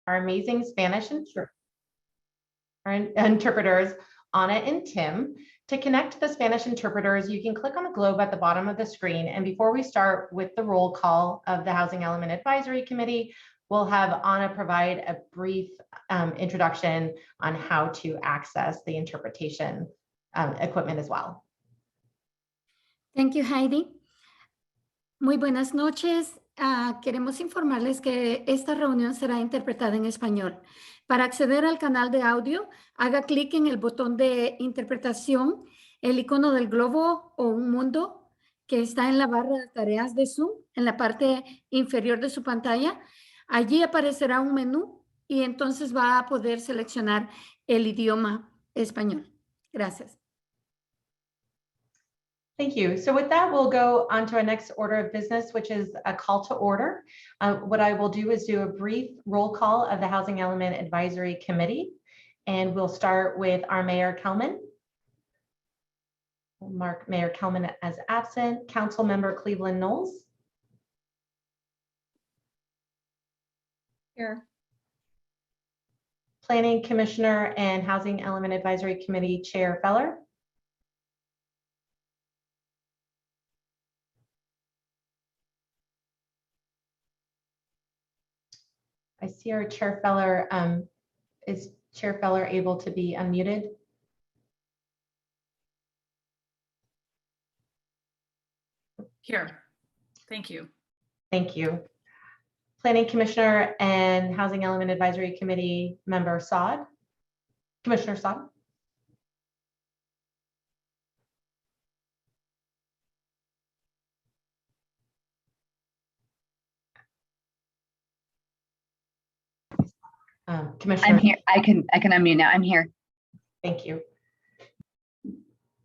our amazing Spanish interpreters, Anna and Tim. To connect to the Spanish interpreters, you can click on the globe at the bottom of the screen. And before we start with the roll call of the Housing Element Advisory Committee, we'll have Anna provide a brief introduction on how to access the interpretation equipment as well. Thank you, Heidi. Muy buenas noches. Queremos informarles que esta reunión será interpretada en español. Para acceder al canal de audio, haga clic en el botón de interpretación, el icono del globo o un mundo que está en la barra de tareas de Zoom, en la parte inferior de su pantalla. Allí aparecerá un menú y entonces va a poder seleccionar el idioma español. Gracias. Thank you. So with that, we'll go on to our next order of business, which is a call to order. What I will do is do a brief roll call of the Housing Element Advisory Committee. And we'll start with our Mayor Kelman. We'll mark Mayor Kelman as absent. Council Member Cleveland Knowles. Here. Planning Commissioner and Housing Element Advisory Committee Chair Feller. I see our Chair Feller. Is Chair Feller able to be unmuted? Here. Thank you. Thank you. Planning Commissioner and Housing Element Advisory Committee Member Saad. Commissioner Saad. Commissioner. I'm here. I can unmute now. I'm here. Thank you.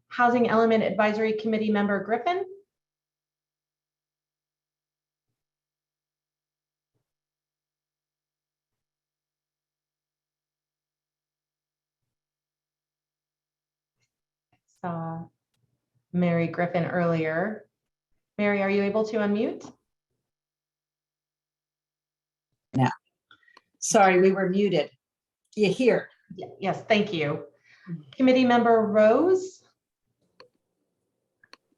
Housing Element Advisory Committee Member Griffin. Saw Mary Griffin earlier. Mary, are you able to unmute? No. Sorry, we were muted. You hear? Yes, thank you. Committee Member Rose.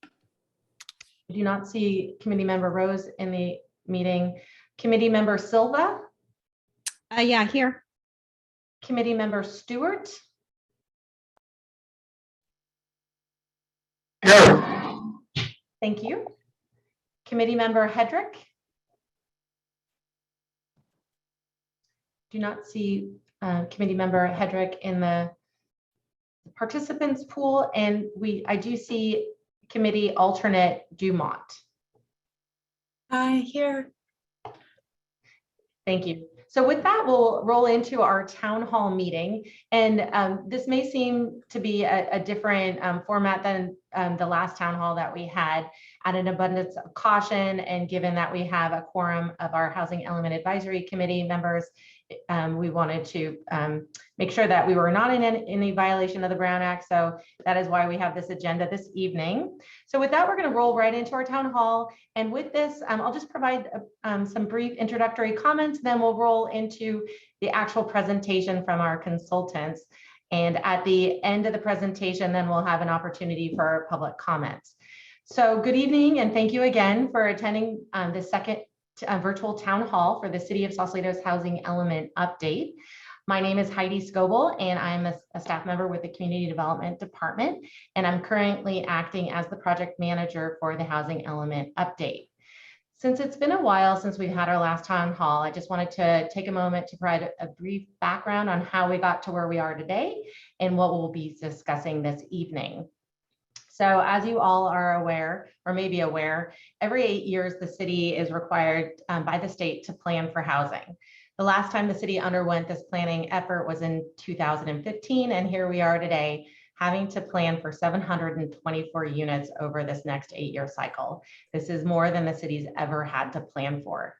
I do not see Committee Member Rose in the meeting. Committee Member Silva. Yeah, here. Committee Member Stewart. Here. Thank you. Committee Member Hedrick. Do not see Committee Member Hedrick in the participants pool, and I do see Committee Alternate Dumont. Hi, here. Thank you. So with that, we'll roll into our town hall meeting. And this may seem to be a different format than the last town hall that we had. At an abundance of caution, and given that we have a quorum of our Housing Element Advisory Committee members, we wanted to make sure that we were not in any violation of the Brown Act. So that is why we have this agenda this evening. So with that, we're going to roll right into our town hall. And with this, I'll just provide some brief introductory comments, then we'll roll into the actual presentation from our consultants. And at the end of the presentation, then we'll have an opportunity for public comments. So good evening, and thank you again for attending the second virtual town hall for the City of Sausalito's Housing Element Update. My name is Heidi Scoble, and I'm a staff member with the Community Development Department, and I'm currently acting as the project manager for the Housing Element Update. Since it's been a while since we've had our last town hall, I just wanted to take a moment to provide a brief background on how we got to where we are today and what we'll be discussing this evening. So as you all are aware, or maybe aware, every 8 years, the city is required by the state to plan for housing. The last time the city underwent this planning effort was in 2015, and here we are today, having to plan for 724 units over this next 8-year cycle. This is more than the city's ever had to plan for.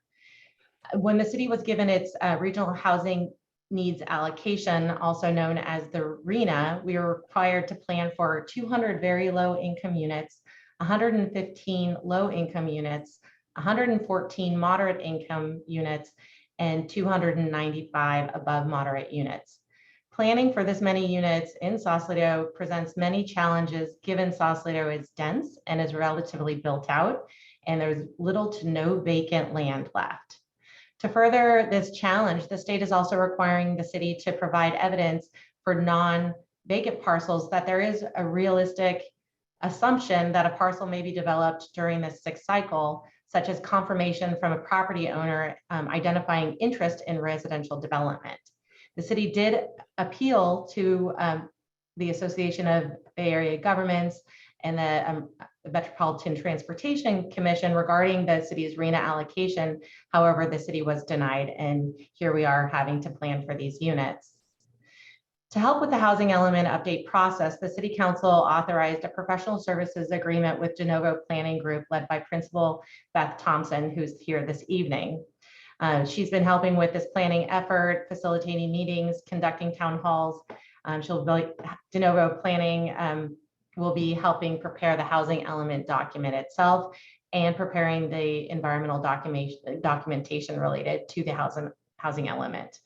When the city was given its regional housing needs allocation, also known as the RENA, we were required to plan for 200 very low income units, 115 low income units, 114 moderate income units, and 295 above moderate units. Planning for this many units in Sausalito presents many challenges given Sausalito is dense and is relatively built out, and there's little to no vacant land left. To further this challenge, the state is also requiring the city to provide evidence for non-vacant parcels that there is a realistic assumption that a parcel may be developed during the sixth cycle, such as confirmation from a property owner identifying interest in residential development. The city did appeal to the Association of Bay Area Governments and the Metropolitan Transportation Commission regarding the city's RENA allocation. However, the city was denied, and here we are having to plan for these units. To help with the housing element update process, the City Council authorized a professional services agreement with De Novo Planning Group led by Principal Beth Thompson, who's here this evening. She's been helping with this planning effort, facilitating meetings, conducting town halls. De Novo Planning will be helping prepare the housing element document itself and preparing the environmental documentation related to the housing element.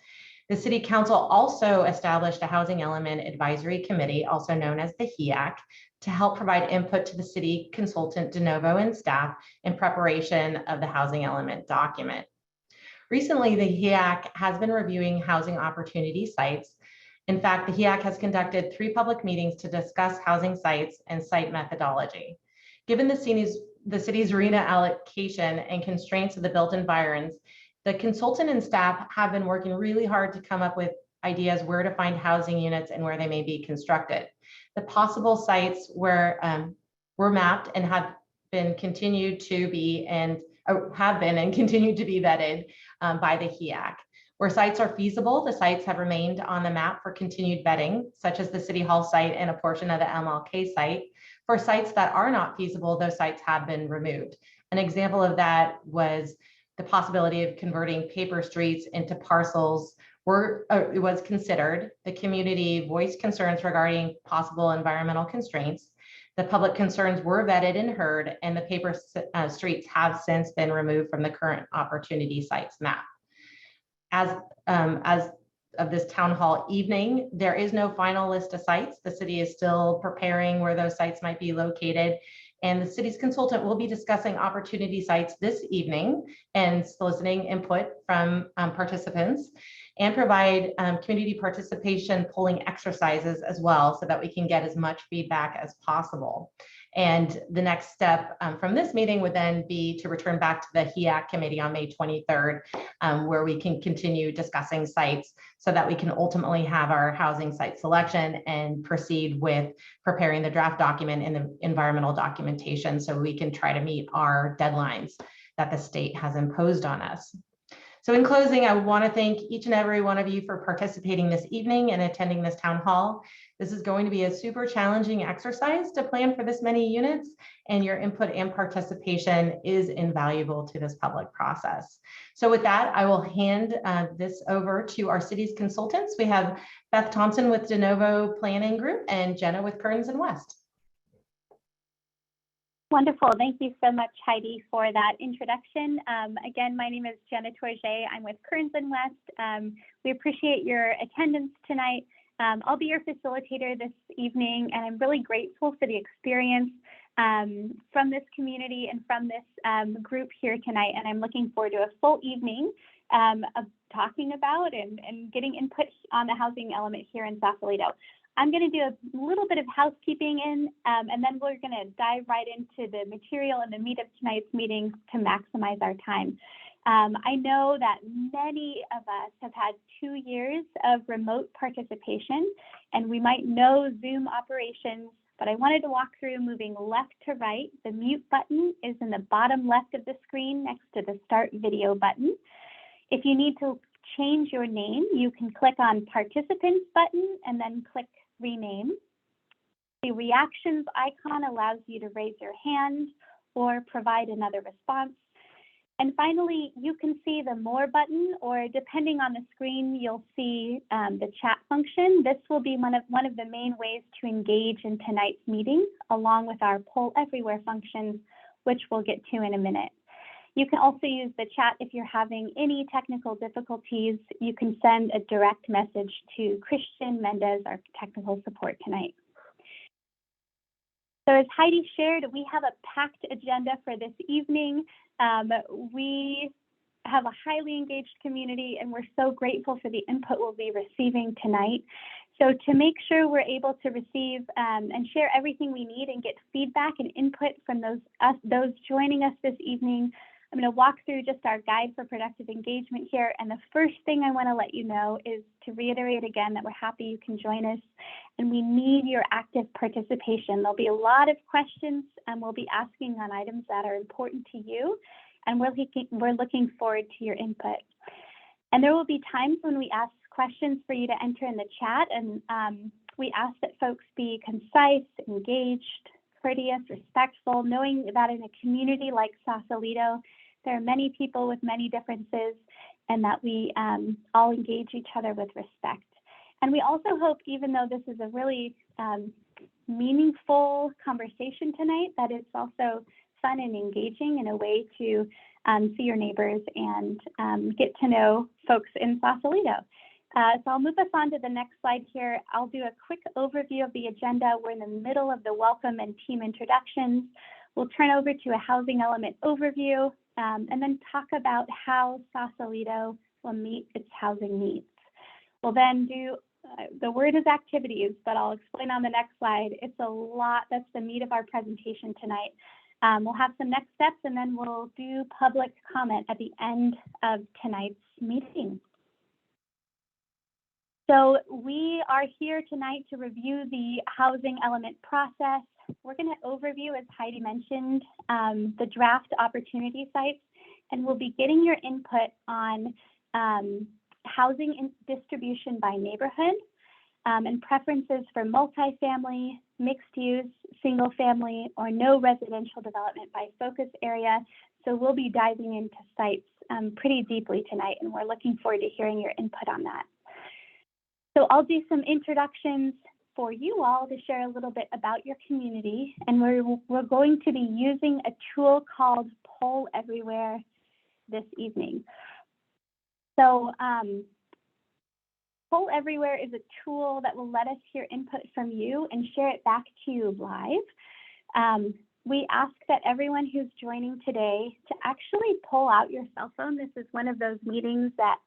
The City Council also established a Housing Element Advisory Committee, also known as the HEAC, to help provide input to the city consultant De Novo and staff in preparation of the housing element document. Recently, the HEAC has been reviewing housing opportunity sites. In fact, the HEAC has conducted 3 public meetings to discuss housing sites and site methodology. Given the city's RENA allocation and constraints of the built environs, the consultant and staff have been working really hard to come up with ideas where to find housing units and where they may be constructed. The possible sites were mapped and have been continued to be and continue to be vetted by the HEAC. Where sites are feasible, the sites have remained on the map for continued vetting, such as the City Hall site and a portion of the MLK site. For sites that are not feasible, those sites have been removed. An example of that was the possibility of converting paper streets into parcels it was considered. The community voiced concerns regarding possible environmental constraints. The public concerns were vetted and heard, and the paper streets have since been removed from the current opportunity sites map. As of this town hall evening, there is no final list of sites. The city is still preparing where those sites might be located, and the city's consultant will be discussing opportunity sites this evening and soliciting input from participants, and provide community participation polling exercises as well, so that we can get as much feedback as possible. And the next step from this meeting would then be to return back to the HEAC committee on May 23rd, where we can continue discussing sites so that we can ultimately have our housing site selection and proceed with preparing the draft document and the environmental documentation, so we can try to meet our deadlines that the state has imposed on us. So in closing, I want to thank each and every one of you for participating this evening and attending this town hall. This is going to be a super challenging exercise to plan for this many units, and your input and participation is invaluable to this public process. So with that, I will hand this over to our city's consultants. We have Beth Thompson with De Novo Planning Group and Jenna with Kearns and West. Wonderful. Thank you so much, Heidi, for that introduction. Again, my name is Jenna Tourget. I'm with Kearns and West. We appreciate your attendance tonight. I'll be your facilitator this evening, and I'm really grateful for the experience from this community and from this group here tonight. And I'm looking forward to a full evening of talking about and getting input on the housing element here in Sausalito. I'm going to do a little bit of housekeeping and then we're going to dive right into the material and the meat of tonight's meeting to maximize our time. I know that many of us have had 2 years of remote participation, and we might know Zoom operations, but I wanted to walk through moving left to right. The mute button is in the bottom left of the screen next to the start video button. If you need to change your name, you can click on participants button and then click rename. The reactions icon allows you to raise your hand or provide another response. And finally, you can see the more button, or depending on the screen, you'll see the chat function. This will be one of the main ways to engage in tonight's meeting, along with our poll everywhere functions, which we'll get to in a minute. You can also use the chat if you're having any technical difficulties. You can send a direct message to Christian Mendez, our technical support tonight. So as Heidi shared, we have a packed agenda for this evening. We have a highly engaged community, and we're so grateful for the input we'll be receiving tonight. So to make sure we're able to receive and share everything we need and get feedback and input from those joining us this evening, I'm going to walk through just our guide for productive engagement here. And the first thing I want to let you know is to reiterate again that we're happy you can join us, and we need your active participation. There'll be a lot of questions and we'll be asking on items that are important to you, and we're looking forward to your input. And there will be times when we ask questions for you to enter in the chat, and we ask that folks be concise, engaged, courteous, respectful, knowing that in a community like Sausalito, there are many people with many differences, and that we all engage each other with respect. And we also hope, even though this is a really meaningful conversation tonight, that it's also fun and engaging in a way to see your neighbors and get to know folks in Sausalito. So I'll move us on to the next slide here. I'll do a quick overview of the agenda. We're in the middle of the welcome and team introductions. We'll turn over to a housing element overview and then talk about how Sausalito will meet its housing needs. We'll then do, the word is activities, but I'll explain on the next slide. It's a lot, that's the meat of our presentation tonight. We'll have some next steps, and then we'll do public comment at the end of tonight's meeting. So we are here tonight to review the housing element process. We're going to overview, as Heidi mentioned, the draft opportunity sites, and we'll be getting your input on housing distribution by neighborhood and preferences for multifamily, mixed use, single family, or no residential development by focus area. So we'll be diving into sites pretty deeply tonight, and we're looking forward to hearing your input on that. So I'll do some introductions for you all to share a little bit about your community, and we're going to be using a tool called Poll Everywhere this evening. So Poll Everywhere is a tool that will let us hear input from you and share it back to you live. We ask that everyone who's joining today to actually pull out your cell phone. This is one of those meetings that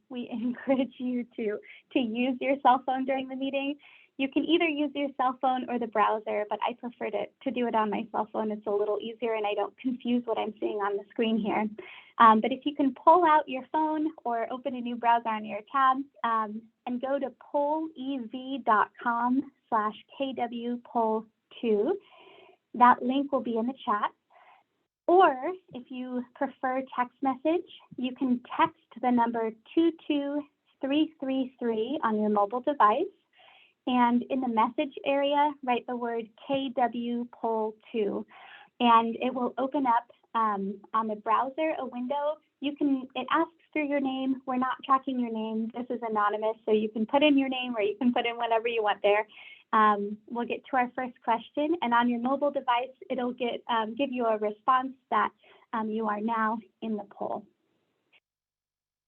we encourage you to use your cell phone during the meeting. You can either use your cell phone or the browser, but I prefer to do it on my cell phone. It's a little easier and I don't confuse what I'm seeing on the screen here. But if you can pull out your phone or open a new browser on your tab and go to pollev.com/kwpoll2, that link will be in the chat. Or if you prefer text message, you can text the number 22333 on your mobile device. And in the message area, write the word KWPoll2, and it will open up on the browser a window. It asks for your name. We're not tracking your name. This is anonymous, so you can put in your name or you can put in whatever you want there. We'll get to our first question, and on your mobile device, it'll give you a response that you are now in the poll.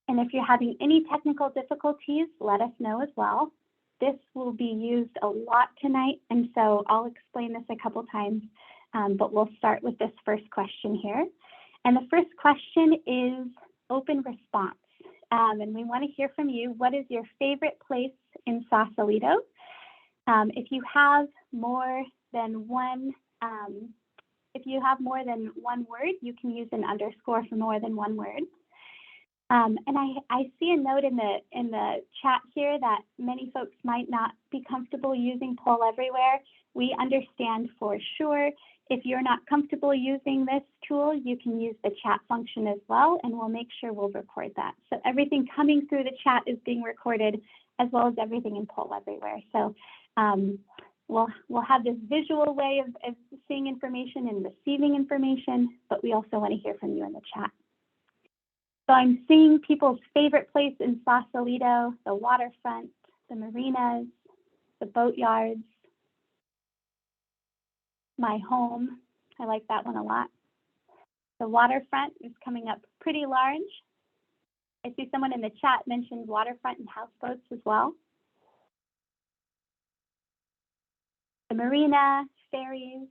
And if you're having any technical difficulties, let us know as well. This will be used a lot tonight, and so I'll explain this a couple times, but we'll start with this first question here. And the first question is open response, and we want to hear from you. What is your favorite place in Sausalito? If you have more than one, word, you can use an underscore for more than one word. And I see a note in the chat here that many folks might not be comfortable using Poll Everywhere. We understand for sure. If you're not comfortable using this tool, you can use the chat function as well, and we'll make sure we'll record that. So everything coming through the chat is being recorded, as well as everything in Poll Everywhere. So we'll have this visual way of seeing information and receiving information, but we also want to hear from you in the chat. So I'm seeing people's favorite place in Sausalito, the waterfront, the marinas, the boatyards, my home. I like that one a lot. The waterfront is coming up pretty large. I see someone in the chat mentioned waterfront and houseboats as well. The marina, ferries,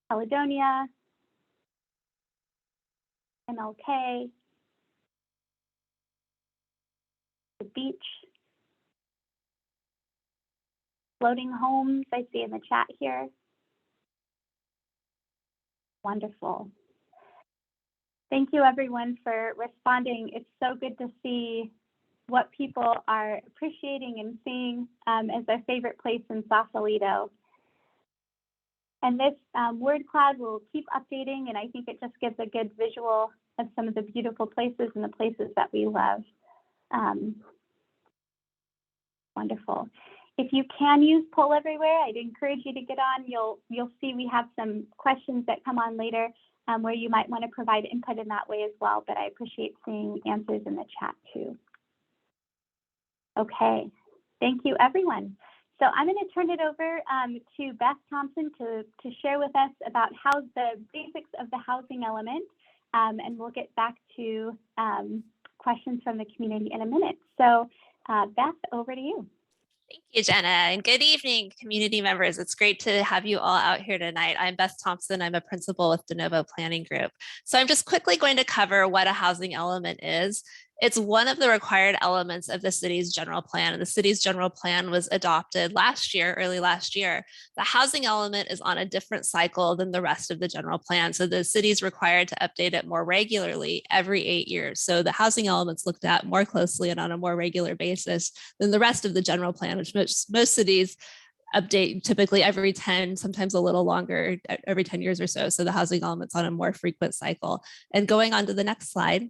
Caledonia, MLK, the beach, floating homes I see in the chat here. Wonderful. Thank you everyone for responding. It's so good to see what people are appreciating and seeing as their favorite place in Sausalito. And this word cloud will keep updating, and I think it just gives a good visual of some of the beautiful places and the places that we love. Wonderful. If you can use Poll Everywhere, I'd encourage you to get on. You'll see we have some questions that come on later where you might want to provide input in that way as well, but I appreciate seeing answers in the chat too. Okay, thank you everyone. So I'm going to turn it over to Beth Thompson to share with us about how the basics of the housing element, and we'll get back to questions from the community in a minute. So Beth, over to you. Thank you, Jenna, and good evening, community members. It's great to have you all out here tonight. I'm Beth Thompson. I'm a principal with De Novo Planning Group. So I'm just quickly going to cover what a housing element is. It's one of the required elements of the city's general plan, and the city's general plan was adopted last year, early last year. The housing element is on a different cycle than the rest of the general plan. So the city is required to update it more regularly every 8 years. So the housing element's looked at more closely and on a more regular basis than the rest of the general plan, which most cities update typically every 10, sometimes a little longer, every 10 years or so. So the housing element's on a more frequent cycle. And going on to the next slide.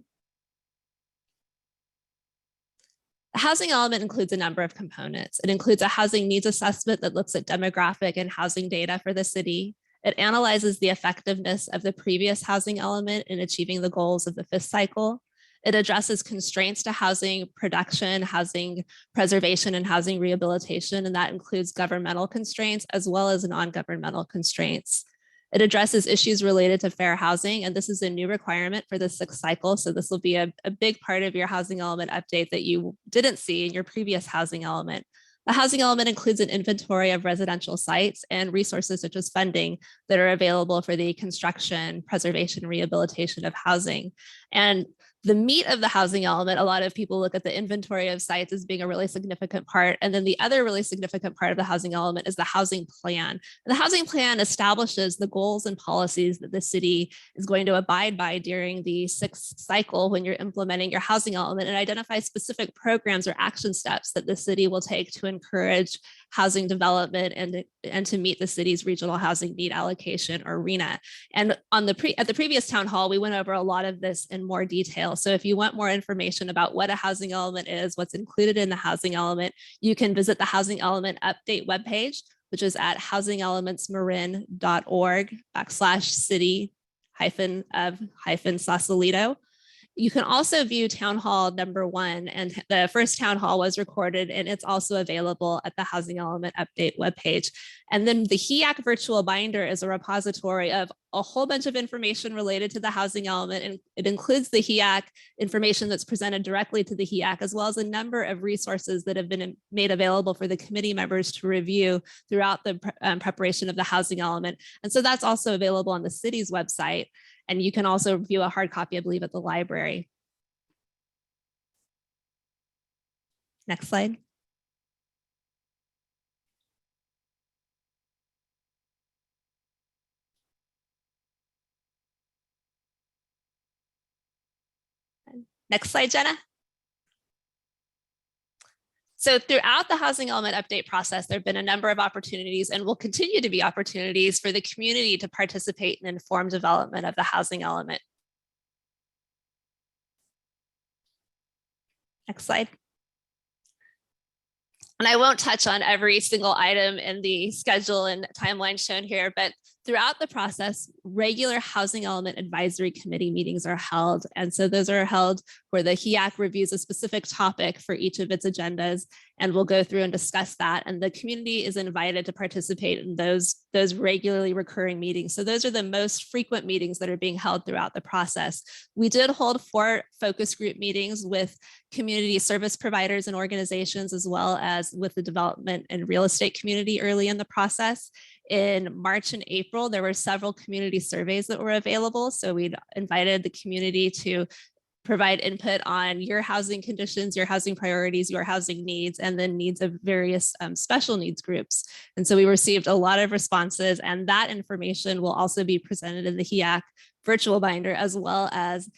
The housing element includes a number of components. It includes a housing needs assessment that looks at demographic and housing data for the city. It analyzes the effectiveness of the previous housing element in achieving the goals of the 5th cycle. It addresses constraints to housing production, housing preservation, and housing rehabilitation, and that includes governmental constraints as well as non-governmental constraints. It addresses issues related to fair housing, and this is a new requirement for the 6th cycle. So this will be a big part of your housing element update that you didn't see in your previous housing element. The housing element includes an inventory of residential sites and resources such as funding that are available for the construction, preservation, rehabilitation of housing. And the meat of the housing element, a lot of people look at the inventory of sites as being a really significant part. And then the other really significant part of the housing element is the housing plan. And the housing plan establishes the goals and policies that the city is going to abide by during the 6th cycle when you're implementing your housing element, and identifies specific programs or action steps that the city will take to encourage housing development and to meet the city's regional housing need allocation, or RHNA. And at the previous town hall, we went over a lot of this in more detail. So if you want more information about what a housing element is, what's included in the housing element, you can visit the housing element update webpage, which is at housingelementsmarin.org/city-of-Sausalito. You can also view town hall number 1, and the first town hall was recorded, and it's also available at the housing element update webpage. And then the HEAC virtual binder is a repository of a whole bunch of information related to the housing element, and it includes the HEAC information that's presented directly to the HEAC, as well as a number of resources that have been made available for the committee members to review throughout the preparation of the housing element. And so that's also available on the city's website. And you can also view a hard copy, I believe, at the library. Next slide. Next slide, Jenna. So throughout the housing element update process, there have been a number of opportunities, and will continue to be opportunities, for the community to participate in informed development of the housing element. Next slide. And I won't touch on every single item in the schedule and timeline shown here, but Throughout the process, regular Housing Element Advisory Committee meetings are held. And so those are held where the HEAC reviews a specific topic for each of its agendas, and we'll go through and discuss that. And the community is invited to participate in those regularly recurring meetings. So those are the most frequent meetings that are being held throughout the process. We did hold 4 focus group meetings with community service providers and organizations, as well as with the development and real estate community early in the process. In March and April, there were several community surveys that were available. So we invited the community to provide input on your housing conditions, your housing priorities, your housing needs, and then needs of various special needs groups. And so we received a lot of responses, and that information will also be presented in the HEAC virtual binder, as well as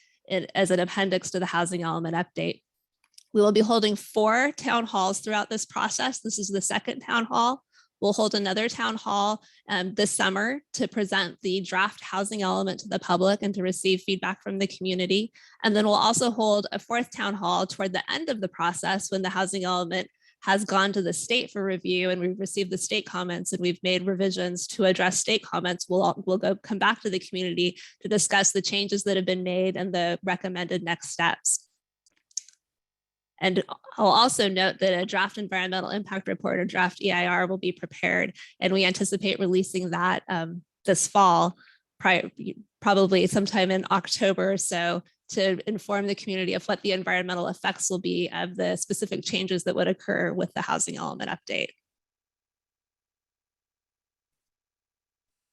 as an appendix to the housing element update. We will be holding 4 town halls throughout this process. This is the second town hall. We'll hold another town hall this summer to present the draft housing element to the public and to receive feedback from the community. And then we'll also hold a 4th town hall toward the end of the process when the housing element has gone to the state for review and we've received the state comments and we've made revisions to address state comments. We'll come back to the community to discuss the changes that have been made and the recommended next steps. And I'll also note that a draft environmental impact report or draft EIR will be prepared, and we anticipate releasing that this fall, probably sometime in October or so, to inform the community of what the environmental effects will be of the specific changes that would occur with the housing element update.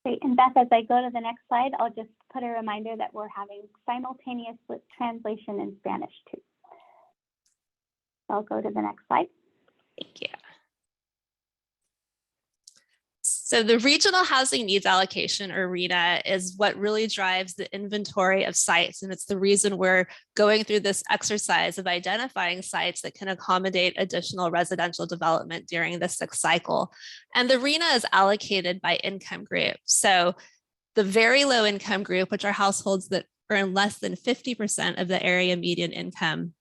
Great, and Beth, as I go to the next slide, I'll just put a reminder that we're having simultaneous translation in Spanish too. I'll go to the next slide. Thank you. So the regional housing needs allocation, or RHNA, is what really drives the inventory of sites. And it's the reason we're going through this exercise of identifying sites that can accommodate additional residential development during the 6th cycle. And the RHNA is allocated by income group. So the very low income group, which are households that earn less than 50% of the area median income,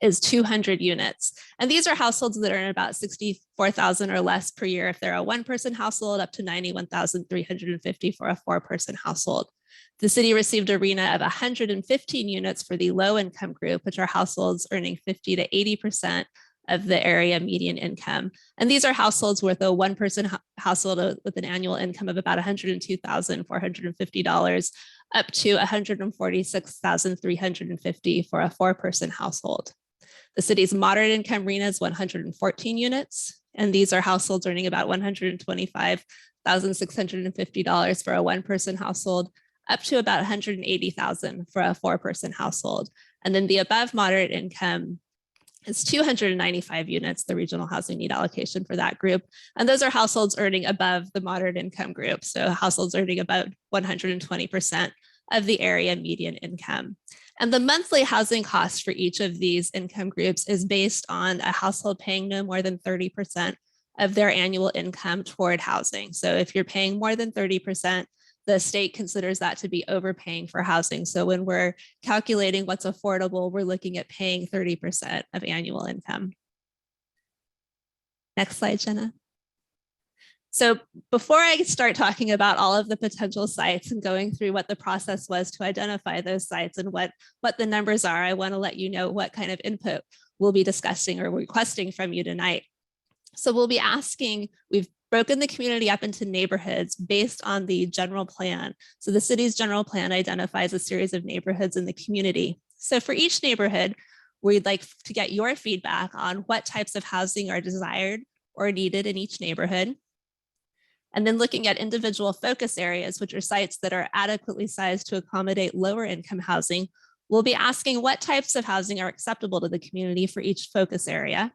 is 200 units. And these are households that earn about $64,000 or less per year if they're a 1-person household, up to $91,350 for a 4-person household. The city received a RHNA of 115 units for the low income group, which are households earning 50 to 80% of the area median income. And these are households with a 1-person household with an annual income of about $102,450 up to $146,350 for a 4-person household. The city's moderate income RHNA is 114 units, and these are households earning about $125,650 for a 1-person household, up to about $180,000 for a 4-person household. And then the above moderate income is 295 units, the regional housing need allocation for that group. And those are households earning above the moderate income group. So households earning about 120% of the area median income. And the monthly housing cost for each of these income groups is based on a household paying no more than 30% of their annual income toward housing. So if you're paying more than 30%, the state considers that to be overpaying for housing. So when we're calculating what's affordable, we're looking at paying 30% of annual income. Next slide, Jenna. So before I start talking about all of the potential sites and going through what the process was to identify those sites and what the numbers are, I want to let you know what kind of input we'll be discussing or requesting from you tonight. So we'll be asking, we've broken the community up into neighborhoods based on the general plan. So the city's general plan identifies a series of neighborhoods in the community. So for each neighborhood, we'd like to get your feedback on what types of housing are desired or needed in each neighborhood. And then looking at individual focus areas, which are sites that are adequately sized to accommodate lower income housing, we'll be asking what types of housing are acceptable to the community for each focus area.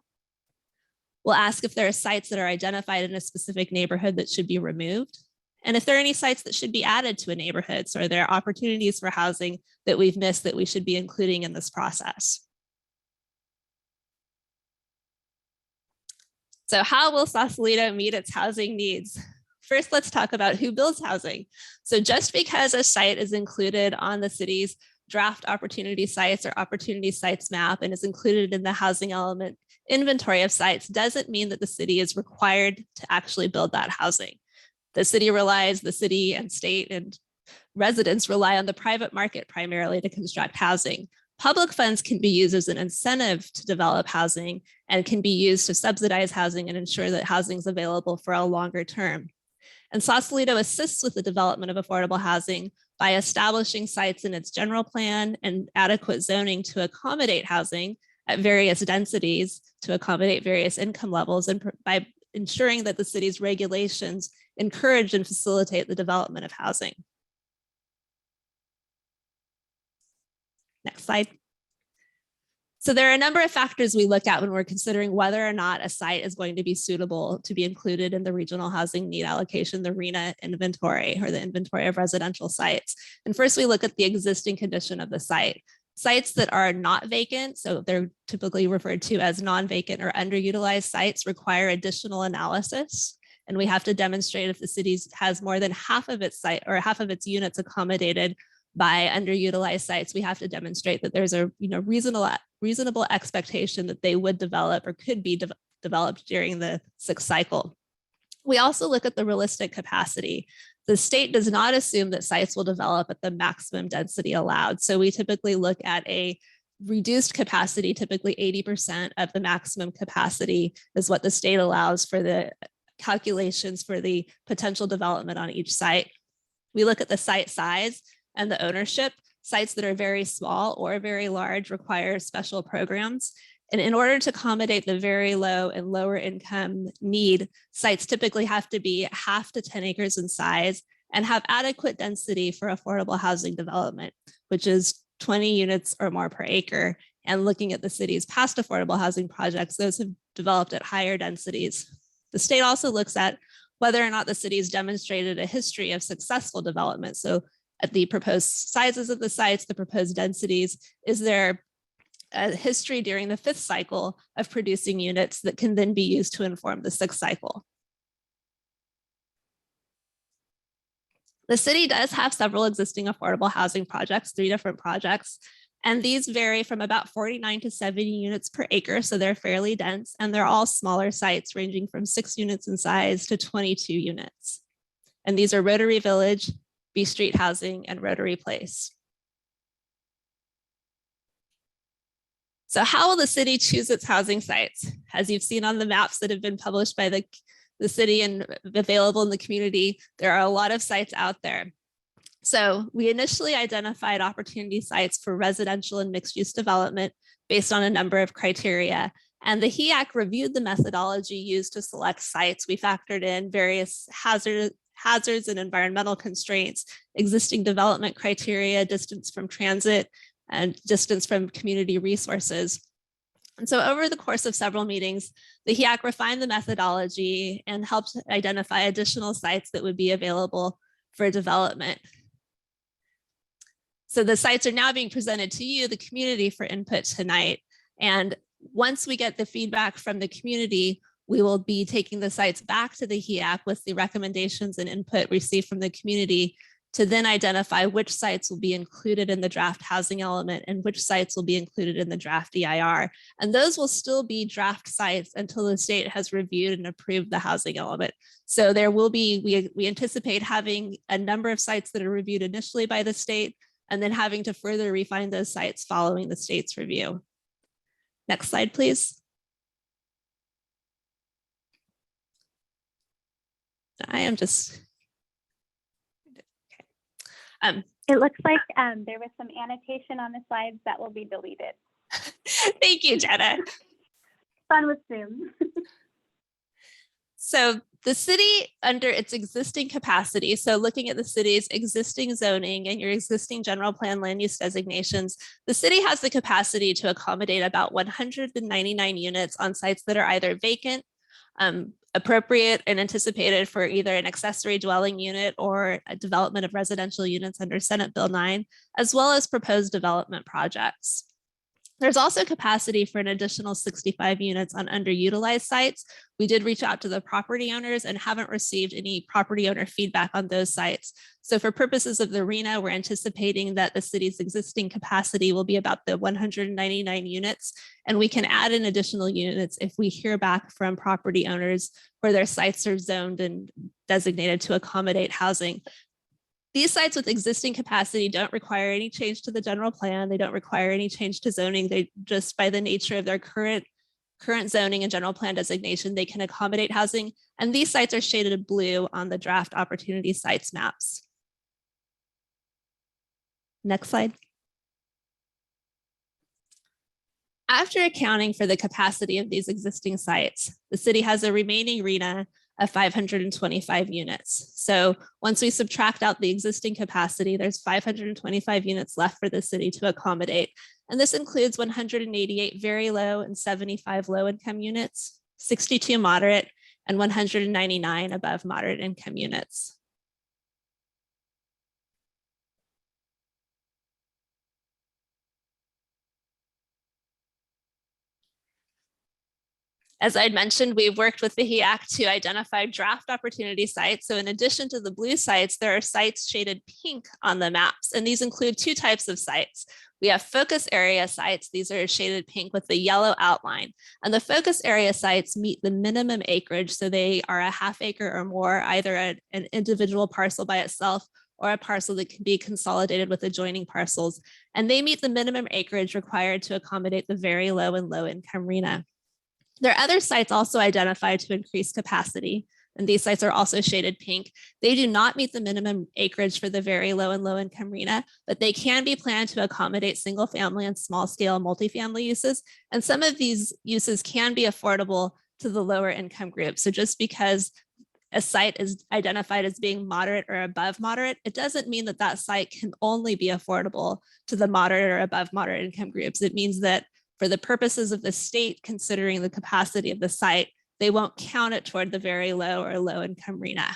We'll ask if there are sites that are identified in a specific neighborhood that should be removed. And if there are any sites that should be added to a neighborhood. So are there opportunities for housing that we've missed that we should be including in this process? So how will Sausalito meet its housing needs? First, let's talk about who builds housing. So just because a site is included on the city's draft opportunity sites or opportunity sites map and is included in the housing element inventory of sites doesn't mean that the city is required to actually build that housing. The city and state and residents rely on the private market primarily to construct housing. Public funds can be used as an incentive to develop housing and can be used to subsidize housing and ensure that housing is available for a longer term. And Sausalito assists with the development of affordable housing by establishing sites in its general plan and adequate zoning to accommodate housing at various densities, to accommodate various income levels, and by ensuring that the city's regulations encourage and facilitate the development of housing. Next slide. So there are a number of factors we look at when we're considering whether or not a site is going to be suitable to be included in the regional housing need allocation, the RHNA inventory, or the inventory of residential sites. And first we look at the existing condition of the site. Sites that are not vacant, so they're typically referred to as non-vacant or underutilized sites, require additional analysis. And we have to demonstrate if the city has more than half of its site or half of its units accommodated by underutilized sites, we have to demonstrate that there's a reasonable expectation that they would develop or could be developed during the sixth cycle. We also look at the realistic capacity. The state does not assume that sites will develop at the maximum density allowed. So we typically look at a reduced capacity, typically 80% of the maximum capacity is what the state allows for the calculations for the potential development on each site. We look at the site size and the ownership. Sites that are very small or very large require special programs. And in order to accommodate the very low and lower income need, sites typically have to be 0.5 to 10 acres in size and have adequate density for affordable housing development, which is 20 units or more per acre. And looking at the city's past affordable housing projects, those have developed at higher densities. The state also looks at whether or not the city has demonstrated a history of successful development. So at the proposed sizes of the sites, the proposed densities, is there a history during the 5th cycle of producing units that can then be used to inform the 6th cycle? The city does have several existing affordable housing projects, 3 different projects, and these vary from about 49 to 70 units per acre, so they're fairly dense, and they're all smaller sites ranging from 6 units in size to 22 units. And these are Rotary Village, B Street Housing, and Rotary Place. So how will the city choose its housing sites? As you've seen on the maps that have been published by the city and available in the community, there are a lot of sites out there. So we initially identified opportunity sites for residential and mixed use development based on a number of criteria. And the HEAC reviewed the methodology used to select sites. We factored in various hazards and environmental constraints, existing development criteria, distance from transit, and distance from community resources. And so over the course of several meetings, the HEAC refined the methodology and helped identify additional sites that would be available for development. So the sites are now being presented to you, the community, for input tonight. And once we get the feedback from the community, we will be taking the sites back to the HEAC with the recommendations and input received from the community to then identify which sites will be included in the draft housing element and which sites will be included in the draft EIR. And those will still be draft sites until the state has reviewed and approved the housing element. So there will be, we anticipate having a number of sites that are reviewed initially by the state and then having to further refine those sites following the state's review. Next slide, please. I am just, okay. It looks like there was some annotation on the slides that will be deleted. Thank you, Jenna. Fun with Zoom. So the city, under its existing capacity, so looking at the city's existing zoning and your existing general plan land use designations, the city has the capacity to accommodate about 199 units on sites that are either vacant, appropriate and anticipated for either an accessory dwelling unit or a development of residential units under Senate Bill 9, as well as proposed development projects. There's also capacity for an additional 65 units on underutilized sites. We did reach out to the property owners and haven't received any property owner feedback on those sites. So for purposes of the RHNA, we're anticipating that the city's existing capacity will be about the 199 units, and we can add in additional units if we hear back from property owners where their sites are zoned and designated to accommodate housing. These sites with existing capacity don't require any change to the general plan. They don't require any change to zoning. They just, by the nature of their current zoning and general plan designation, they can accommodate housing. And these sites are shaded blue on the draft opportunity sites maps. Next slide. After accounting for the capacity of these existing sites, the city has a remaining RHNA of 525 units. So once we subtract out the existing capacity, there's 525 units left for the city to accommodate. And this includes 188 very low and 75 low income units, 62 moderate, and 199 above moderate income units. As I mentioned, we've worked with the HEAC to identify draft opportunity sites. So in addition to the blue sites, there are sites shaded pink on the maps, and these include two types of sites. We have focus area sites. These are shaded pink with the yellow outline. And the focus area sites meet the minimum acreage. So they are a half acre or more, either an individual parcel by itself or a parcel that can be consolidated with adjoining parcels. And they meet the minimum acreage required to accommodate the very low and low income RHNA. There are other sites also identified to increase capacity, and these sites are also shaded pink. They do not meet the minimum acreage for the very low and low income RHNA, but they can be planned to accommodate single family and small scale multifamily uses. And some of these uses can be affordable to the lower income group. So just because a site is identified as being moderate or above moderate, it doesn't mean that that site can only be affordable to the moderate or above moderate income groups. It means that for the purposes of the state considering the capacity of the site, they won't count it toward the very low or low income RHNA.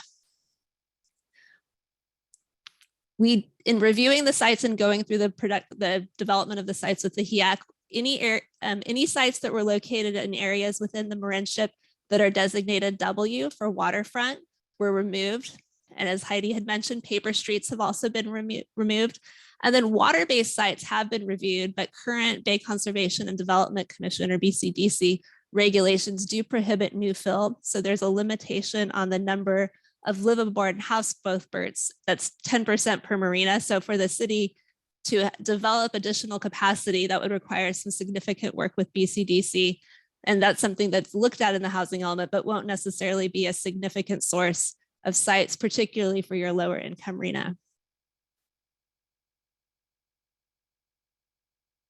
In reviewing the sites and going through the development of the sites with the HEAC, any sites that were located in areas within the Marinship that are designated W for waterfront were removed. And as Heidi had mentioned, paper streets have also been removed. And then water-based sites have been reviewed, but current Bay Conservation and Development Commission, or BCDC, regulations do prohibit new fill. So there's a limitation on the number of livable and houseboat berths. That's 10% per marina. So for the city to develop additional capacity, that would require some significant work with BCDC. And that's something that's looked at in the housing element, but won't necessarily be a significant source of sites, particularly for your lower income RHNA.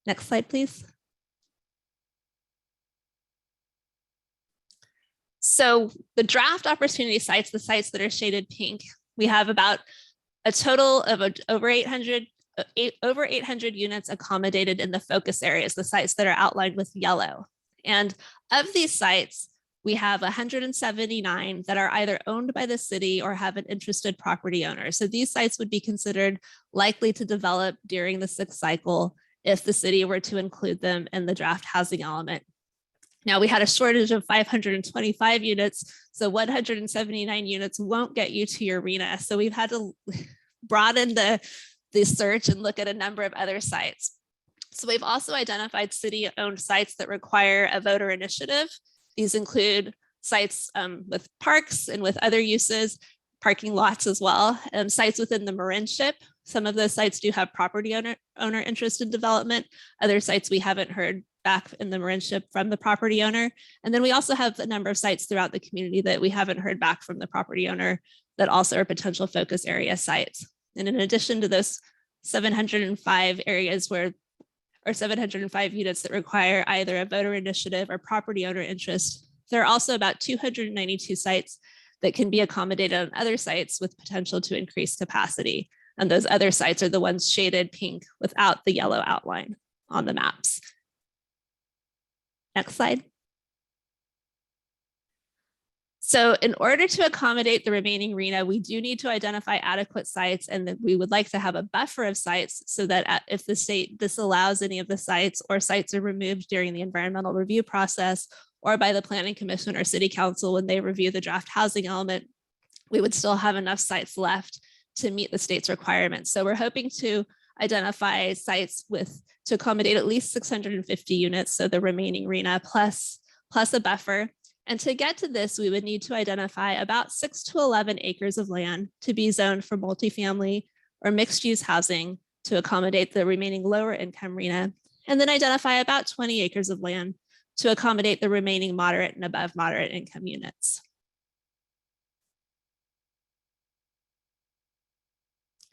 Next slide, please. So the draft opportunity sites, the sites that are shaded pink, we have about a total of over 800 units accommodated in the focus areas, the sites that are outlined with yellow. And of these sites, we have 179 that are either owned by the city or have an interested property owner. So these sites would be considered likely to develop during the 6th cycle if the city were to include them in the draft housing element. Now, we had a shortage of 525 units, so 179 units won't get you to your RHNA. So we've had to broaden the search and look at a number of other sites. So we've also identified city-owned sites that require a voter initiative. These include sites with parks and with other uses, parking lots as well, sites within the Marinship. Some of those sites do have property owner interest in development. Other sites we haven't heard back in the Marinship from the property owner. And then we also have a number of sites throughout the community that we haven't heard back from the property owner that also are potential focus area sites. And in addition to those 705 areas or 705 units that require either a voter initiative or property owner interest, there are also about 292 sites that can be accommodated on other sites with potential to increase capacity. And those other sites are the ones shaded pink without the yellow outline on the maps. Next slide. So in order to accommodate the remaining RENA, we do need to identify adequate sites, and that we would like to have a buffer of sites so that if the state disallows any of the sites or sites are removed during the environmental review process or by the Planning Commission or City Council when they review the draft housing element, we would still have enough sites left to meet the state's requirements. So we're hoping to identify sites to accommodate at least 650 units, so the remaining RENA plus a buffer. And to get to this, we would need to identify about 6 to 11 acres of land to be zoned for multifamily or mixed use housing to accommodate the remaining lower income RENA, and then identify about 20 acres of land to accommodate the remaining moderate and above moderate income units.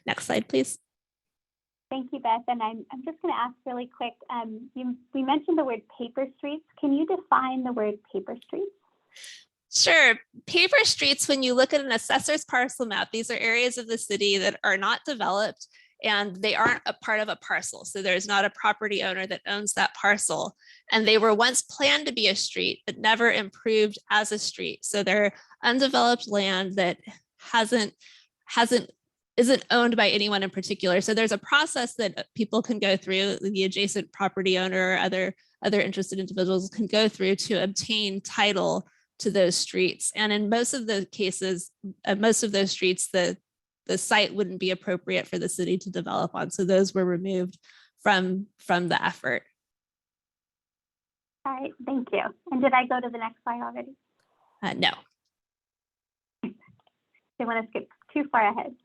Next slide, please. Thank you, Beth. And I'm just going to ask really quick, we mentioned the word paper streets. Can you define the word paper streets? Sure. Paper streets, when you look at an assessor's parcel map, these are areas of the city that are not developed and they aren't a part of a parcel. So there's not a property owner that owns that parcel. And they were once planned to be a street, but never improved as a street. So they're undeveloped land that isn't owned by anyone in particular. So there's a process that people can go through, the adjacent property owner or other interested individuals can go through to obtain title to those streets. And in most of the cases, most of those streets, the site wouldn't be appropriate for the city to develop on. So those were removed from the effort. All right, thank you. And did I go to the next slide already? No. They want to skip too far ahead.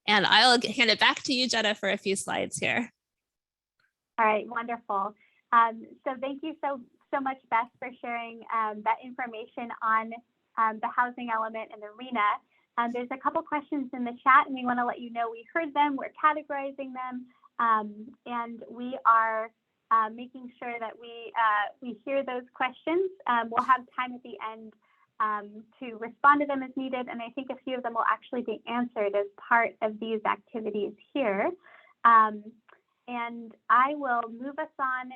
And I'll hand it back to you, Jenna, for a few slides here. All right, wonderful. So thank you so much, Beth, for sharing that information on the housing element and the RENA. There's a couple questions in the chat, and we want to let you know we heard them, we're categorizing them, and we are making sure that we hear those questions. We'll have time at the end to respond to them as needed, and I think a few of them will actually be answered as part of these activities here. And I will move us on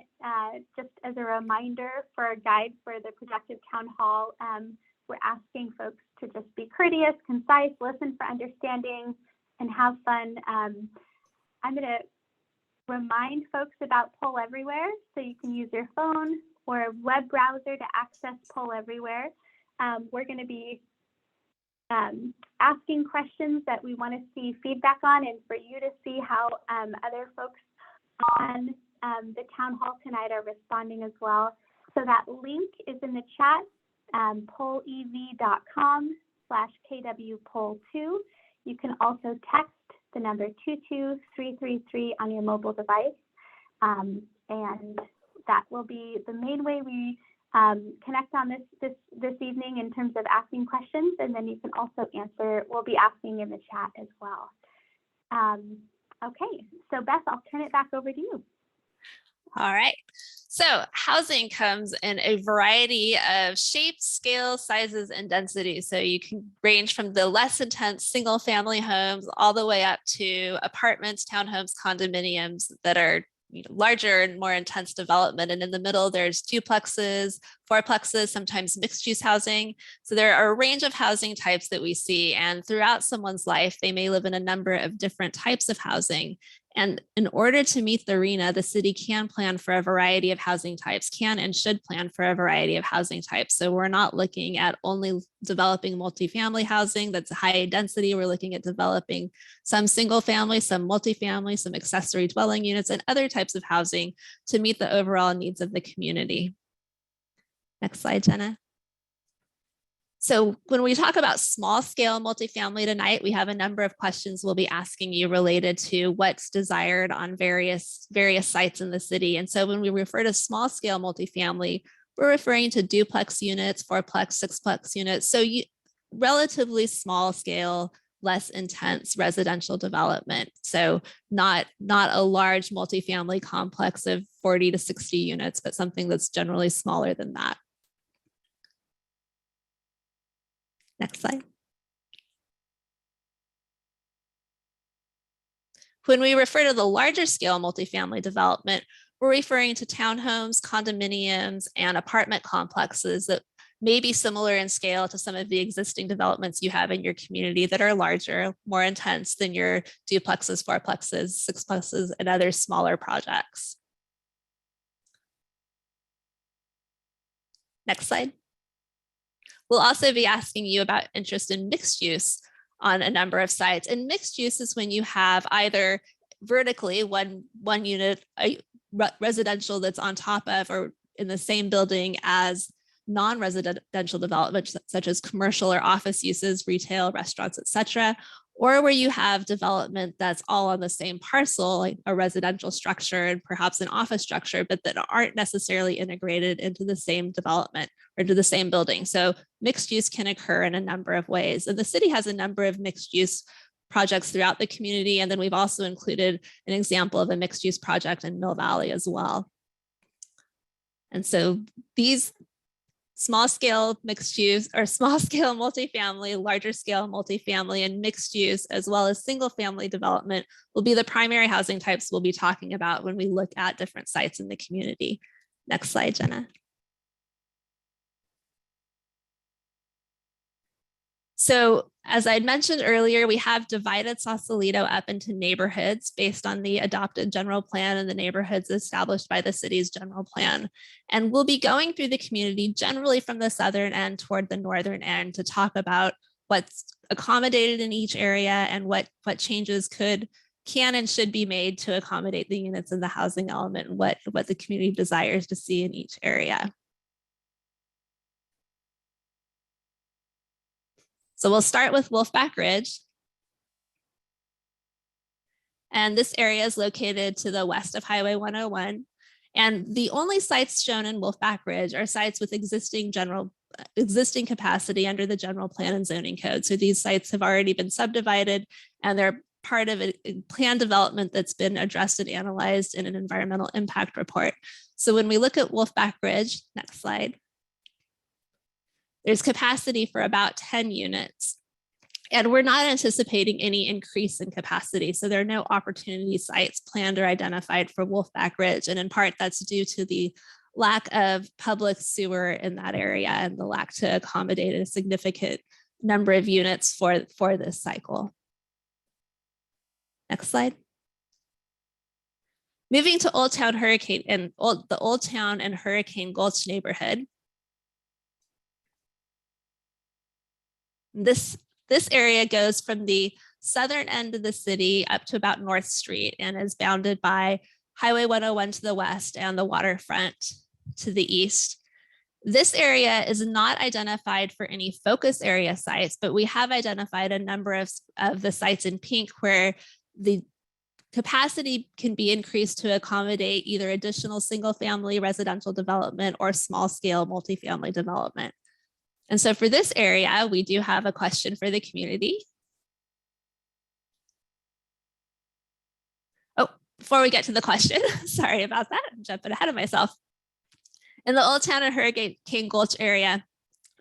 just as a reminder for a guide for the productive town hall. We're asking folks to just be courteous, concise, listen for understanding, and have fun. I'm going to remind folks about Poll Everywhere, so you can use your phone or a web browser to access Poll Everywhere. We're going to be asking questions that we want to see feedback on, and for you to see how other folks on the town hall tonight are responding as well. So that link is in the chat, pollev.com/kwpoll2. You can also text the number 22333 on your mobile device. And that will be the main way we connect on this evening in terms of asking questions. And then you can also answer, we'll be asking in the chat as well. Okay, so Beth, I'll turn it back over to you. All right. So housing comes in a variety of shapes, scales, sizes, and densities. So you can range from the less intense single family homes all the way up to apartments, townhomes, condominiums that are larger and more intense development. And in the middle, there's duplexes, fourplexes, sometimes mixed use housing. So there are a range of housing types that we see. And throughout someone's life, they may live in a number of different types of housing. And in order to meet the RENA, the city can plan for a variety of housing types, can and should plan for a variety of housing types. So we're not looking at only developing multifamily housing that's high density. We're looking at developing some single family, some multifamily, some accessory dwelling units, and other types of housing to meet the overall needs of the community. Next slide, Jenna. So when we talk about small scale multifamily tonight, we have a number of questions we'll be asking you related to what's desired on various sites in the city. And so when we refer to small scale multifamily, we're referring to duplex units, fourplex, sixplex units. So relatively small scale, less intense residential development. So not a large multifamily complex of 40 to 60 units, but something that's generally smaller than that. Next slide. When we refer to the larger scale multifamily development, we're referring to townhomes, condominiums, and apartment complexes that maybe similar in scale to some of the existing developments you have in your community that are larger, more intense than your duplexes, fourplexes, sixplexes, and other smaller projects. Next slide. We'll also be asking you about interest in mixed use on a number of sites. And mixed use is when you have either vertically one unit residential that's on top of or in the same building as non-residential development, such as commercial or office uses, retail, restaurants, etc., or where you have development that's all on the same parcel, like a residential structure and perhaps an office structure, but that aren't necessarily integrated into the same development or into the same building. So mixed use can occur in a number of ways. And the city has a number of mixed use projects throughout the community. And then we've also included an example of a mixed use project in Mill Valley as well. And so these small scale mixed use or small scale multifamily, larger scale multifamily, and mixed use, as well as single family development, will be the primary housing types we'll be talking about when we look at different sites in the community. Next slide, Jenna. So as I mentioned earlier, we have divided Sausalito up into neighborhoods based on the adopted general plan and the neighborhoods established by the city's general plan. And we'll be going through the community generally from the southern end toward the northern end to talk about what's accommodated in each area and what changes can and should be made to accommodate the units in the housing element and what the community desires to see in each area. So we'll start with Wolfback Ridge. And this area is located to the west of Highway 101. And the only sites shown in Wolfback Ridge are sites with existing capacity under the general plan and zoning code. So these sites have already been subdivided and they're part of a plan development that's been addressed and analyzed in an environmental impact report. So when we look at Wolfback Ridge, next slide, there's capacity for about 10 units. And we're not anticipating any increase in capacity. So there are no opportunity sites planned or identified for Wolfback Ridge. And in part, that's due to the lack of public sewer in that area and the lack to accommodate a significant number of units for this cycle. Next slide. Moving to Old Town Hurricane and the Old Town and Hurricane Gulch neighborhood. This area goes from the southern end of the city up to about North Street and is bounded by Highway 101 to the west and the waterfront to the east. This area is not identified for any focus area sites, but we have identified a number of the sites in pink where the capacity can be increased to accommodate either additional single family residential development or small scale multifamily development. And so for this area, we do have a question for the community. Oh, before we get to the question, sorry about that, I'm jumping ahead of myself. In the Old Town and Hurricane Gulch area,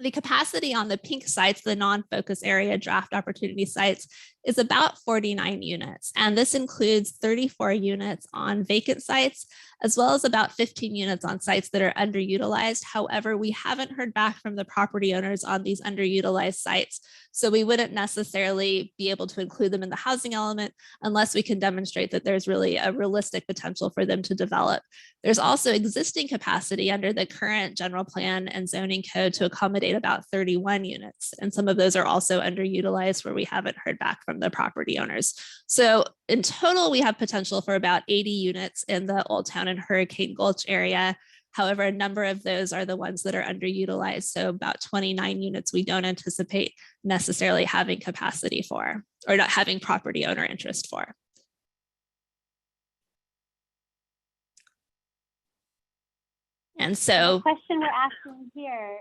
the capacity on the pink sites, the non-focus area draft opportunity sites, is about 49 units. And this includes 34 units on vacant sites, as well as about 15 units on sites that are underutilized. However, we haven't heard back from the property owners on these underutilized sites. So we wouldn't necessarily be able to include them in the housing element unless we can demonstrate that there's really a realistic potential for them to develop. There's also existing capacity under the current general plan and zoning code to accommodate about 31 units. And some of those are also underutilized where we haven't heard back from the property owners. So in total, we have potential for about 80 units in the Old Town and Hurricane Gulch area. However, a number of those are the ones that are underutilized. So about 29 units we don't anticipate necessarily having capacity for, or not having property owner interest for. And so the question we're asking here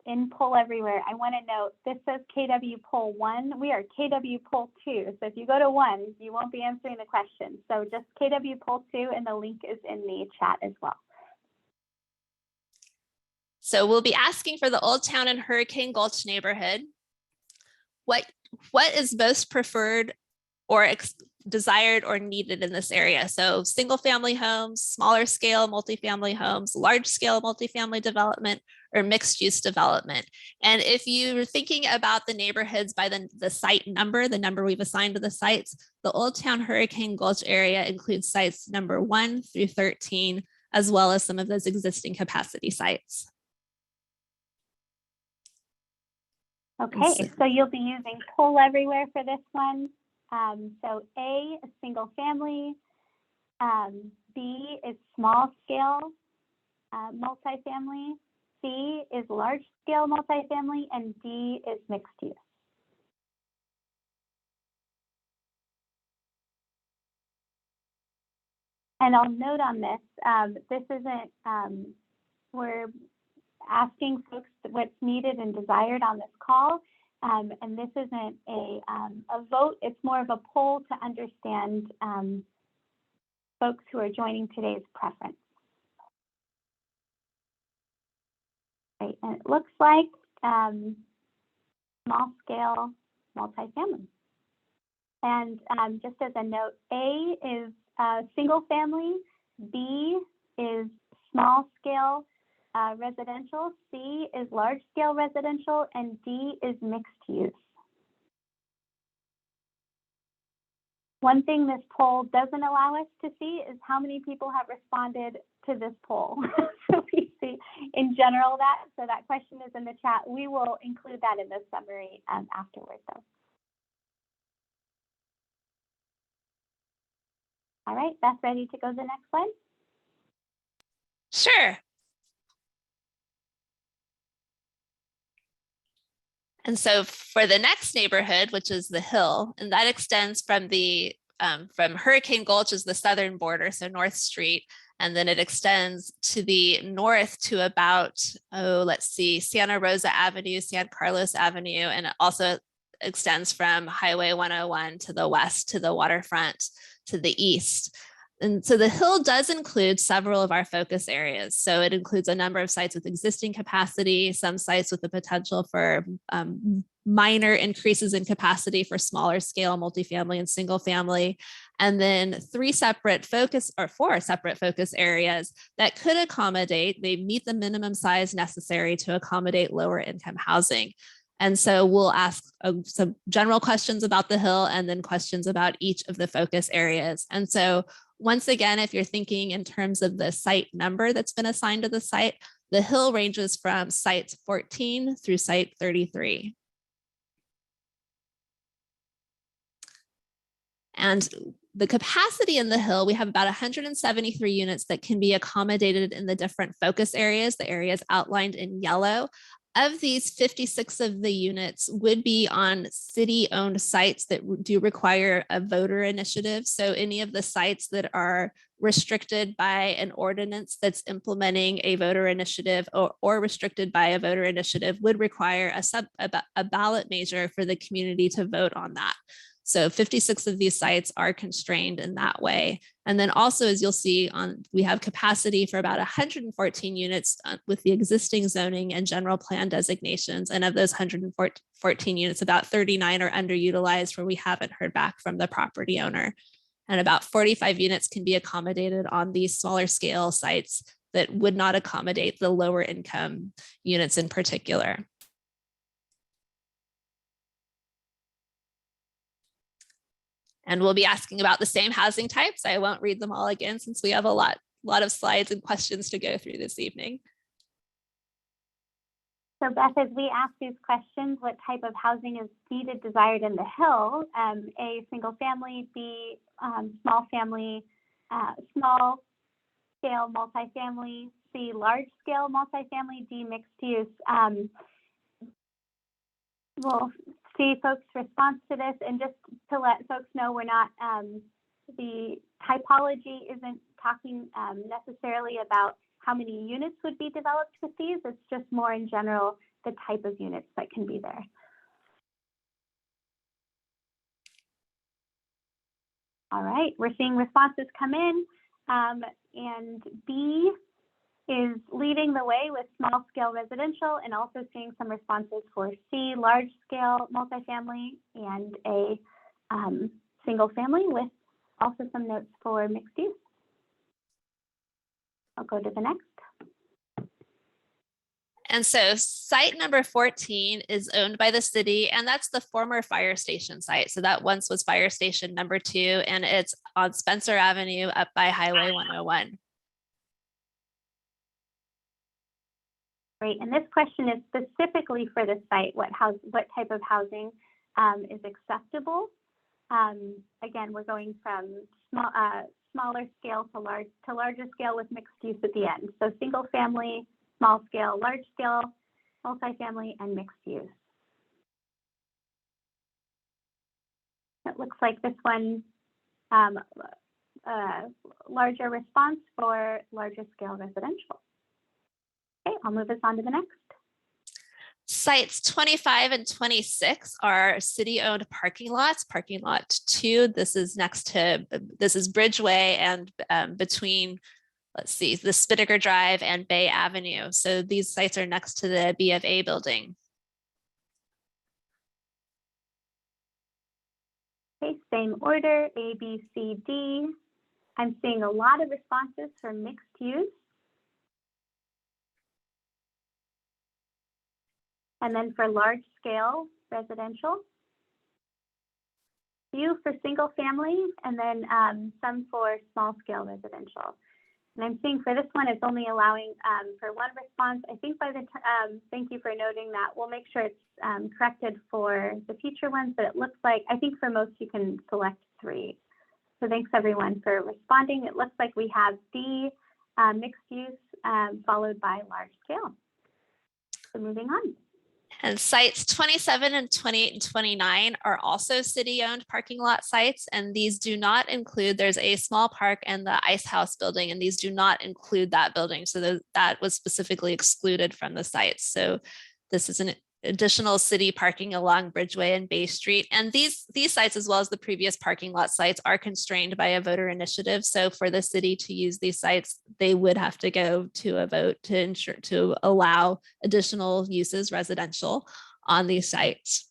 in poll everywhere, I want to note this says KW poll 1. We are KW poll 2. So if you go to 1, you won't be answering the question. So just KW poll 2, and the link is in the chat as well. So we'll be asking for the Old Town and Hurricane Gulch neighborhood. What is most preferred or desired or needed in this area. So single family homes, smaller scale multifamily homes, large scale multifamily development, or mixed use development. And if you're thinking about the neighborhoods by the site number, the number we've assigned to the sites, the Old Town Hurricane Gulch area includes sites number 1 through 13, as well as some of those existing capacity sites. Okay, so you'll be using poll everywhere for this one. So A is single family, B is small scale multifamily, C is large scale multifamily, and D is mixed use. And I'll note on this, this isn't, we're asking folks what's needed and desired on this call. And this isn't a vote, it's more of a poll to understand folks who are joining today's preference. Right, and it looks like small scale multifamily. And just as a note, A is single family, B is small scale residential, C is large scale residential, and D is mixed use. One thing this poll doesn't allow us to see is how many people have responded to this poll. So we see in general that, so that question is in the chat. We will include that in the summary afterward though. All right, Beth, ready to go to the next slide? Sure. And so for the next neighborhood, which is the Hill, and that extends from the from Hurricane Gulch is the southern border, so North Street, and then it extends to the north to about, let's see, Santa Rosa Avenue, San Carlos Avenue, and it also extends from Highway 101 to the west to the waterfront to the east. And so the Hill does include several of our focus areas. So it includes a number of sites with existing capacity, some sites with the potential for minor increases in capacity for smaller scale multifamily and single family, and then four separate focus areas that could accommodate, they meet the minimum size necessary to accommodate lower income housing. And so we'll ask some general questions about the Hill and then questions about each of the focus areas. And so once again, if you're thinking in terms of the site number that's been assigned to the site, the Hill ranges from site 14 through site 33. And the capacity in the Hill, we have about 173 units that can be accommodated in the different focus areas, the areas outlined in yellow. Of these, 56 of the units would be on city-owned sites that do require a voter initiative. So any of the sites that are restricted by an ordinance that's implementing a voter initiative or restricted by a voter initiative would require a ballot measure for the community to vote on that. So 56 of these sites are constrained in that way. And then also, as you'll see, we have capacity for about 114 units with the existing zoning and general plan designations. And of those 114 units, about 39 are underutilized where we haven't heard back from the property owner. And about 45 units can be accommodated on these smaller scale sites that would not accommodate the lower income units in particular. And we'll be asking about the same housing types. I won't read them all again since we have a lot of slides and questions to go through this evening. So Beth, as we ask these questions, what type of housing is needed, desired in the Hill? A, single family, B, small family, small scale multifamily, C, large scale multifamily, D, mixed use. We'll see folks' response to this, and just to let folks know, we're not, the typology isn't talking necessarily about how many units would be developed with these. It's just more in general, the type of units that can be there. All right, we're seeing responses come in, and B is leading the way with small scale residential, and also seeing some responses for C, large scale multifamily, and A, single family with also some notes for mixed use. I'll go to the next. And so site number 14 is owned by the city, and that's the former fire station site. So that once was fire station number 2, and it's on Spencer Avenue up by Highway 101. Great, and this question is specifically for the site. What type of housing is acceptable? Again, we're going from smaller scale to larger scale with mixed use at the end. So single family, small scale, large scale, multifamily, and mixed use. It looks like this one, larger response for larger scale residential. Okay, I'll move us on to the next. Sites 25 and 26 are city-owned parking lots. Parking lot 2, this is Bridgeway and between, let's see, the Spinnaker Drive and Bay Avenue. So these sites are next to the B of A building. Okay, same order, A, B, C, D. I'm seeing a lot of responses for mixed use. And then for large scale residential, few for single family, and then some for small scale residential. And I'm seeing for this one, it's only allowing for one response. I think by the thank you for noting that. We'll make sure it's corrected for the future ones, but it looks like, I think for most you can select 3. So thanks everyone for responding. It looks like we have D, mixed use, followed by large scale. So moving on. And sites 27 and 28 and 29 are also city-owned parking lot sites. And these do not include, there's a small park and the Ice House building, and these do not include that building. So that was specifically excluded from the sites. So this is an additional city parking along Bridgeway and Bay Street. And these sites, as well as the previous parking lot sites, are constrained by a voter initiative. So for the city to use these sites, they would have to go to a vote to allow additional uses residential on these sites.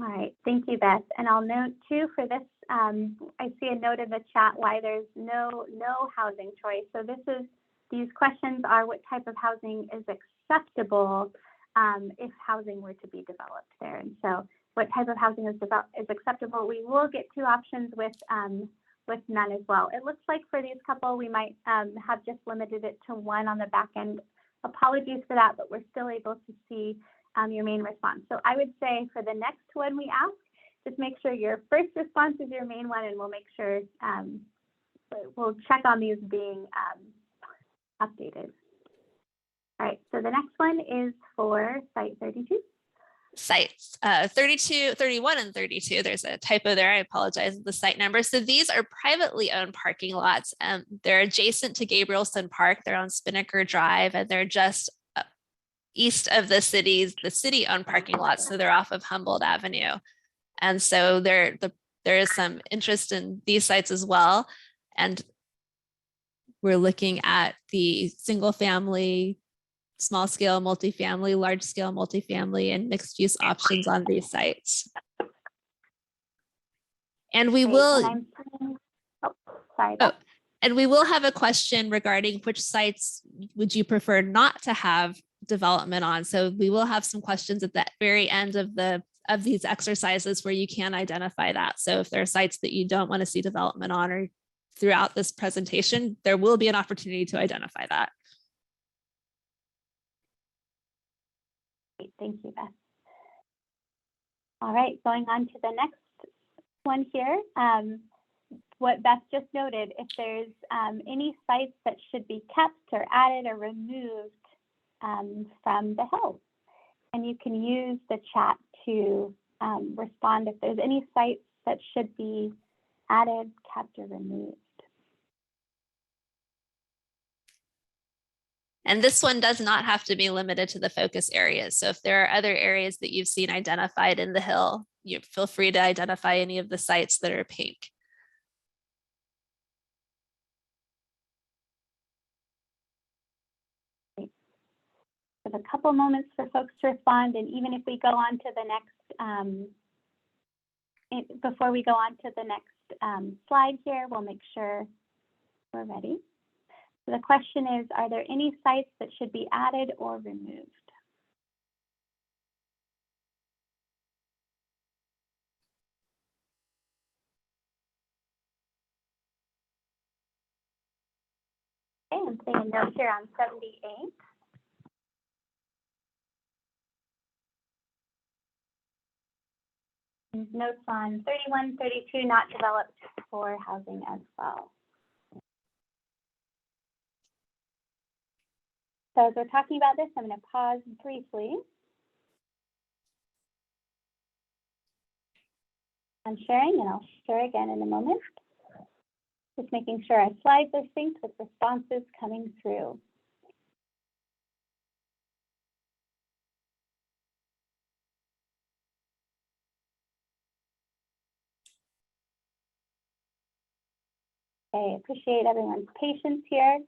All right, thank you, Beth. And I'll note too for this, I see a note in the chat why there's no housing choice. So these questions are what type of housing is acceptable if housing were to be developed there. And so what type of housing is acceptable? We will get 2 options with none as well. It looks like for these couple, we might have just limited it to 1 on the back end. Apologies for that, but we're still able to see your main response. So I would say for the next one we ask, just make sure your first response is your main one, and we'll make sure, we'll check on these being updated. All right, so the next one is for site 32. Sites 32, 31, and 32. There's a typo there. I apologize. The site number. So these are privately owned parking lots. They're adjacent to Gabrielson Park. They're on Spinnaker Drive, and they're just east of the city-owned parking lots. So they're off of Humboldt Avenue. And so there is some interest in these sites as well. And we're looking at the single family, small scale multifamily, large scale multifamily, and mixed use options on these sites. And we will, and we will have a question regarding which sites would you prefer not to have development on. So we will have some questions at the very end of these exercises where you can identify that. So if there are sites that you don't want to see development on, or throughout this presentation, there will be an opportunity to identify that. Great, thank you, Beth. All right, going on to the next one here. What Beth just noted, if there's any sites that should be kept or added or removed from the Hill. And you can use the chat to respond if there's any sites that should be added, kept, or removed. And this one does not have to be limited to the focus areas. So if there are other areas that you've seen identified in the Hill, you feel free to identify any of the sites that are pink. give a couple moments for folks to respond, and even if we go on to the next, before we go on to the next slide here, we'll make sure we're ready. So the question is, are there any sites that should be added or removed? Okay, I'm seeing a note here on 78. And notes on 31, 32 not developed for housing as well. So as we're talking about this, I'm going to pause briefly. I'm sharing, and I'll share again in a moment. Just making sure our slides are synced with responses coming through. Okay, appreciate everyone's patience here.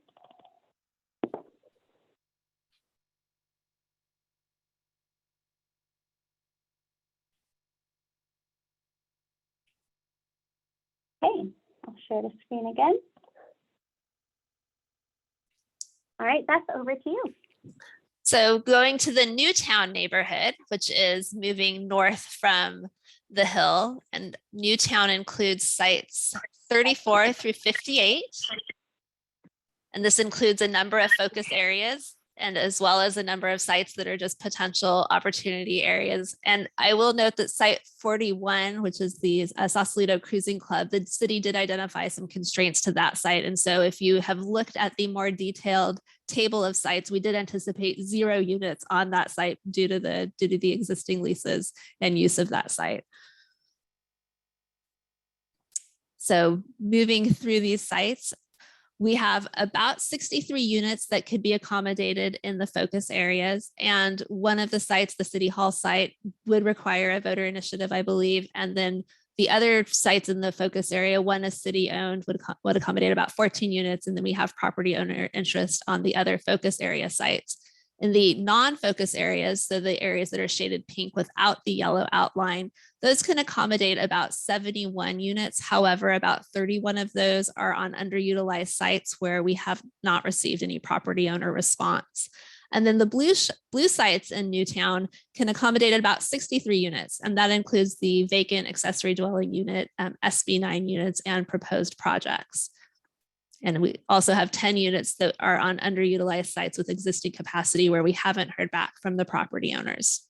Okay, I'll share the screen again. All right, that's over to you. So going to the Newtown neighborhood, which is moving north from the hill, and Newtown includes sites 34 through 58. And this includes a number of focus areas, and as well as a number of sites that are just potential opportunity areas. And I will note that site 41, which is the Sausalito Cruising Club, the city did identify some constraints to that site. And so if you have looked at the more detailed table of sites, we did anticipate 0 units on that site due to the existing leases and use of that site. So moving through these sites, we have about 63 units that could be accommodated in the focus areas. And one of the sites, the City Hall site, would require a voter initiative, I believe. And then the other sites in the focus area, one is city owned, would accommodate about 14 units. And then we have property owner interest on the other focus area sites. In the non-focus areas, so the areas that are shaded pink without the yellow outline, those can accommodate about 71 units. However, about 31 of those are on underutilized sites where we have not received any property owner response. And then the blue sites in Newtown can accommodate about 63 units, and that includes the vacant accessory dwelling unit, SB9 units, and proposed projects. And we also have 10 units that are on underutilized sites with existing capacity where we haven't heard back from the property owners.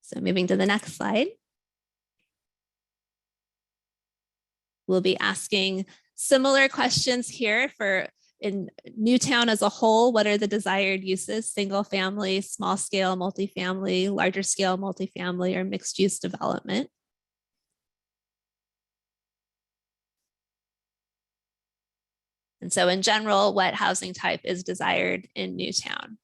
So moving to the next slide. We'll be asking similar questions here for in Newtown as a whole. What are the desired uses? Single family, small scale multifamily, larger scale multifamily, or mixed use development? And so in general, what housing type is desired in Newtown?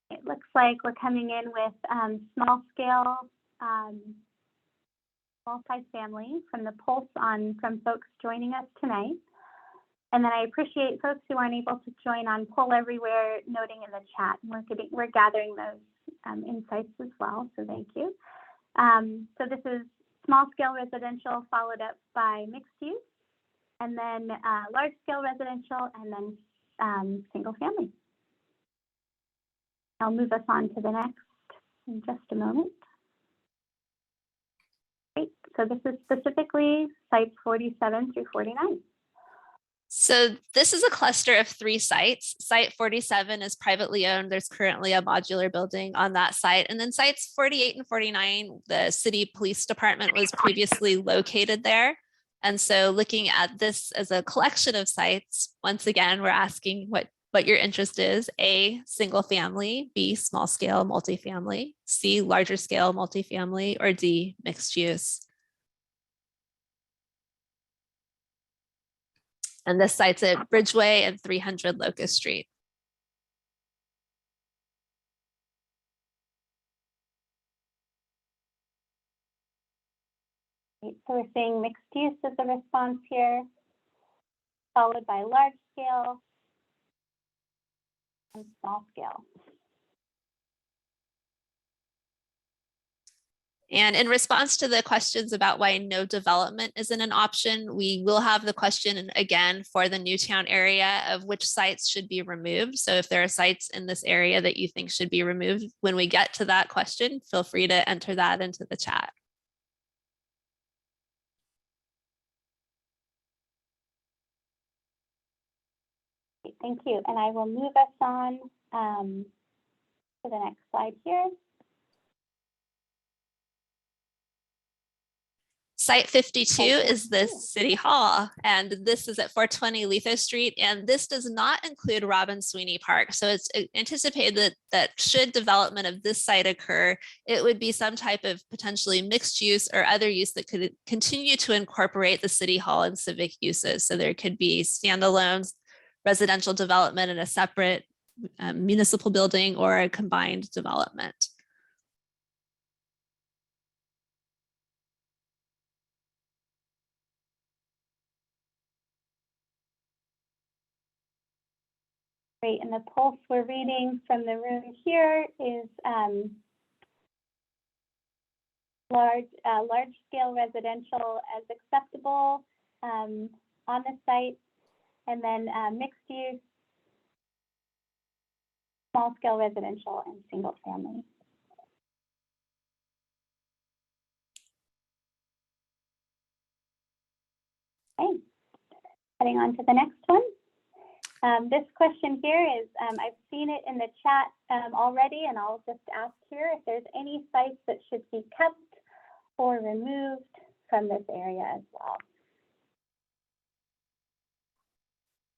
It looks like we're coming in with small scale, multifamily from the pulse from folks joining us tonight. And then I appreciate folks who aren't able to join on Poll Everywhere noting in the chat. We're gathering those insights as well, so thank you. So this is small scale residential followed up by mixed use, and then large scale residential, and then single family. I'll move us on to the next in just a moment. Great, so this is specifically sites 47 through 49. So this is a cluster of 3 sites. Site 47 is privately owned. There's currently a modular building on that site. And then sites 48 and 49, the city police department was previously located there. And so looking at this as a collection of sites, once again, we're asking what your interest is. A, single family, B, small scale multifamily, C, larger scale multifamily, or D, mixed use. And this site's at Bridgeway and 300 Locust Street. Great. So we're seeing mixed use as a response here, followed by large scale and small scale. And in response to the questions about why no development isn't an option, we will have the question again for the Newtown area of which sites should be removed. So if there are sites in this area that you think should be removed, when we get to that question, feel free to enter that into the chat. Great, thank you. And I will move us on to the next slide here. Site 52 Site is the 52. City Hall, and this is at 420 Letho Street, and this does not include Robin Sweeney Park. So it's anticipated that should development of this site occur, it would be some type of potentially mixed use or other use that could continue to incorporate the City Hall and civic uses. So there could be standalone residential development in a separate municipal building or a combined development. Great, and the pulse we're reading from the room here is large scale residential as acceptable on the site, and then mixed use, small scale residential, and single family. Okay, heading on to the next one. This question here is, I've seen it in the chat already, and I'll just ask here if there's any sites that should be kept or removed from this area as well.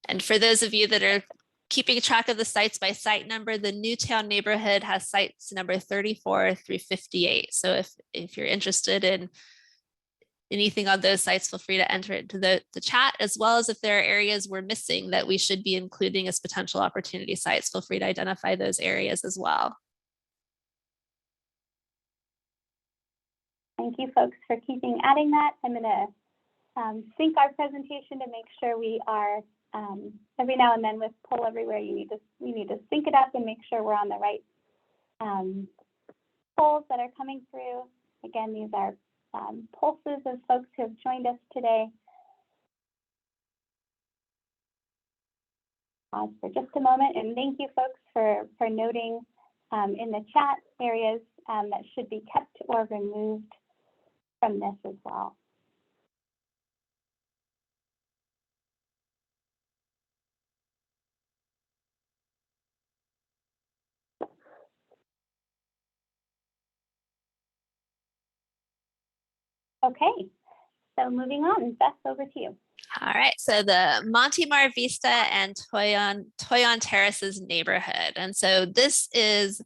And for those of you that are keeping track of the sites by site number, the Newtown neighborhood has sites number 34 through 58. So if you're interested in anything on those sites, feel free to enter it into the chat, as well as if there are areas we're missing that we should be including as potential opportunity sites, feel free to identify those areas as well. Thank you, folks, for keeping adding that. I'm going to sync our presentation to make sure we are every now and then with Pull Everywhere. You need to sync it up and make sure we're on the right polls that are coming through. Again, these are pulses of folks who have joined us today. Pause for just a moment, and thank you, folks, for noting in the chat areas that should be kept or removed from this as well. Okay, so moving on, Beth, over to you. All right, so the Monte Mar Vista and Toyon Terraces neighborhood. And so this is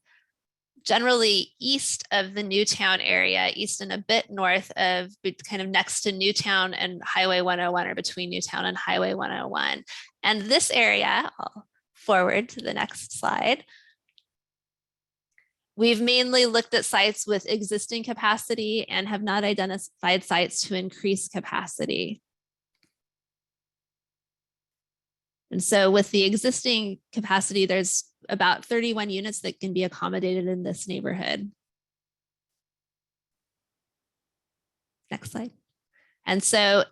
generally east of the Newtown area, east and a bit north of, kind of next to Newtown and Highway 101, or between Newtown and Highway 101. And this area, I'll forward to the next slide. We've mainly looked at sites with existing capacity and have not identified sites to increase capacity. And so with the existing capacity, there's about 31 units that can be accommodated in this neighborhood. Next slide. And so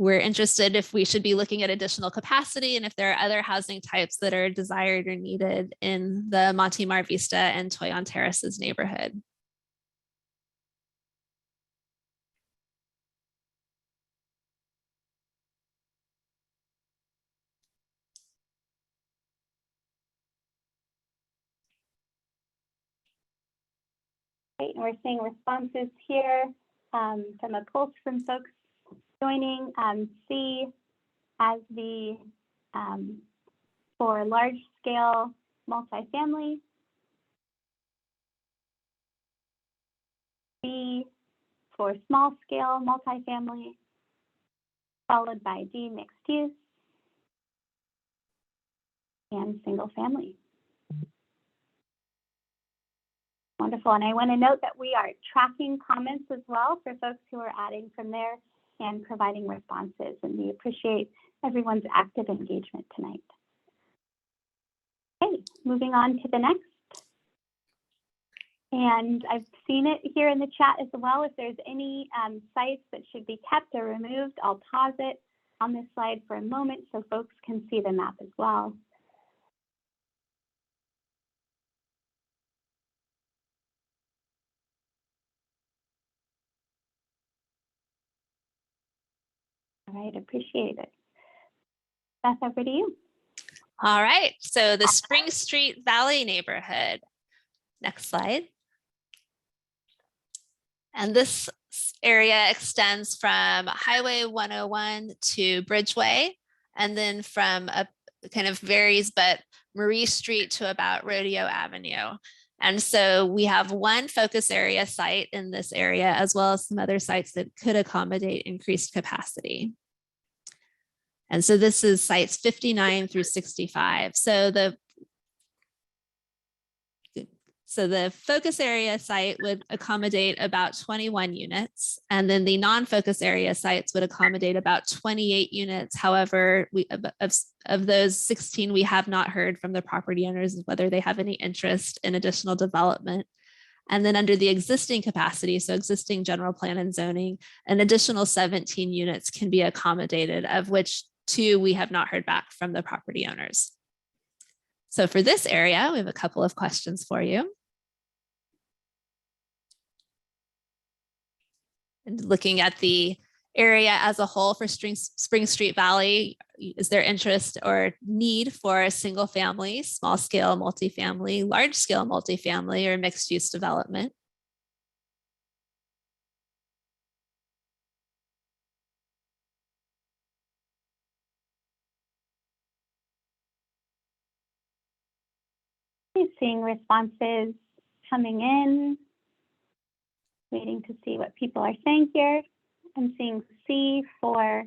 we're interested if we should be looking at additional capacity and if there are other housing types that are desired or needed in the Monte Mar Vista and Toyon Terraces neighborhood. Great, and we're seeing responses here from a pulse from folks joining. C as the for large scale multifamily. B for small scale multifamily, followed by D, mixed use, and single family. Wonderful. And I want to note that we are tracking comments as well for folks who are adding from there and providing responses. And we appreciate everyone's active engagement tonight. Okay, moving on to the next. And I've seen it here in the chat as well. If there's any sites that should be kept or removed, I'll pause it on this slide for a moment so folks can see the map as well. All right, appreciate it. Beth, over to you. All right, so the Spring Street Valley neighborhood. Next slide. And this area extends from Highway 101 to Bridgeway, and then from a kind of varies, but Marie Street to about Rodeo Avenue. And so we have one focus area site in this area, as well as some other sites that could accommodate increased capacity. And so this is sites 59 through 65. So the focus area site would accommodate about 21 units, and then the non-focus area sites would accommodate about 28 units. However, of those 16, we have not heard from the property owners whether they have any interest in additional development. And then under the existing capacity, so existing general plan and zoning, an additional 17 units can be accommodated, of which 2 we have not heard back from the property owners. So for this area, we have a couple of questions for you. And looking at the area as a whole for Spring Street Valley, is there interest or need for a single family, small scale multifamily, large scale multifamily, or mixed use development? Seeing responses coming in, waiting to see what people are saying here. I'm seeing C for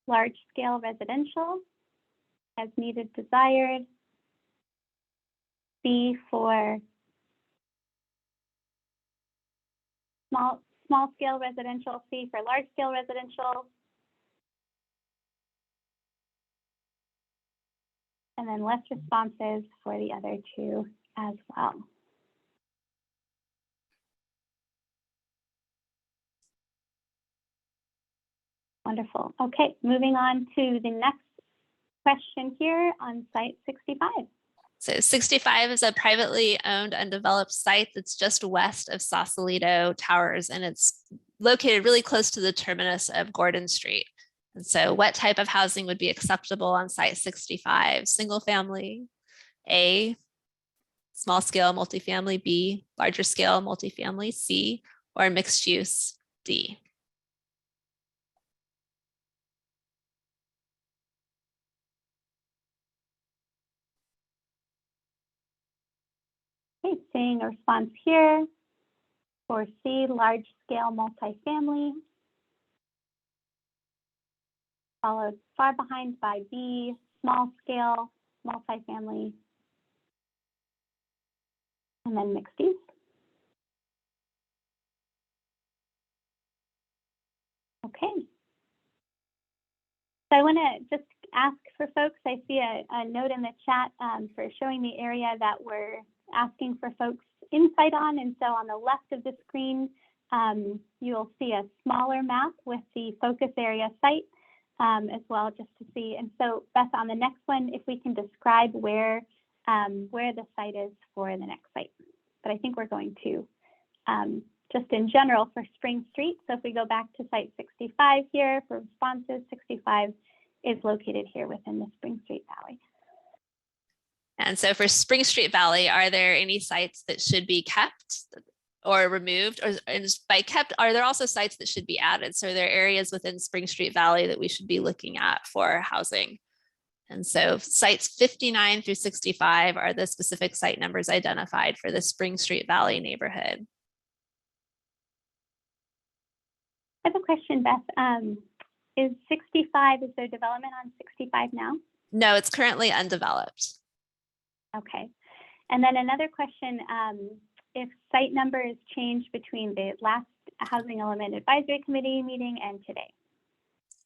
large scale residential as needed, desired. B for small scale residential, C for large scale residential. And then less responses for the other 2 as well. Wonderful. Okay, moving on to the next question here on site 65. So 65 is a privately owned undeveloped site that's just west of Sausalito Towers, and it's located really close to the terminus of Gordon Street. And so what type of housing would be acceptable on site 65? Single family, A, small scale multifamily, B, larger scale multifamily, C, or mixed use, D. Okay, seeing a response here for C, large scale multifamily, followed far behind by B, small scale multifamily, and then mixed use. Okay. So I want to just ask for folks, I see a note in the chat for showing the area that we're asking for folks insight on. And so on the left of the screen, you'll see a smaller map with the focus area site as well, just to see. And so Beth, on the next one, if we can describe where the site is for the next site. But I think we're going to just in general for Spring Street. So if we go back to site 65 here for responses, 65 is located here within the Spring Street Valley. And so for Spring Street Valley, are there any sites that should be kept or removed? Or and by kept, are there also sites that should be added? So are there areas within Spring Street Valley that we should be looking at for housing? And so sites 59 through 65 are the specific site numbers identified for the Spring Street Valley neighborhood. I have a question, Beth. Is 65, is there development on 65 now? No, it's currently undeveloped. Okay. And then another question, if site numbers change between the last Housing Element Advisory Committee meeting and today.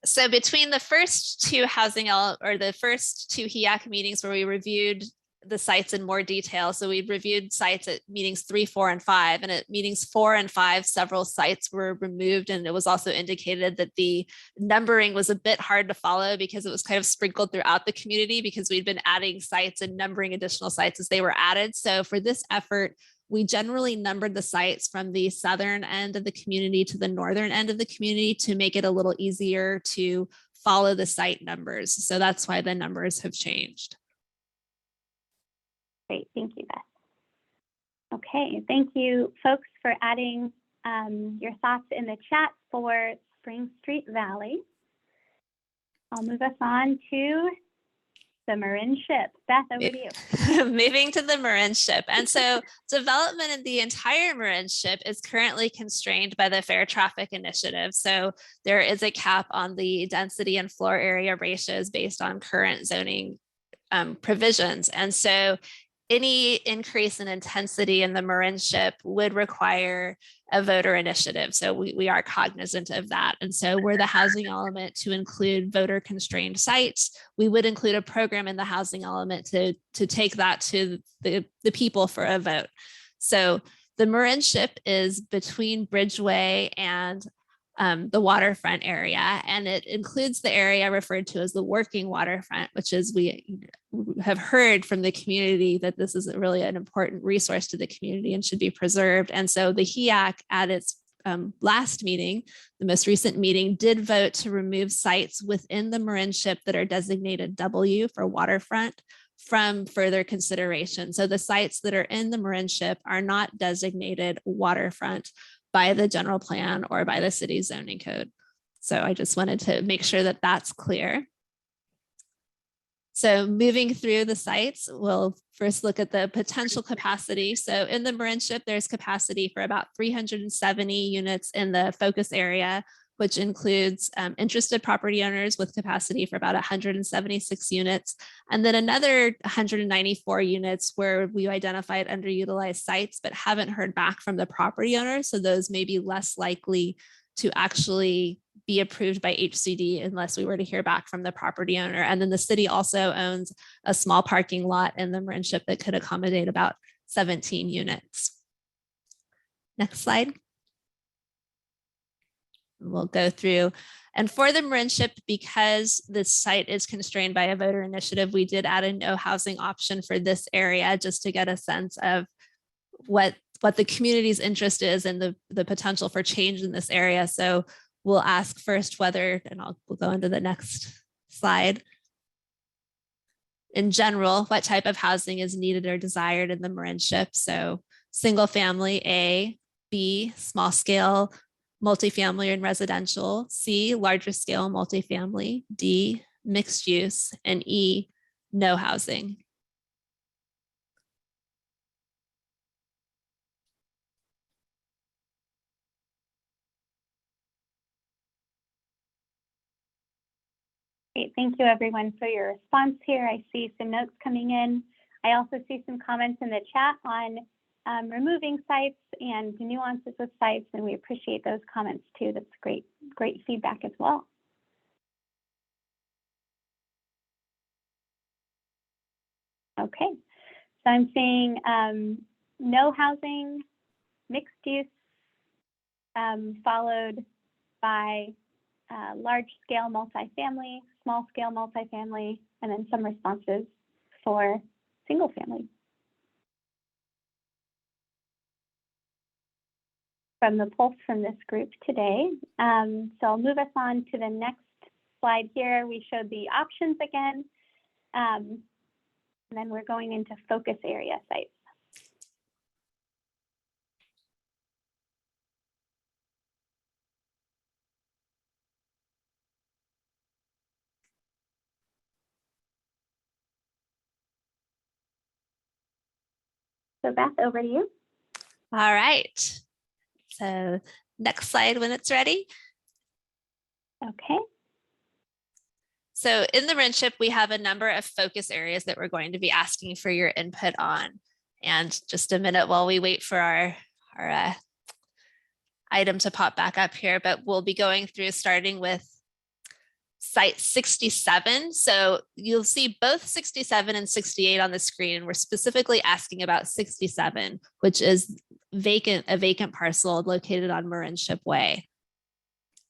So between the first two the first two HEAC meetings where we reviewed the sites in more detail. So we reviewed sites at meetings 3, 4, and 5, and at meetings 4 and 5, several sites were removed. And it was also indicated that the numbering was a bit hard to follow because it was kind of sprinkled throughout the community because we'd been adding sites and numbering additional sites as they were added. So for this effort, we generally numbered the sites from the southern end of the community to the northern end of the community to make it a little easier to follow the site numbers. So that's why the numbers have changed. Great, thank you, Beth. Okay, thank you, folks, for adding your thoughts in the chat for Spring Street Valley. I'll move us on to the Marin Ship. Beth, over to you. Moving to the Marin Ship. And so development in the entire Marin Ship is currently constrained by the Fair Traffic Initiative. So there is a cap on the density and floor area ratios based on current zoning provisions. And so any increase in intensity in the Marin Ship would require a voter initiative. So we are cognizant of that. And so were the housing element to include voter constrained sites, we would include a program in the housing element to take that to the people for a vote. So the Marin Ship is between Bridgeway and the waterfront area, and it includes the area referred to as the working waterfront, which is we have heard from the community that this is really an important resource to the community and should be preserved. And so the HEAC at its last meeting, the most recent meeting, did vote to remove sites within the Marin Ship that are designated W for waterfront from further consideration. So the sites that are in the Marin Ship are not designated waterfront by the general plan or by the city zoning code. So I just wanted to make sure that that's clear. So moving through the sites, we'll first look at the potential capacity. So in the Marin Ship, there's capacity for about 370 units in the focus area, which includes interested property owners with capacity for about 176 units. And then another 194 units where we identified underutilized sites, but haven't heard back from the property owner. So those may be less likely to actually be approved by HCD unless we were to hear back from the property owner. And then the city also owns a small parking lot in the Marin Ship that could accommodate about 17 units. Next slide. We'll go through. And for the Marin Ship, because this site is constrained by a voter initiative, we did add a no housing option for this area just to get a sense of what the community's interest is and the potential for change in this area. So we'll ask first whether, and we'll go into the next slide. In general, what type of housing is needed or desired in the Marin Ship? So single family, A, B, small scale, multifamily and residential, C, larger scale multifamily, D, mixed use, and E, no housing. Great, thank you everyone for your response here. I see some notes coming in. I also see some comments in the chat on removing sites and the nuances of sites, and we appreciate those comments too. That's great feedback as well. Okay, so I'm seeing no housing, mixed use, followed by large scale multifamily, small scale multifamily, and then some responses for single family. From the pulse from this group today. So I'll move us on to the next slide here. We showed the options again, and then we're going into focus area sites. So Beth, over to you. All right. So next slide when it's ready. Okay. So in the Marin Ship, we have a number of focus areas that we're going to be asking for your input on. And just a minute while we wait for our item to pop back up here, but we'll be going through starting with site 67. So you'll see both 67 and 68 on the screen. And we're specifically asking about 67, which is a vacant parcel located on Marinship Way.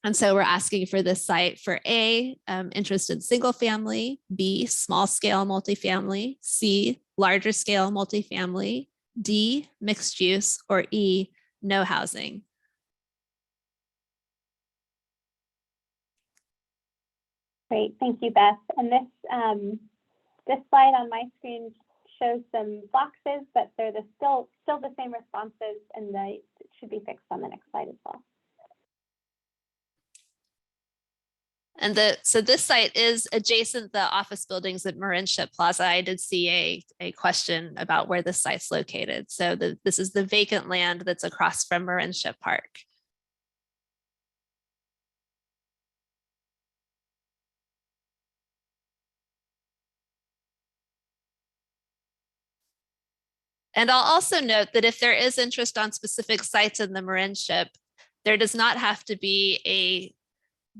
And so we're asking for this site for A, interest in single family, B, small scale multifamily, C, larger scale multifamily, D, mixed use, or E, no housing. Great, thank you, Beth. And this slide on my screen shows some boxes, but they're still the same responses, and it should be fixed on the next slide as well. And so this site is adjacent the office buildings at Marinship Plaza. I did see a question about where this site's located. So this is the vacant land that's across from Marinship Park. And I'll also note that if there is interest on specific sites in the Marinship, there does not have to be a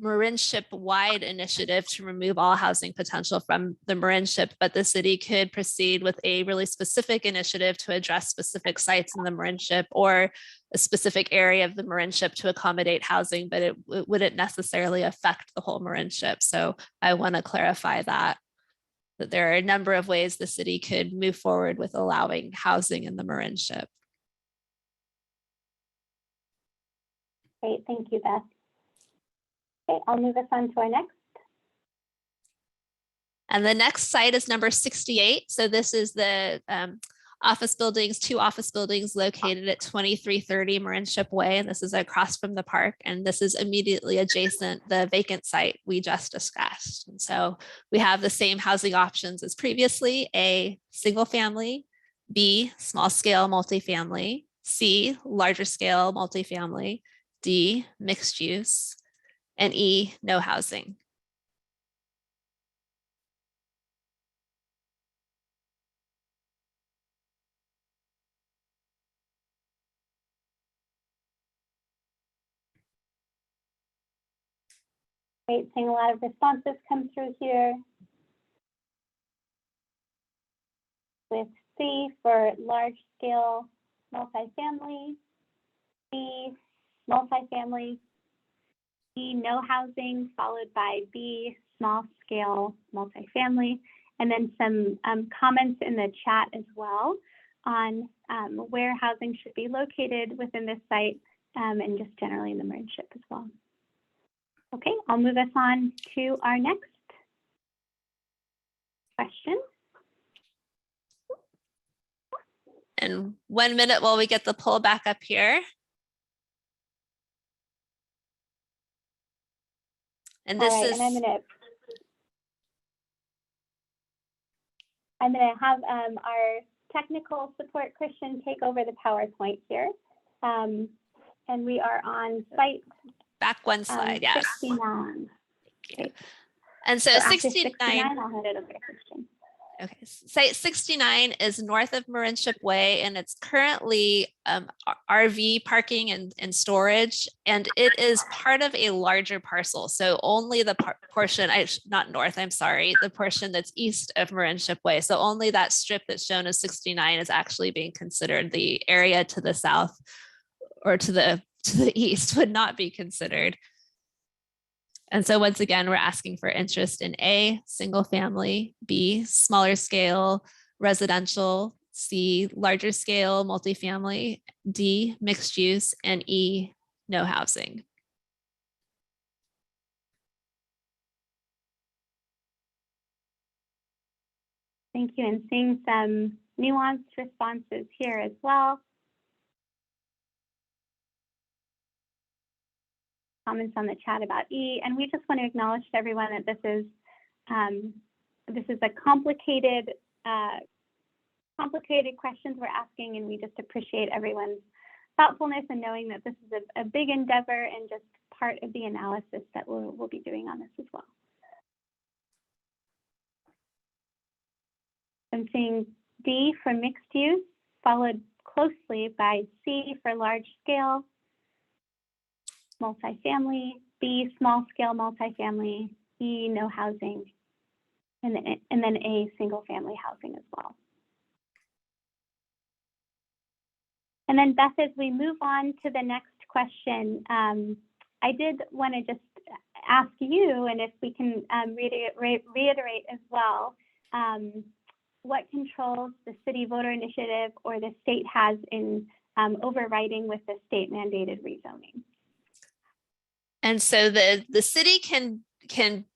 Marinship-wide initiative to remove all housing potential from the Marinship, but the city could proceed with a really specific initiative to address specific sites in the Marinship or a specific area of the Marinship to accommodate housing, but it wouldn't necessarily affect the whole Marinship. So I want to clarify that there are a number of ways the city could move forward with allowing housing in the Marinship. Great, thank you, Beth. Okay, I'll move us on to our next. And the next site is number 68. So this is the two office buildings located at 2330 Marinship Way. And this is across from the park. And this is immediately adjacent the vacant site we just discussed. And so we have the same housing options as previously: A, single family; B, small scale multifamily; C, larger scale multifamily; D, mixed use; and E, no housing. Great, seeing a lot of responses come through here. With C for large scale multifamily, B, multifamily, C, no housing, followed by B, small scale multifamily, and then some comments in the chat as well on where housing should be located within this site and just generally in the Marinship as well. Okay, I'll move us on to our next question. And 1 minute while we get the poll back up here. And this is. And I'm gonna have our technical support Christian take over the PowerPoint here. And we are on site. Back one slide, yes. 69. Okay. And so 69, I'll hand it over to Christian. Okay, site 69 is north of Marinship Way, and it's currently RV parking and storage, and it is part of a larger parcel. So only the portion, not north, I'm sorry, the portion that's east of Marinship Way. So only that strip that's shown as 69 is actually being considered. The area to the south or to the east would not be considered. And so once again, we're asking for interest in A, single family; B, smaller scale residential; C, larger scale multifamily; D, mixed use; and E, no housing. Thank you, and seeing some nuanced responses here as well. Comments on the chat about E, and we just want to acknowledge to everyone that this is a complicated questions we're asking, and we just appreciate everyone's thoughtfulness and knowing that this is a big endeavor and just part of the analysis that we'll be doing on this as well. I'm seeing D for mixed use. followed closely by C for large scale multifamily, B, small scale multifamily, E, no housing, and then A, single family housing as well. And then Beth, as we move on to the next question, I did want to just ask you, and if we can reiterate as well, what controls the city voter initiative or the state has in overriding with the state mandated rezoning? And so the city can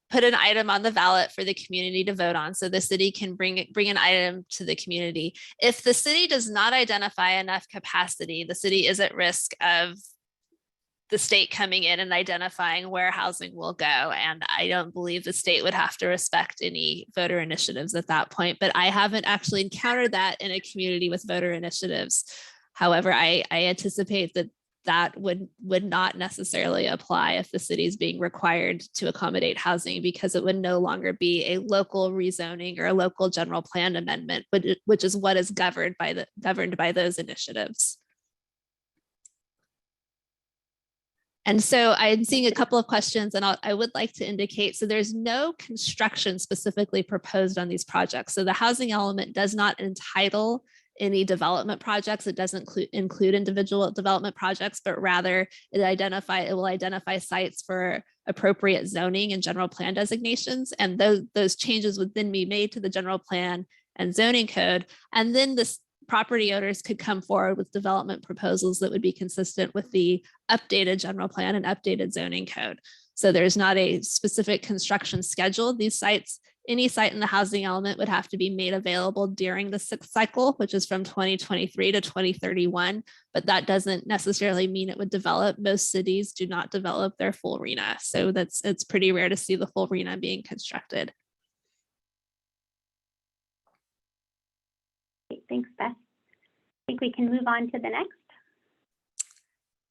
put an item on the ballot for the community to vote on. So the city can bring an item to the community. If the city does not identify enough capacity, the city is at risk of the state coming in and identifying where housing will go. And I don't believe the state would have to respect any voter initiatives at that point, but I haven't actually encountered that in a community with voter initiatives. However, I anticipate that would not necessarily apply if the city is being required to accommodate housing, because it would no longer be a local rezoning or a local general plan amendment, which is what is governed by those initiatives. And so I'm seeing a couple of questions, and I would like to indicate, so there's no construction specifically proposed on these projects. So the housing element does not entitle any development projects. It doesn't include individual development projects, but rather it will identify sites for appropriate zoning and general plan designations. And those changes would then be made to the general plan and zoning code. And then this property owners could come forward with development proposals that would be consistent with the updated general plan and updated zoning code. So there's not a specific construction schedule. These sites, any site in the housing element would have to be made available during the sixth cycle, which is from 2023 to 2031, but that doesn't necessarily mean it would develop. Most cities do not develop their full RENA. So it's pretty rare to see the full RENA being constructed. Thanks, Beth. I think we can move on to the next.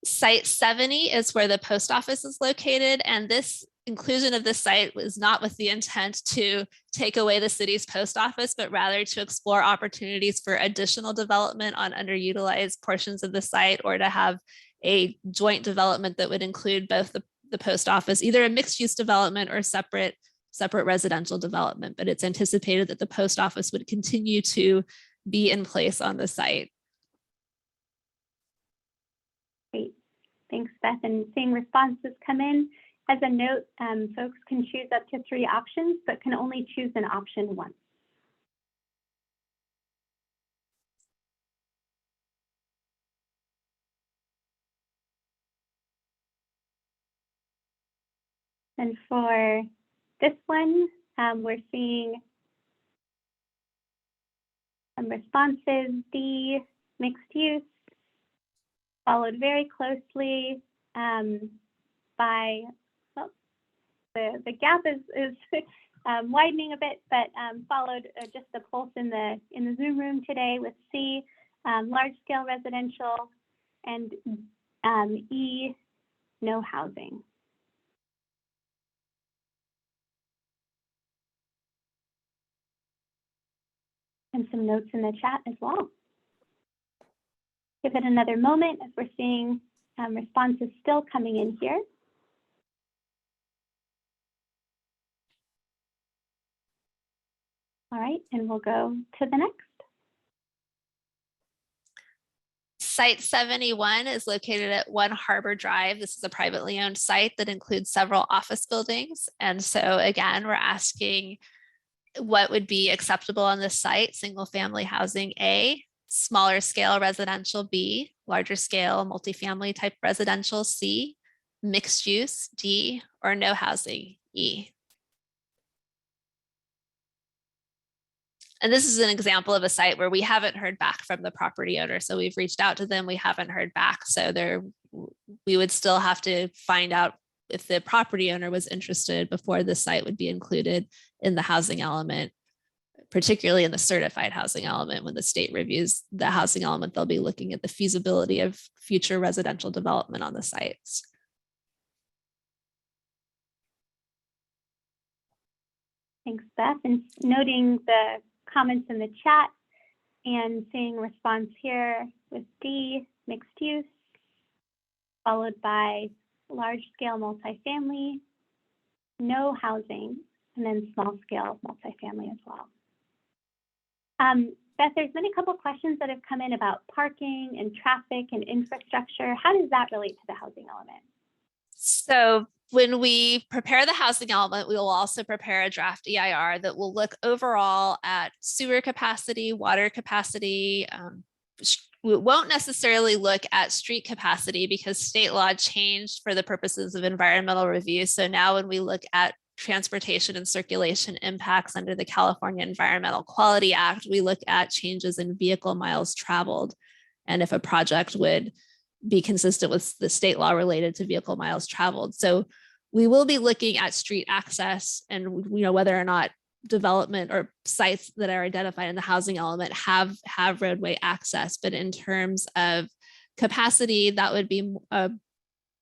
Site 70 is where the post office is located, and this inclusion of this site was not with the intent to take away the city's post office, but rather to explore opportunities for additional development on underutilized portions of the site, or to have a joint development that would include both the post office, either a mixed use development or separate residential development. But it's anticipated that the post office would continue to be in place on the site. Great, thanks, Beth. And seeing responses come in, as a note, folks can choose up to 3 options, but can only choose an option once. And for this one, we're seeing some responses. D, mixed use, followed very closely by, well, the gap is widening a bit, but followed just the pulse in the Zoom room today with C, large scale residential, and E, no housing. And some notes in the chat as well. Give it another moment as we're seeing responses still coming in here. All right, and we'll go to the next. Site 71 is located at 1 Harbor Drive. This is a privately owned site that includes several office buildings. And so again, we're asking what would be acceptable on this site: single family housing A, smaller scale residential B, larger scale multifamily type residential C, mixed use D, or no housing E. And this is an example of a site where we haven't heard back from the property owner. So we've reached out to them, we haven't heard back. So we would still have to find out if the property owner was interested before the site would be included in the housing element, particularly in the certified housing element. When the state reviews the housing element, they'll be looking at the feasibility of future residential development on the sites. Thanks, Beth. And noting the comments in the chat, And seeing response here with D, mixed use, followed by large scale multifamily, no housing, and then small scale multifamily as well. Beth, there's been a couple questions that have come in about parking and traffic and infrastructure. How does that relate to the housing element? So when we prepare the housing element, we will also prepare a draft EIR that will look overall at sewer capacity, water capacity. We won't necessarily look at street capacity because state law changed for the purposes of environmental review. So now when we look at transportation and circulation impacts under the California Environmental Quality Act, we look at changes in vehicle miles traveled and if a project would be consistent with the state law related to vehicle miles traveled. So we will be looking at street access and whether or not development or sites that are identified in the housing element have roadway access. But in terms of capacity, that would be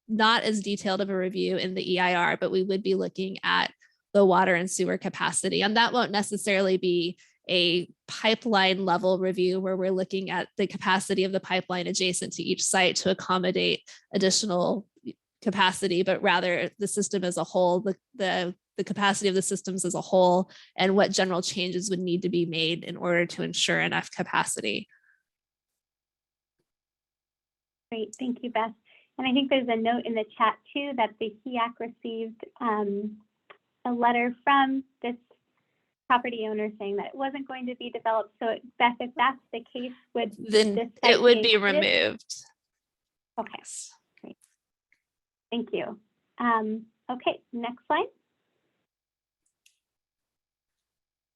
not as detailed of a review in the EIR, but we would be looking at the water and sewer capacity. And that won't necessarily be a pipeline level review where we're looking at the capacity of the pipeline adjacent to each site to accommodate additional capacity, but rather the system as a whole, the capacity of the systems as a whole, and what general changes would need to be made in order to ensure enough capacity. Great, thank you, Beth. And I think there's a note in the chat too that the HEAC received a letter from this property owner saying that it wasn't going to be developed. So Beth, if that's the case, would then this site it would be included? removed. Okay, great. Thank you. Okay, next slide.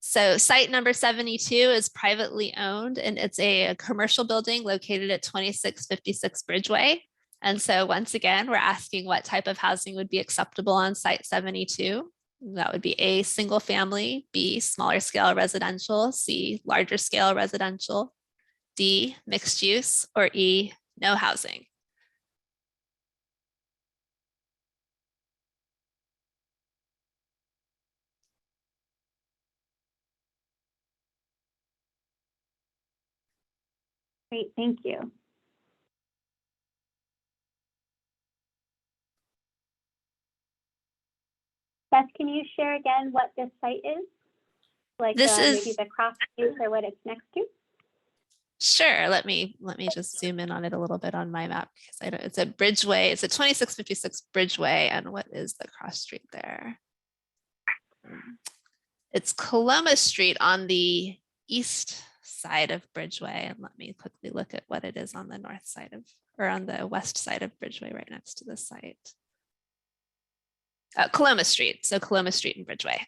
So site number 72 is privately owned and it's a commercial building located at 2656 Bridgeway. And so once again, we're asking what type of housing would be acceptable on site 72. That would be A, single family, B, smaller scale residential, C, larger scale residential, D, mixed use, or E, no housing. Great, thank you. Beth, can you share again what this site is? Like This is maybe the cross streets or what it's next to? Sure. Let me just zoom in on it a little bit on my map because I don't, it's a Bridgeway. It's a 2656 Bridgeway. And what is the cross street there? It's Coloma Street on the east side of Bridgeway. And let me quickly look at what it is on the north side of, or on the west side of Bridgeway right next to the site. Coloma Street. So Coloma Street and Bridgeway.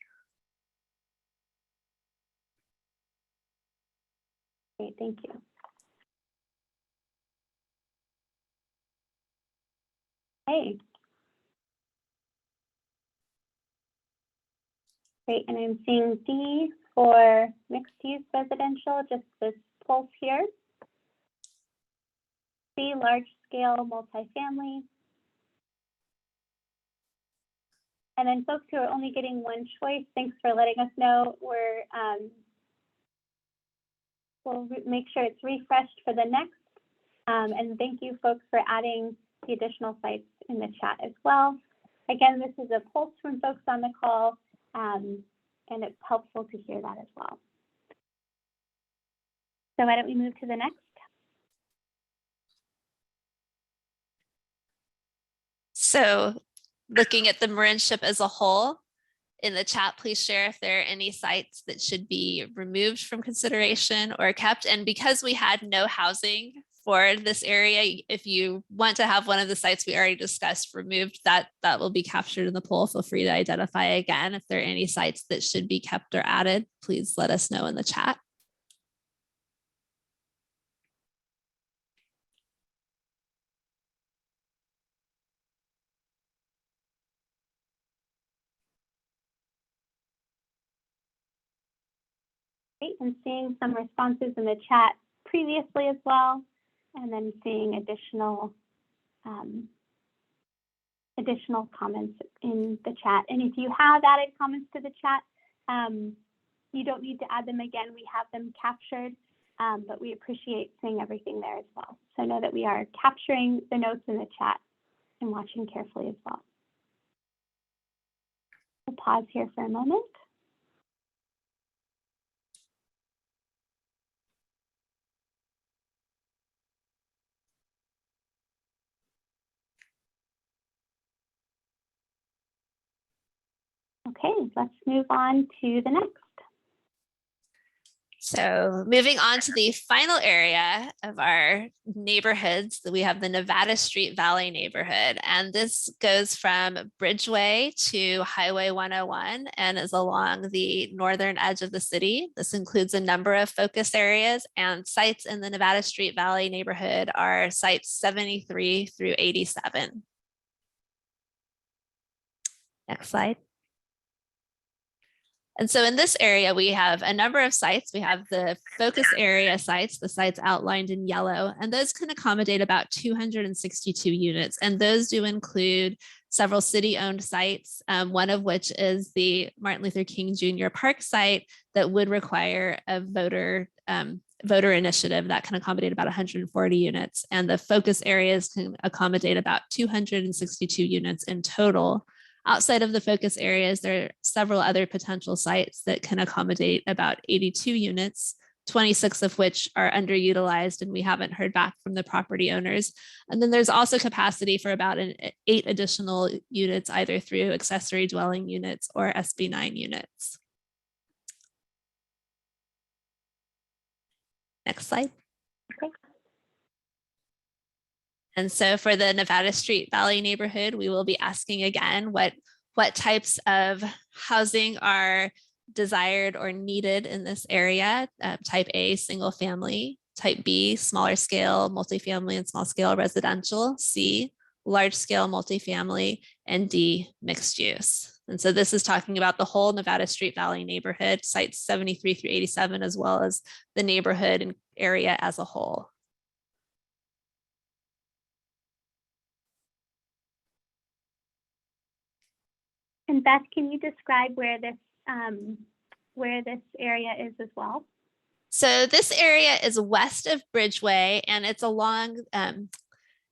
Great, thank you. Hey. Great, and I'm seeing D for mixed use residential, just this pulse here. C, large scale multifamily. And then folks who are only getting one choice, thanks for letting us know. We'll make sure it's refreshed for the next. And thank you folks for adding the additional sites in the chat as well. Again, this is a pulse from folks on the call, and it's helpful to hear that as well. So why don't we move to the next? So looking at the Marin Ship as a whole, in the chat, please share if there are any sites that should be removed from consideration or kept. And because we had no housing for this area, if you want to have one of the sites we already discussed removed, that will be captured in the poll. Feel free to identify again. If there are any sites that should be kept or added, please let us know in the chat. Great, and seeing some responses in the chat previously as well, and then seeing additional comments in the chat. And if you have added comments to the chat, you don't need to add them again. We have them captured. but we appreciate seeing everything there as well. So know that we are capturing the notes in the chat and watching carefully as well. We'll pause here for a moment. Okay, let's move on to the next. So moving on to the final area of our neighborhoods, we have the Nevada Street Valley neighborhood. And this goes from Bridgeway to Highway 101 and is along the northern edge of the city. This includes a number of focus areas, and sites in the Nevada Street Valley neighborhood are sites 73 through 87. Next slide. And so in this area, we have a number of sites. We have the focus area sites, the sites outlined in yellow, and those can accommodate about 262 units. And those do include several city-owned sites, one of which is the Martin Luther King Jr. Park site that would require a voter initiative that can accommodate about 140 units. And the focus areas can accommodate about 262 units in total. Outside of the focus areas, there are several other potential sites that can accommodate about 82 units, 26 of which are underutilized and we haven't heard back from the property owners. And then there's also capacity for about 8 additional units, either through accessory dwelling units or SB9 units. Next slide. Okay. And so for the Nevada Street Valley neighborhood, we will be asking again what types of housing are desired or needed in this area. Type A, single family. Type B, smaller scale, multifamily and small scale residential. C, large scale multifamily. And D, mixed use. And so this is talking about the whole Nevada Street Valley neighborhood, sites 73 through 87, as well as the neighborhood and area as a whole. And Beth, can you describe where this area is as well? So this area is west of Bridgeway, and it's along,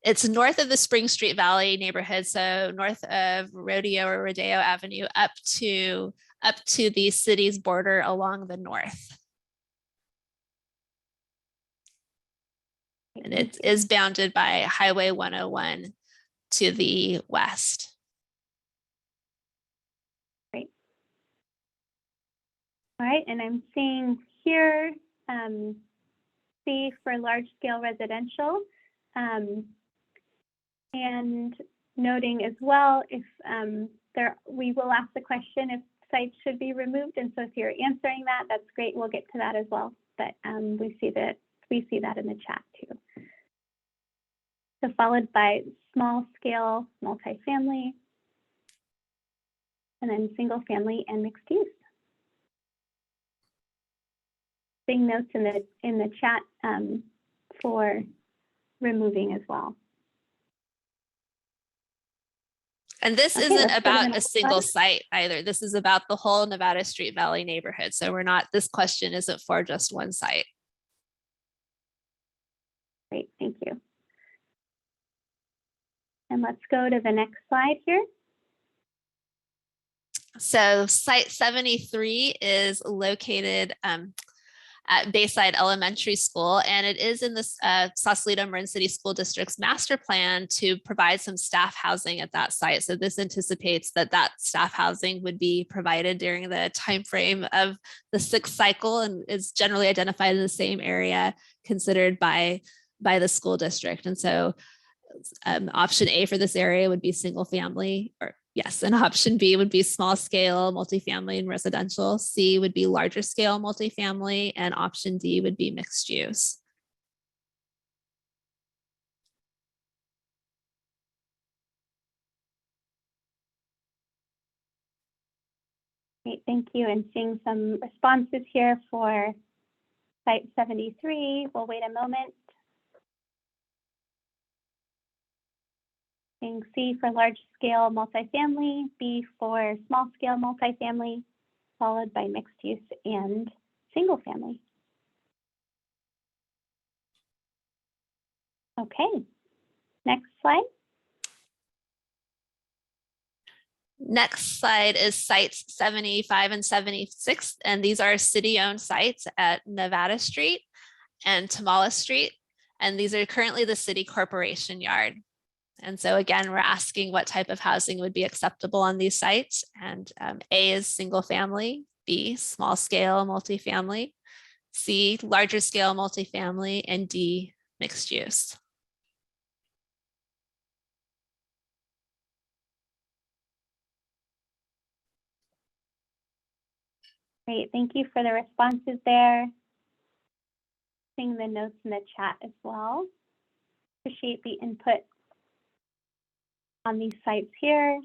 it's north of the Spring Street Valley neighborhood. So north of Rodeo or Rodeo Avenue up to the city's border along the north. And it is bounded by Highway 101 to the west. All right, and I'm seeing here C for large scale residential, and noting as well if we will ask the question if sites should be removed, and so if you're answering that, that's great. We'll get to that as well, but we see that in the chat too. So followed by small scale multifamily, and then single family and mixed use. Seeing notes in the chat for removing as well. And this Okay, isn't let's go to the about a next single slide. site either. This is about the whole Nevada Street Valley neighborhood. So this question isn't for just one site. Great, thank you. And let's go to the next slide here. So site 73 is located at Bayside Elementary School, and it is in the Sausalito Marin City School District's master plan to provide some staff housing at that site. So this anticipates that staff housing would be provided during the timeframe of the 6th cycle and is generally identified in the same area considered by the school district. And so option A for this area would be single family, or yes, and option B would be small scale multifamily and residential. C would be larger scale multifamily, and option D would be mixed use. Great, thank you. And seeing some responses here for site 73. We'll wait a moment. C for large scale multifamily, B for small scale multifamily, followed by mixed use and single family. Okay, next slide. Next slide is sites 75 and 76, and these are city-owned sites at Nevada Street and Tamala Street, and these are currently the city corporation yard. And so again, we're asking what type of housing would be acceptable on these sites, and A is single family, B small scale multifamily, C larger scale multifamily, and D mixed use. Great, thank you for the responses there. Seeing the notes in the chat as well. Appreciate the input on these sites here.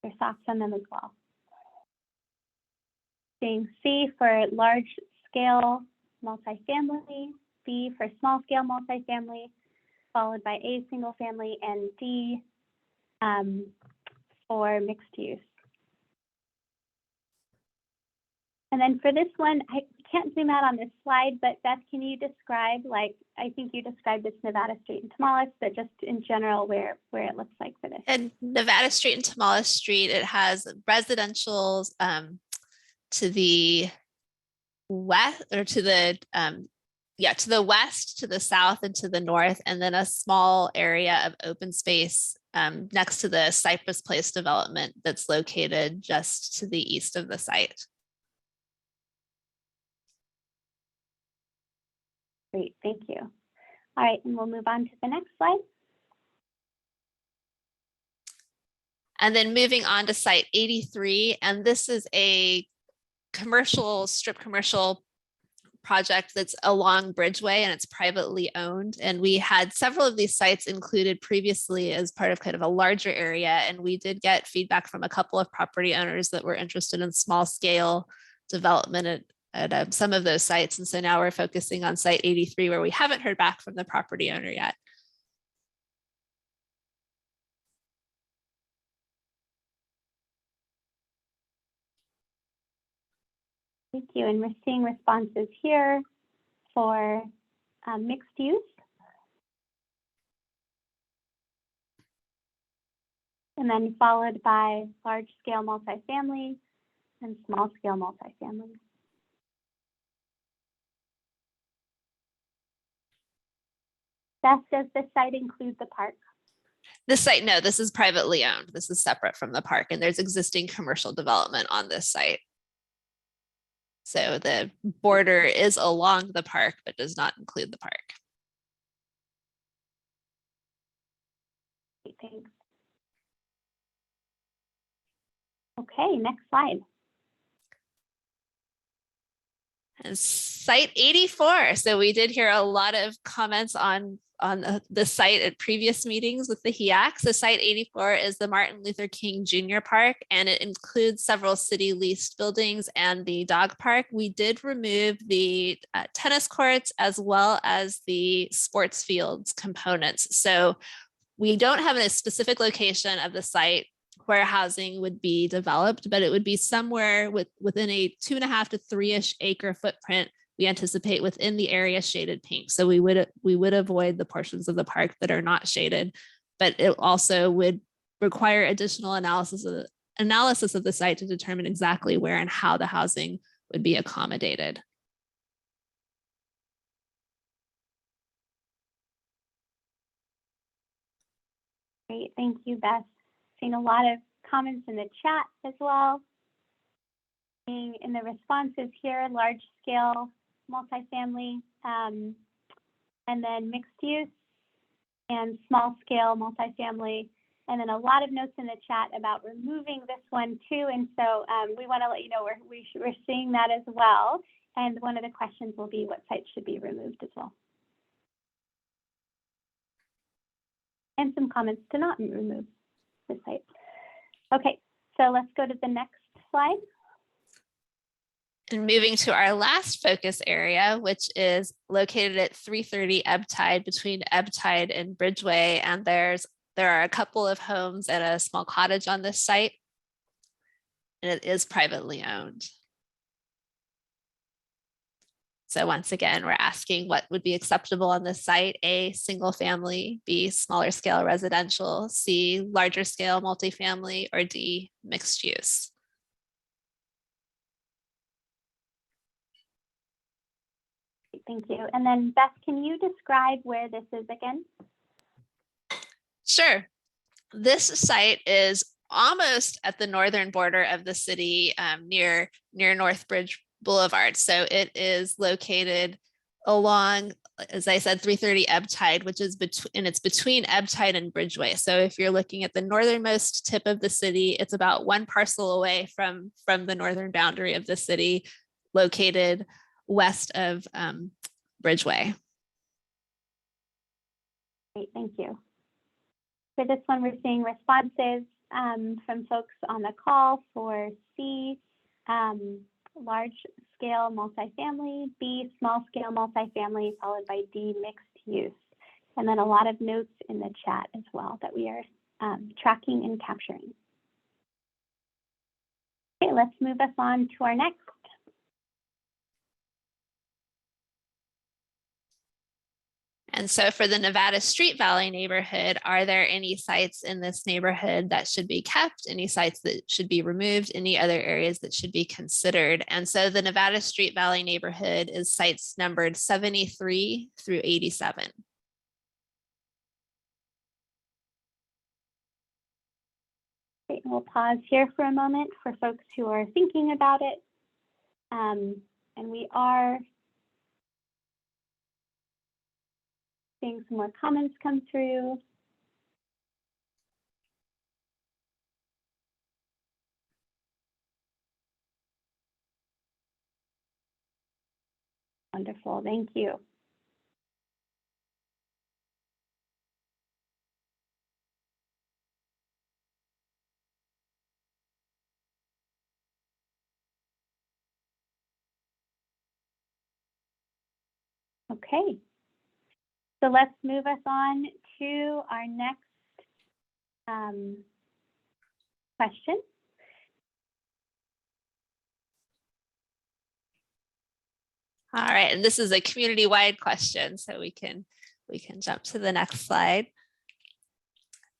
Your thoughts on them as well. Seeing C for large scale multifamily, B for small scale multifamily, followed by A single family, and D for mixed use. And then for this one, I can't zoom out on this slide, but Beth, can you describe, like, I think you described this Nevada Street and Tamales, but just in general where it looks like for this. And Nevada Street and Tamala Street, it has residential's to the west, or to the to the west, to the south, and to the north, and then a small area of open space next to the Cypress Place development that's located just to the east of the site. Great, thank you. All right, and we'll move on to the next slide. And then moving on to site 83, and this is a strip commercial project that's along Bridgeway, and it's privately owned. And we had several of these sites included previously as part of kind of a larger area. And we did get feedback from a couple of property owners that were interested in small scale development at some of those sites. And so now we're focusing on site 83, where we haven't heard back from the property owner yet. Thank you, and we're seeing responses here for mixed use. And then followed by large scale multifamily and small scale multifamily. Beth, does this site include the park? This site, no, this is privately owned. This is separate from the park, and there's existing commercial development on this site. So the border is along the park, but does not include the park. Great, thanks. Okay, next slide. And site 84. So we did hear a lot of comments on the site at previous meetings with the HEAC. So site 84 is the Martin Luther King Jr. Park, and it includes several city leased buildings and the dog park. We did remove the tennis courts as well as the sports fields components. So we don't have a specific location of the site where housing would be developed, but it would be somewhere within a 2.5 to 3-ish acre footprint. We anticipate within the area shaded pink. So we would avoid the portions of the park that are not shaded, but it also would require additional analysis of the site to determine exactly where and how the housing would be accommodated. Great, thank you, Beth. Seen a lot of comments in the chat as well. Seeing in the responses here, large scale multifamily, and then mixed use and small scale multifamily. And then a lot of notes in the chat about removing this one too. And so we want to let you know we're seeing that as well. And one of the questions will be what sites should be removed as well. And some comments to not remove the site. Okay, so let's go to the next slide. And moving to our last focus area, which is located at 330 Ebb Tide, between Ebb Tide and Bridgeway. And there are a couple of homes and a small cottage on this site, and it is privately owned. So once again, we're asking what would be acceptable on this site: A, single family; B, smaller scale residential; C, larger scale multifamily; or D, mixed use. Thank you. And then Beth, can you describe where this is again? Sure. This site is almost at the northern border of the city, near Northbridge Boulevard. So it is located along, as I said, 330 Ebb Tide, which is between Ebb Tide and Bridgeway. So if you're looking at the northernmost tip of the city, it's about one parcel away from the northern boundary of the city, located west of Bridgeway. Great, thank you. For this one, we're seeing responses from folks on the call for C, large scale multifamily; B, small scale multifamily; followed by D, mixed use. And then a lot of notes in the chat as well that we are tracking and capturing. Okay, let's move us on to our next. And so for the Nevada Street Valley neighborhood, are there any sites in this neighborhood that should be kept? Any sites that should be removed? Any other areas that should be considered? And so the Nevada Street Valley neighborhood is sites numbered 73 through 87. Great, we'll pause here for a moment for folks who are thinking about it. And we are seeing some more comments come through. Wonderful, thank you. Okay, so let's move us on to our next question. All right, and this is a community-wide question, so we can jump to the next slide.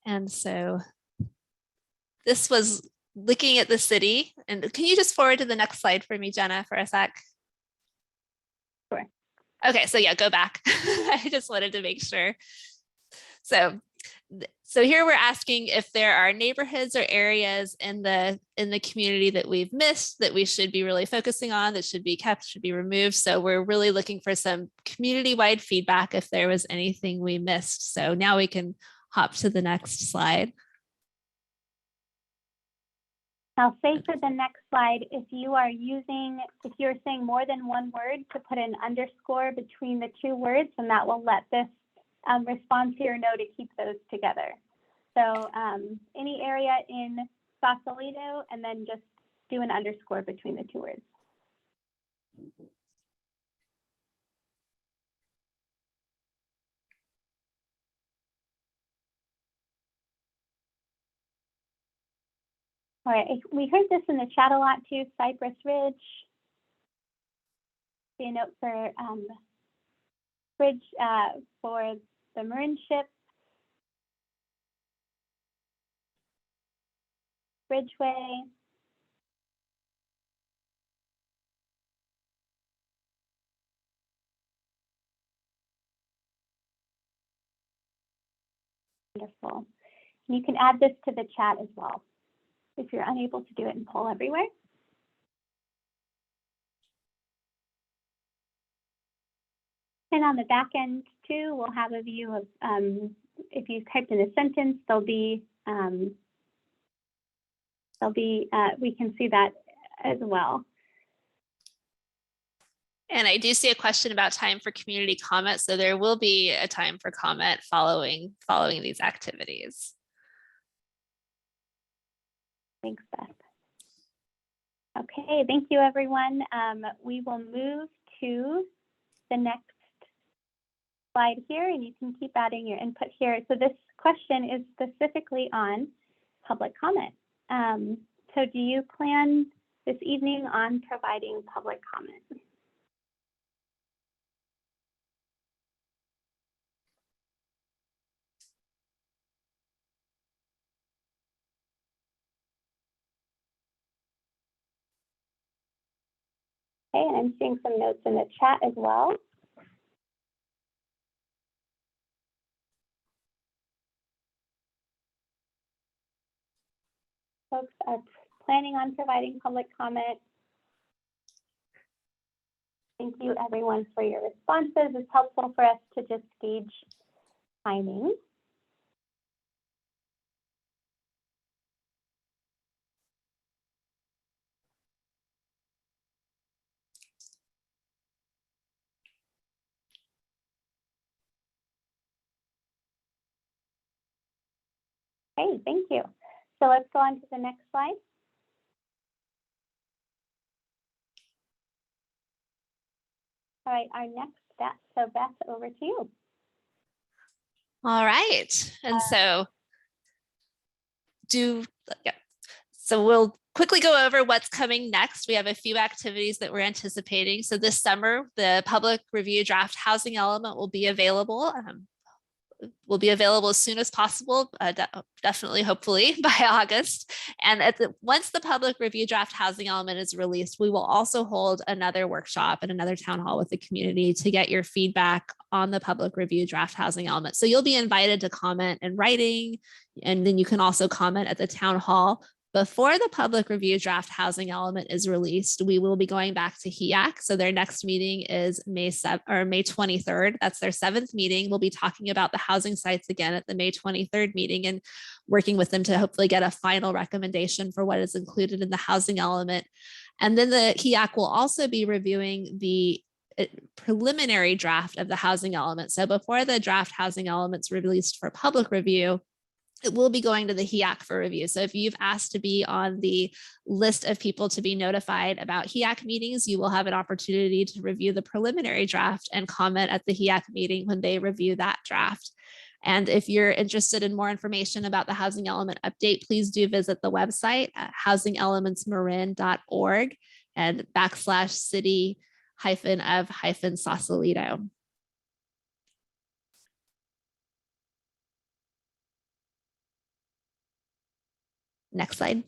And so this was looking at the city. And can you just forward to the next slide for me, Jenna, for a sec? Sure. Okay, so yeah, go back. I just wanted to make sure. So here we're asking if there are neighborhoods or areas in the community that we've missed, that we should be really focusing on, that should be kept, should be removed. So we're really looking for some community-wide feedback if there was anything we missed. So now we can hop to the next slide. I'll say for the next slide, if you're saying more than one word, to put an underscore between the two words, and that will let this response here know to keep those together. So any area in Sausalito, and then just do an underscore between the two words. All right, we heard this in the chat a lot too. Cypress Ridge. See a note for Bridge for the Marin ship. Bridgeway. Wonderful. And you can add this to the chat as well, if you're unable to do it in poll everywhere. And on the back end too, we'll have a view of, if you typed in a sentence, we can see that as well. And I do see a question about time for community comment. So there will be a time for comment following these activities. Thanks, Beth. Okay, thank you, everyone. We will move to the next slide here, and you can keep adding your input here. So this question is specifically on public comment. So do you plan this evening on providing public comment? Okay, and I'm seeing some notes in the chat as well. Folks are planning on providing public comment. Thank you everyone for your responses. It's helpful for us to just gauge timing. Okay, thank you. So let's go on to the next slide. All right, our next step. So Beth, over to you. All right. And so so we'll quickly go over what's coming next. We have a few activities that we're anticipating. So this summer, the public review draft housing element will be available. As soon as possible, definitely, hopefully by August. And once the public review draft housing element is released, we will also hold another workshop and another town hall with the community to get your feedback on the public review draft housing element. So you'll be invited to comment in writing, and then you can also comment at the town hall. Before the public review draft housing element is released, we will be going back to HEAC. So their next meeting is May 23rd. That's their 7th meeting. We'll be talking about the housing sites again at the May 23rd meeting and working with them to hopefully get a final recommendation for what is included in the housing element. And then the HEAC will also be reviewing the preliminary draft of the housing element. So before the draft housing element's released for public review, it will be going to the HEAC for review. So if you've asked to be on the list of people to be notified about HEAC meetings, you will have an opportunity to review the preliminary draft and comment at the HEAC meeting when they review that draft. And if you're interested in more information about the housing element update, please do visit the website at housingelementsmarin.org and /city-of-Sausalito. Next slide.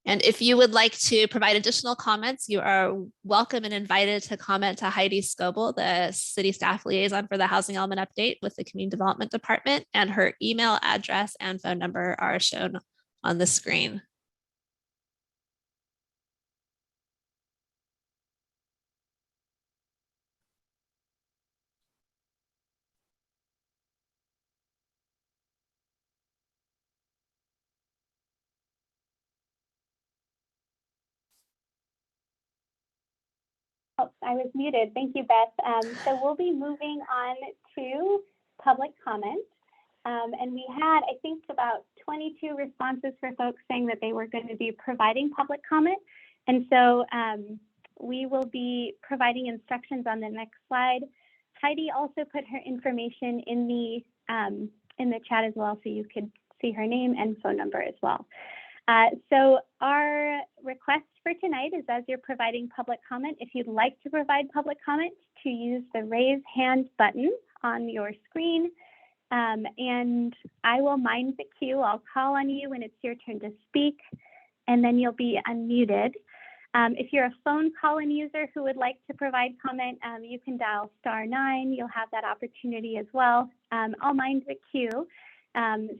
And if you would like to provide additional comments, you are welcome and invited to comment to Heidi Scoble, the city staff liaison for the housing element update with the Community Development Department, and her email address and phone number are shown on the screen. Oh, I was muted. Thank you, Beth. So we'll be moving on to public comment. And we had, I think, about 22 responses for folks saying that they were going to be providing public comment. And so we will be providing instructions on the next slide. Heidi also put her information in the chat as well, so you could see her name and phone number as well. So our request for tonight is, as you're providing public comment, if you'd like to provide public comment, to use the raise hand button on your screen. And I will mind the queue. I'll call on you when it's your turn to speak, and then you'll be unmuted. If you're a phone call-in user who would like to provide comment, you can dial *9. You'll have that opportunity as well. I'll mind the queue.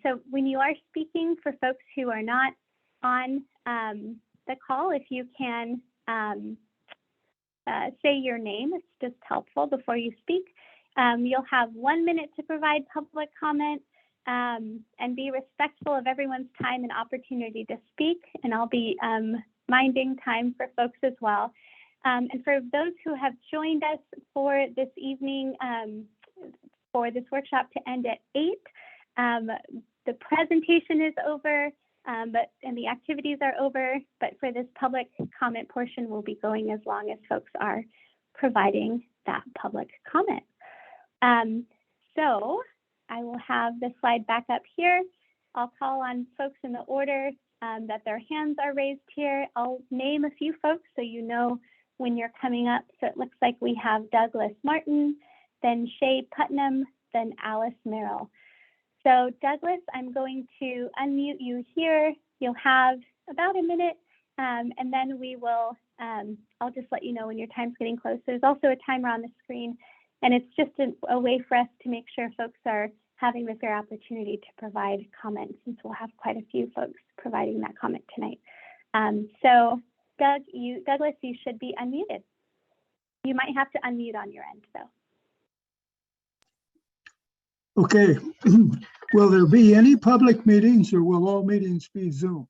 So when you are speaking, for folks who are not on the call, if you can say your name, it's just helpful before you speak. You'll have 1 minute to provide public comment, and be respectful of everyone's time and opportunity to speak. And I'll be minding time for folks as well. And for those who have joined us for this evening, for this workshop to end at 8, the presentation is over, and the activities are over, but for this public comment portion, we'll be going as long as folks are providing that public comment. So I will have the slide back up here. I'll call on folks in the order that their hands are raised here. I'll name a few folks so you know when you're coming up. So it looks like we have Douglas Martin, then Shay Putnam, then Alice Merrill. So Douglas, I'm going to unmute you here. You'll have about a minute And then we will, I'll just let you know when your time's getting close. There's also a timer on the screen, and it's just a way for us to make sure folks are having the fair opportunity to provide comments, since we'll have quite a few folks providing that comment tonight. So Douglas, you should be unmuted. You might have to unmute on your end though. Okay. Will there be any public meetings, or will all meetings be Zoom?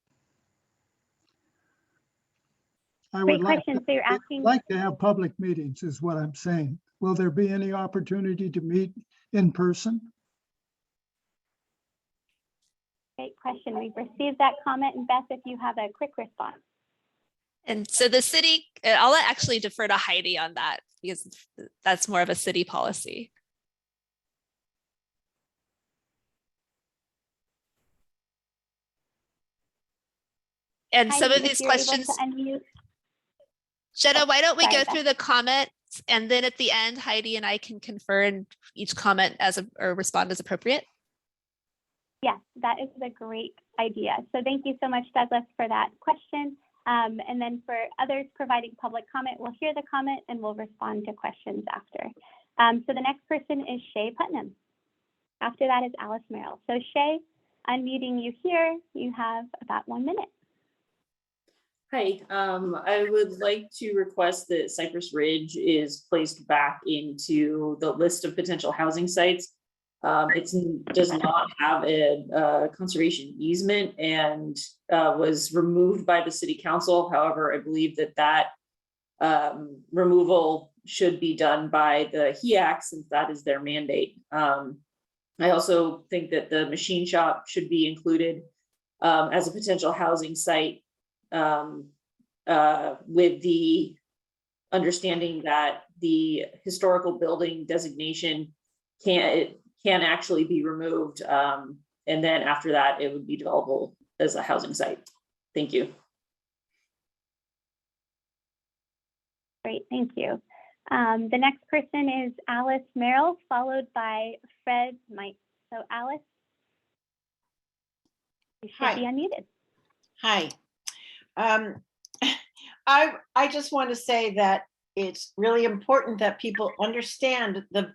I Great would like question. So you're asking, to have public meetings is what I'm saying. Will there be any opportunity to meet in person? great question. We've received that comment, and Beth, if you have a quick response. And so the city, I'll actually defer to Heidi on that because that's more of a city policy. And some Heidi, of if these you're able questions, to unmute. Jenna, why don't we Sorry, go Beth. through the comments, and then at the end, Heidi and I can confer and each comment or respond as appropriate. Yes, that is a great idea. So thank you so much, Douglas, for that question. And then for others providing public comment, we'll hear the comment and we'll respond to questions after. So the next person is Shay Putnam. After that is Alice Merrill. So Shay, unmuting you here, you have about 1 minute. Hi, I would like to request that Cypress Ridge is placed back into the list of potential housing sites. It does not have a conservation easement and was removed by the city council. However, I believe that removal should be done by the HEAC, since that is their mandate. I also think that the machine shop should be included as a potential housing site, with the understanding that the historical building designation can actually be removed. And then after that, it would be developable as a housing site. Thank you. Great, thank you. The next person is Alice Merrill, followed by Fred Mike. So Alice, you should be unmuted. Hi. I just want to say that it's really important that people understand the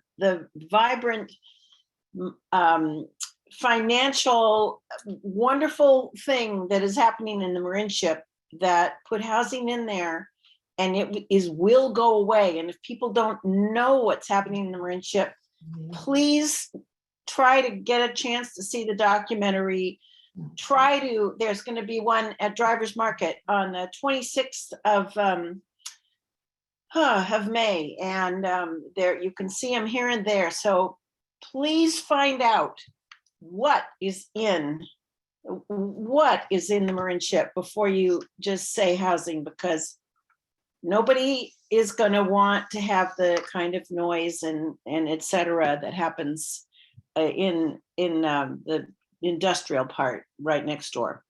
vibrant financial wonderful thing that is happening in the Marinship, that put housing in there, and it will go away. And if people don't know what's happening in the Marinship, please try to get a chance to see the documentary. There's going to be one at Drivers Market on the 26th of May, and there you can see them here and there. So please find out what is in the Marinship before you just say housing, because nobody is going to want to have the kind of noise and et cetera that happens in the industrial part right next door.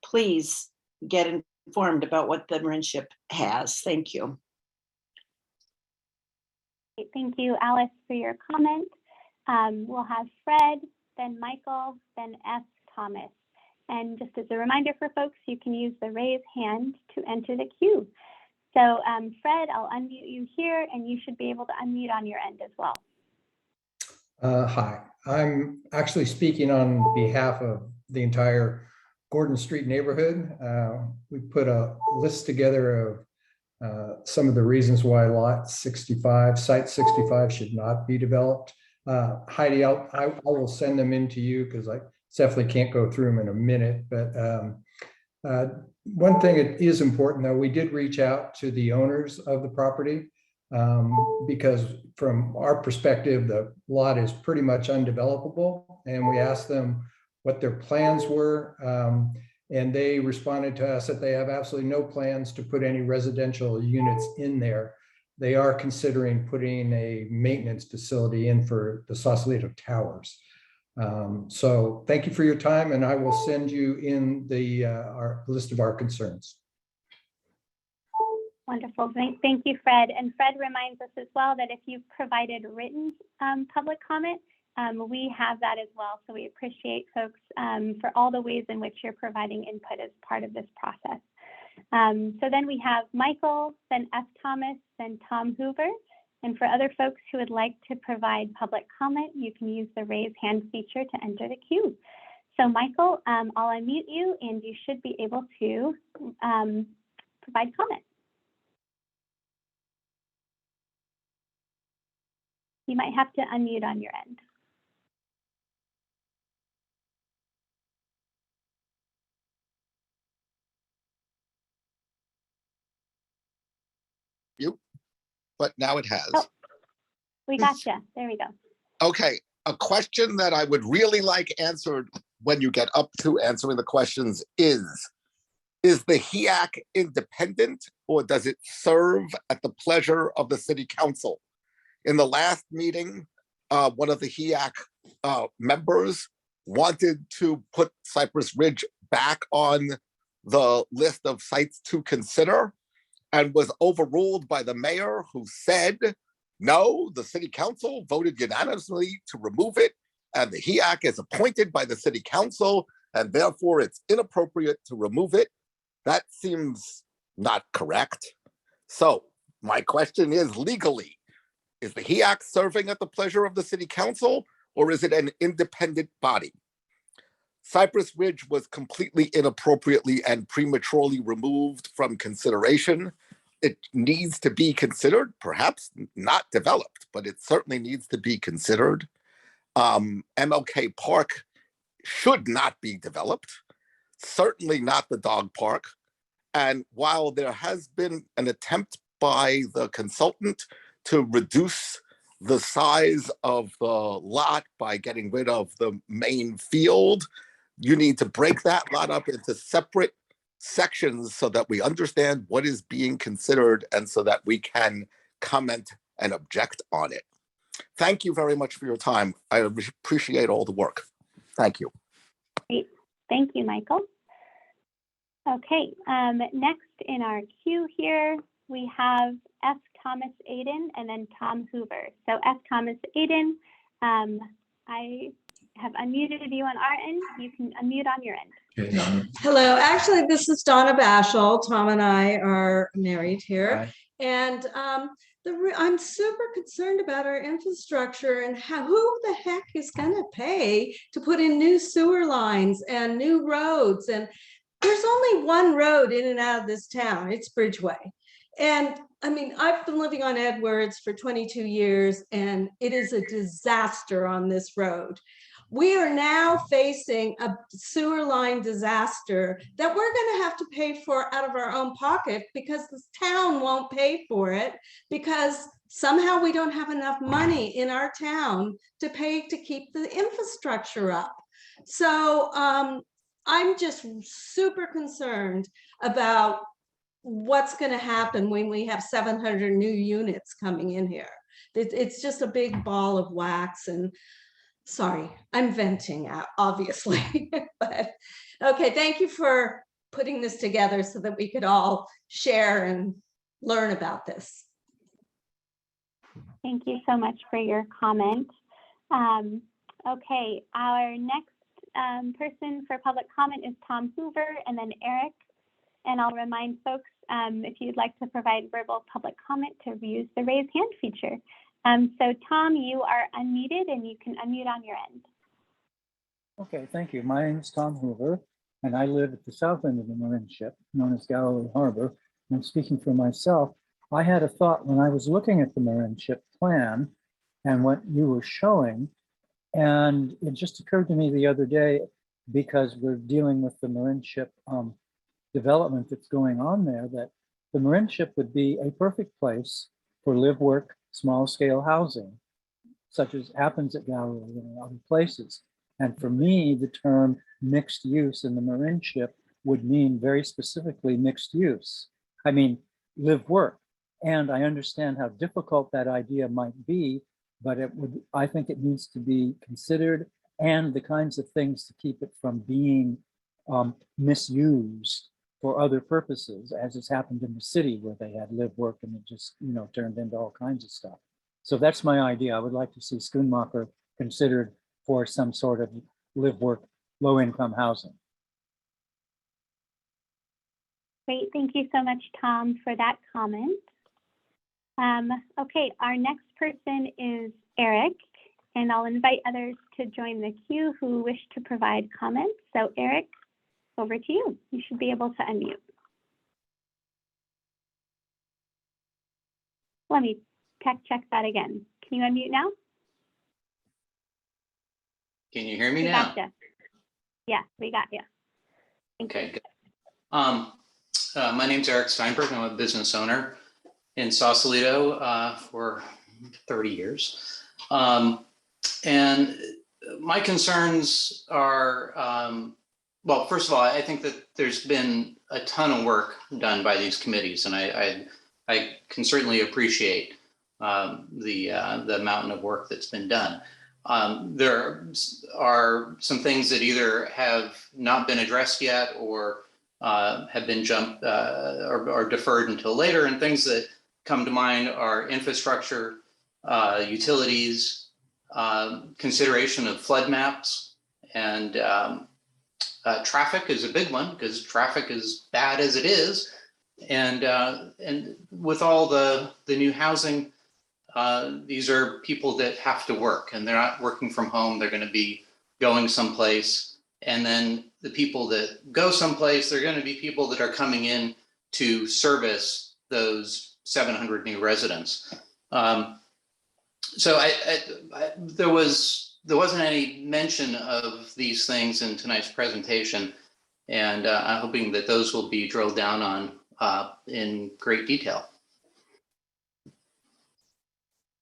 Please get informed about what the Marinship has. Thank you. Thank you, Alice, for your comment. We'll have Fred, then Michael, then F. Thomas. And just as a reminder for folks, you can use the raise hand to enter the queue. So Fred, I'll unmute you here, and you should be able to unmute on your end as well. Hi, I'm actually speaking on behalf of the entire Gordon Street neighborhood. We put a list together of some of the reasons why Site 65 should not be developed. Heidi, I will send them in to you because I definitely can't go through them in a minute. But one thing that is important, though, we did reach out to the owners of the property because from our perspective, the lot is pretty much undevelopable. And we asked them what their plans were. And they responded to us that they have absolutely no plans to put any residential units in there. They are considering putting a maintenance facility in for the Sausalito Towers. So thank you for your time, and I will send you in our list of our concerns. Wonderful. Thank you, Fred. And Fred reminds us as well that if you've provided written public comment, we have that as well. So we appreciate folks for all the ways in which you're providing input as part of this process. So then we have Michael, then F. Thomas, then Tom Hoover. And for other folks who would like to provide public comment, you can use the raise hand feature to enter the queue. So Michael, I'll unmute you and you should be able to provide comment. You might have to unmute on your end. But now it has. Oh, we gotcha. There we go. Okay, a question that I would really like answered when you get up to answering the questions is the HEAC independent or does it serve at the pleasure of the city council? In the last meeting, one of the HEAC members wanted to put Cypress Ridge back on the list of sites to consider and was overruled by the mayor, who said, no, the city council voted unanimously to remove it, and the HEAC is appointed by the city council, and therefore it's inappropriate to remove it. That seems not correct. So my question is, legally, is the HEAC serving at the pleasure of the city council, or is it an independent body? Cypress Ridge was completely inappropriately and prematurely removed from consideration. It needs to be considered, perhaps not developed, but it certainly needs to be considered. MLK Park should not be developed, certainly not the dog park. And while there has been an attempt by the consultant to reduce the size of the lot by getting rid of the main field, you need to break that lot up into separate sections so that we understand what is being considered and so that we can comment and object on it. Thank you very much for your time. I appreciate all the work. Thank you. Great. Thank you, Michael. Okay, next in our queue here, we have F. Thomas Aiden and then Tom Hoover. So F. Thomas Aiden, I have unmuted you on our end. You can unmute on your end. Hello, actually, this is Donna Bashel. Tom and I are married here. Hi. And I'm super concerned about our infrastructure and who the heck is going to pay to put in new sewer lines and new roads. And there's only one road in and out of this town. It's Bridgeway. And I mean, I've been living on Edwards for 22 years, and it is a disaster on this road. We are now facing a sewer line disaster that we're going to have to pay for out of our own pocket because this town won't pay for it because somehow we don't have enough money in our town to pay to keep the infrastructure up. So I'm just super concerned about what's going to happen when we have 700 new units coming in here. It's just a big ball of wax, and sorry, I'm venting out, obviously. But okay, thank you for putting this together so that we could all share and learn about this. Thank you so much for your comment. Okay, our next person for public comment is Tom Hoover and then Eric. And I'll remind folks, if you'd like to provide verbal public comment, to use the raise hand feature. So Tom, you are unmuted and you can unmute on your end. Okay, thank you. My name is Tom Hoover, and I live at the south end of the marine ship, known as Galilee Harbor. And speaking for myself, I had a thought when I was looking at the marine ship plan and what you were showing, and it just occurred to me the other day, because we're dealing with the marine ship development that's going on there, that the marine ship would be a perfect place for live, work, small scale housing, such as happens at Galilee and other places. And for me, the term mixed use in the marine ship would mean very specifically mixed use. I mean, live, work. And I understand how difficult that idea might be, but I think it needs to be considered, and the kinds of things to keep it from being misused for other purposes, as has happened in the city where they had live, work, and it just, turned into all kinds of stuff. So that's my idea. I would like to see Schoonmaker considered for some sort of live, work, low income housing. Great, thank you so much, Tom, for that comment. Okay, our next person is Eric, and I'll invite others to join the queue who wish to provide comments. So Eric, over to you. You should be able to unmute. Let me check that again. Can you unmute now? Can you hear me We now? gotcha. Yeah, we got you. Okay, good. My name's Eric Steinberg. I'm a business owner in Sausalito for 30 years. And my concerns are, well, first of all, I think that there's been a ton of work done by these committees, and I can certainly appreciate the mountain of work that's been done. There are some things that either have not been addressed yet or have been jumped or deferred until later, and things that come to mind are infrastructure, utilities, consideration of flood maps, and traffic is a big one because traffic is bad as it is. And with all the new housing, these are people that have to work, and they're not working from home. They're going to be going someplace. And then the people that go someplace, they're going to be people that are coming in to service those 700 new residents. So there wasn't any mention of these things in tonight's presentation, and I'm hoping that those will be drilled down on in great detail.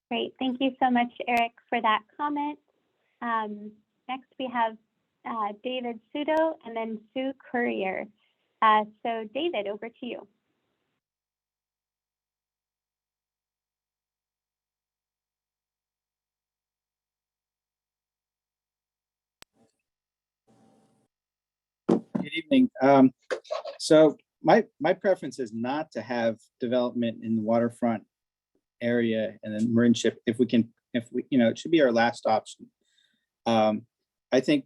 Great, thank you so much, Eric, for that comment. Next, we have David Sudo and then Sue Courier. So David, over to you. Good evening. So my preference is not to have development in the waterfront area and then marine ship if we, it should be our last option. I think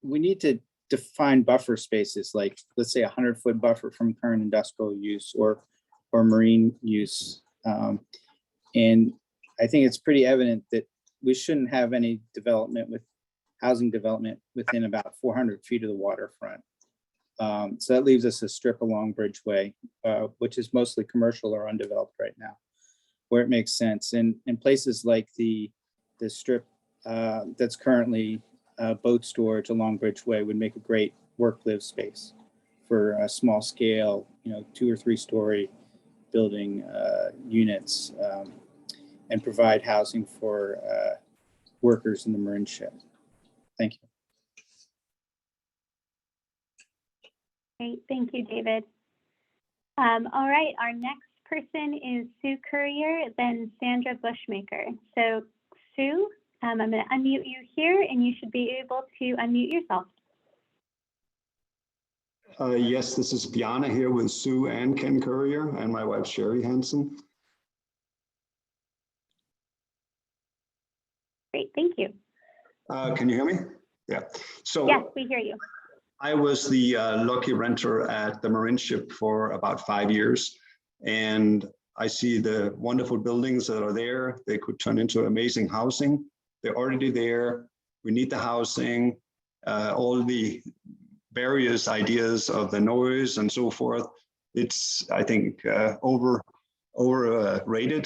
we need to define buffer spaces, like let's say 100-foot buffer from current industrial use or marine use. And I think it's pretty evident that we shouldn't have any housing development within about 400 feet of the waterfront. So that leaves us a strip along Bridgeway, which is mostly commercial or undeveloped right now, where it makes sense. And in places like the strip that's currently boat storage along Bridgeway would make a great work-live space for a small scale, 2 or 3 story building units, and provide housing for workers in the marine ship. Thank you. Great, thank you, David. All right, our next person is Sue Courier, then Sandra Bushmaker. So Sue, I'm going to unmute you here, and you should be able to unmute yourself. Yes, this is Bjarne here with Sue and Ken Courier and my wife Sherry Hansen. Great, thank you. Can you hear me? Yeah. So yes, we hear you. I was the lucky renter at the marine ship for about 5 years, and I see the wonderful buildings that are there. They could turn into amazing housing. They're already there. We need the housing, all the various ideas of the noise and so forth. It's, I think, overrated.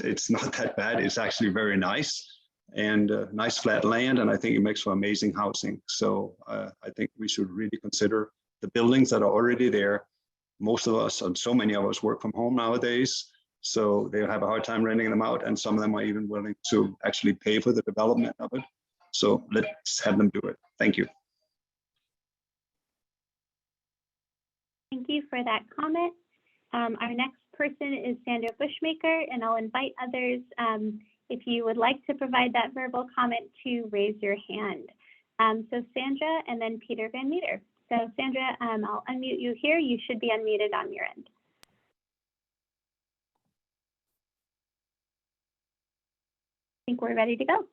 It's not that bad. It's actually very nice. And nice flat land, and I think it makes for amazing housing. So I think we should really consider the buildings that are already there. Most of us, and so many of us, work from home nowadays, so they'll have a hard time renting them out, and some of them are even willing to actually pay for the development of it. So let's have them do it. Thank you. Thank you for that comment. Our next person is Sandra Bushmaker, and I'll invite others if you would like to provide that verbal comment to raise your hand. So Sandra and then Peter Van Meter. So Sandra, I'll unmute you here. You should be unmuted on your end. I think we're ready to go.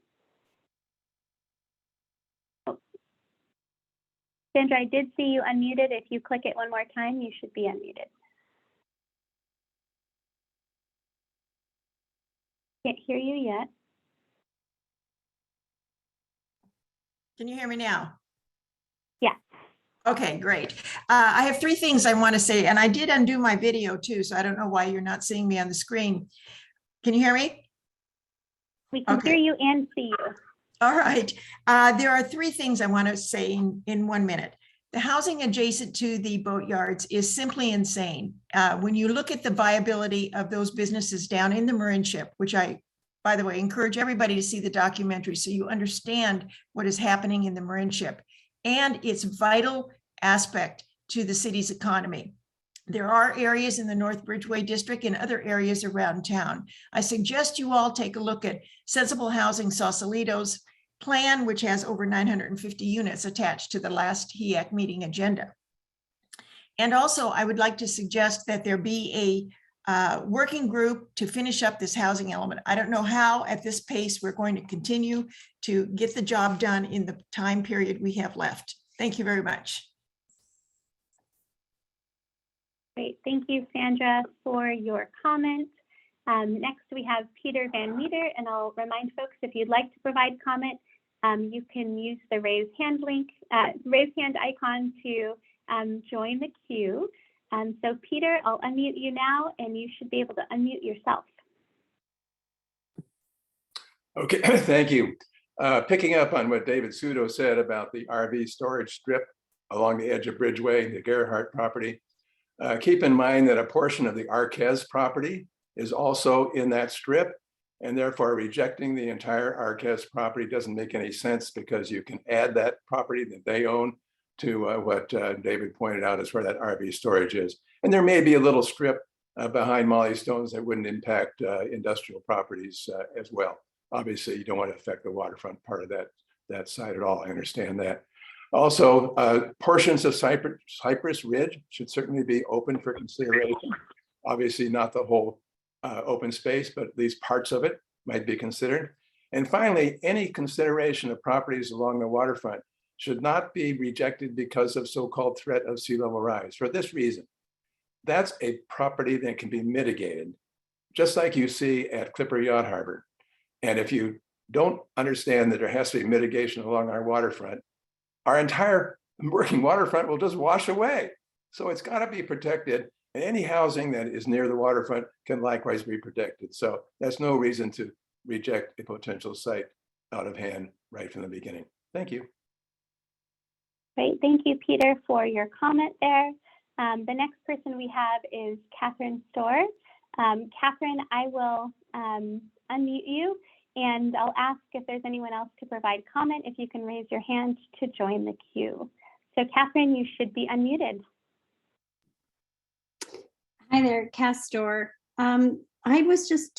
Oh. Sandra, I did see you unmuted. If you click it one more time, you should be unmuted. Can't hear you yet. Can you hear me now? Yeah. Okay, great. I have three things I want to say, and I did undo my video too, so I don't know why you're not seeing me on the screen. Can you hear me? We can hear you and see you. All right. There are three things I want to say in 1 minute. The housing adjacent to the boatyards is simply insane. When you look at the viability of those businesses down in the Marin Ship, which I, by the way, encourage everybody to see the documentary so you understand what is happening in the Marin Ship and its vital aspect to the city's economy. There are areas in the North Bridgeway district and other areas around town. I suggest you all take a look at Sensible Housing Sausalito's plan, which has over 950 units attached to the last HEAC meeting agenda. And also, I would like to suggest that there be a working group to finish up this housing element. I don't know how at this pace we're going to continue to get the job done in the time period we have left. Thank you very much. Great, thank you, Sandra, for your comment. Next, we have Peter Van Meter, and I'll remind folks, if you'd like to provide comment, you can use the raise hand icon to join the queue. So Peter, I'll unmute you now, and you should be able to unmute yourself. Okay, thank you. Picking up on what David Sudo said about the RV storage strip along the edge of Bridgeway, the Gerhardt property, keep in mind that a portion of the Arquez property is also in that strip, and therefore rejecting the entire Arquez property doesn't make any sense because you can add that property that they own to what David pointed out is where that RV storage is. And there may be a little strip behind Molly Stone's that wouldn't impact industrial properties as well. Obviously, you don't want to affect the waterfront part of that site at all. I understand that. Also, portions of Cypress Ridge should certainly be open for consideration. Obviously, not the whole open space, but at least parts of it might be considered. And finally, any consideration of properties along the waterfront should not be rejected because of so-called threat of sea level rise. For this reason, that's a property that can be mitigated, just like you see at Clipper Yacht Harbor. And if you don't understand that there has to be mitigation along our waterfront, our entire working waterfront will just wash away. So it's got to be protected. And any housing that is near the waterfront can likewise be protected. So that's no reason to reject a potential site out of hand right from the beginning. Thank you. Great, thank you, Peter, for your comment there. The next person we have is Catherine Storr. Catherine, I will unmute you, and I'll ask if there's anyone else to provide comment, if you can raise your hand to join the queue. So Catherine, you should be unmuted. Hi there, Cass Storr. I was just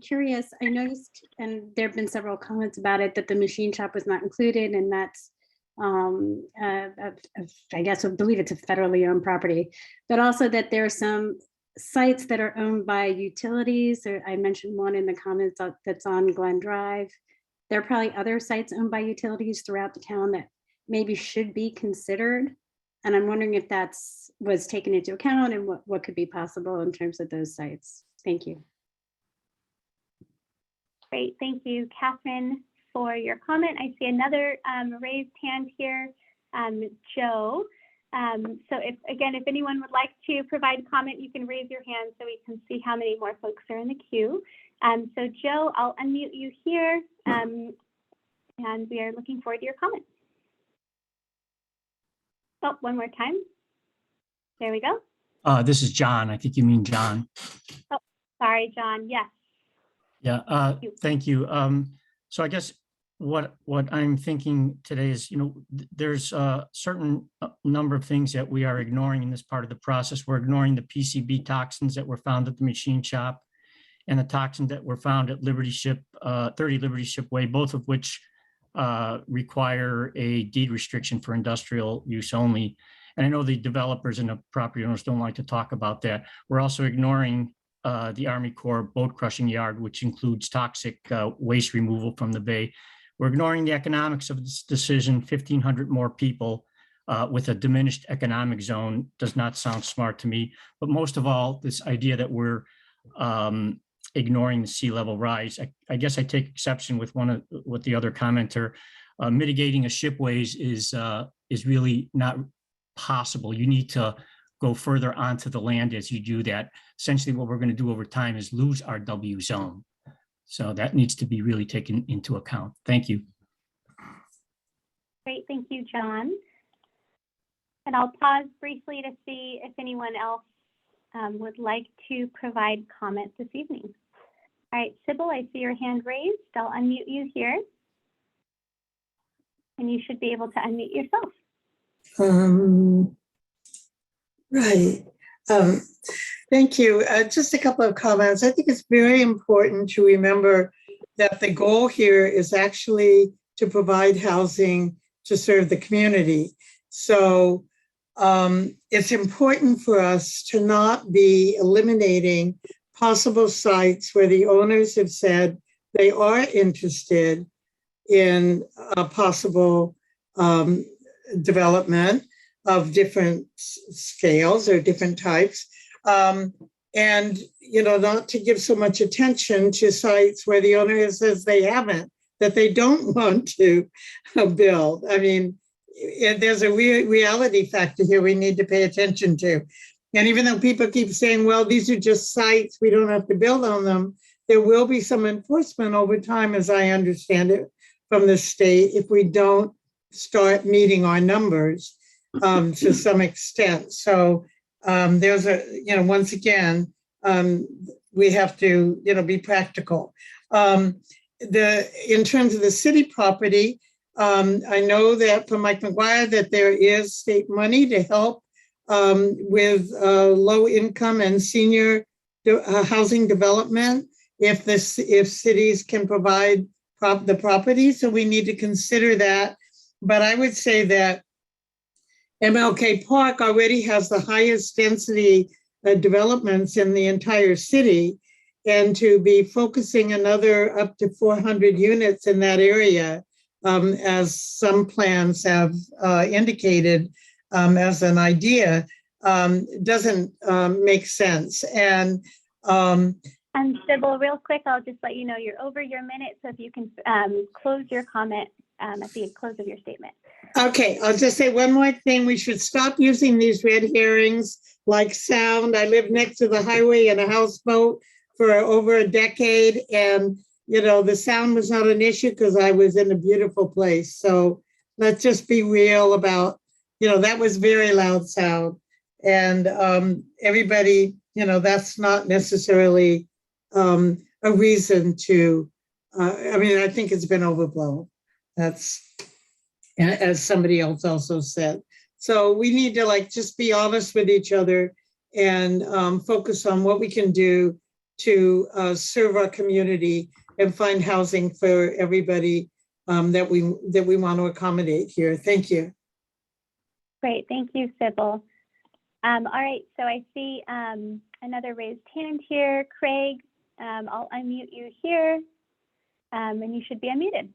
curious. I noticed, and there have been several comments about it, that the machine shop was not included, and that's, I guess, I believe it's a federally owned property, but also that there are some sites that are owned by utilities. Or I mentioned one in the comments that's on Glen Drive. There are probably other sites owned by utilities throughout the town that maybe should be considered. And I'm wondering if that's was taken into account and what could be possible in terms of those sites. Thank you. Great, thank you, Catherine, for your comment. I see another raised hand here, Joe. So if anyone would like to provide comment, you can raise your hand so we can see how many more folks are in the queue. So Joe, I'll unmute you here, and we are looking forward to your comment. Oh, one more time. There we go. This is John. I think you mean John. Oh, sorry, John. Yes. Yeah, thank you. So I guess what I'm thinking today is, there's a certain number of things that we are ignoring in this part of the process. We're ignoring the PCB toxins that were found at the machine shop and the toxins that were found at Liberty Ship, 30 Liberty Ship Way, both of which require a deed restriction for industrial use only. And I know the developers and the property owners don't like to talk about that. We're also ignoring the Army Corps boat crushing yard, which includes toxic waste removal from the bay. We're ignoring the economics of this decision, 1,500 more people, with a diminished economic zone does not sound smart to me. But most of all, this idea that we're ignoring the sea level rise. I guess I take exception with what the other commenter. Mitigating a shipways is really not possible. You need to go further onto the land as you do that. Essentially, what we're going to do over time is lose our W zone. So that needs to be really taken into account. Thank you. Great, thank you, John. And I'll pause briefly to see if anyone else would like to provide comment this evening. All right, Sybil, I see your hand raised. I'll unmute you here. And you should be able to unmute yourself. Right. Thank you. Just a couple of comments. I think it's very important to remember that the goal here is actually to provide housing to serve the community. So it's important for us to not be eliminating possible sites where the owners have said they are interested in a possible development of different scales or different types. And, you know, not to give so much attention to sites where the owner says they haven't, that they don't want to build. I mean, there's a reality factor here we need to pay attention to. And even though people keep saying, well, these are just sites, we don't have to build on them, there will be some enforcement over time, as I understand it, from the state if we don't start meeting our numbers to some extent. So there's a, you know, once again, we have to, you know, be practical. In terms of the city property, I know that from Mike McGuire that there is state money to help with low income and senior housing development if cities can provide the property. So we need to consider that. But I would say that MLK Park already has the highest density developments in the entire city, and to be focusing another up to 400 units in that area, as some plans have indicated as an idea, doesn't make sense. And Sybil, real quick, I'll just let you know you're over your minute, so if you can close your comment at the close of your statement. Okay, I'll just say one more thing. We should stop using these red herrings like sound. I lived next to the highway in a houseboat for over a decade, and you know, the sound was not an issue because I was in a beautiful place. So let's just be real about, you know, that was very loud sound. And everybody, you know, that's not necessarily a reason to, I mean, I think it's been overblown. That's, as somebody else also said. So we need to like just be honest with each other and focus on what we can do to serve our community and find housing for everybody that we want to accommodate here. Thank you. Great, thank you, Sybil. All right, so I see another raised hand here. Craig, I'll unmute you here, and you should be unmuted.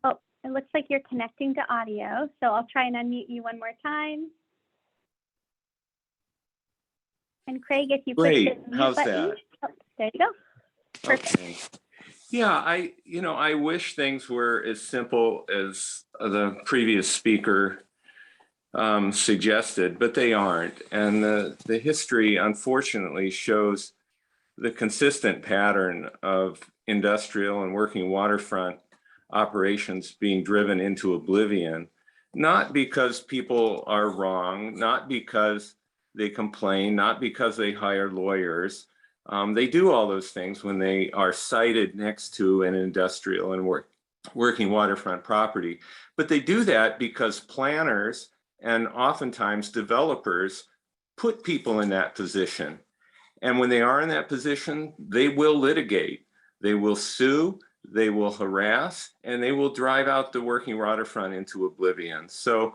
Oh, it looks like you're connecting to audio, so I'll try and unmute you one more time. And Craig, if you push the mute How's button, that? oh, there you go. Perfect. Okay. Yeah, I wish things were as simple as the previous speaker suggested, but they aren't. And the history, unfortunately, shows the consistent pattern of industrial and working waterfront operations being driven into oblivion, not because people are wrong, not because they complain, not because they hire lawyers. They do all those things when they are sited next to an industrial and working waterfront property. But they do that because planners and oftentimes developers put people in that position. And when they are in that position, they will litigate, they will sue, they will harass, and they will drive out the working waterfront into oblivion. So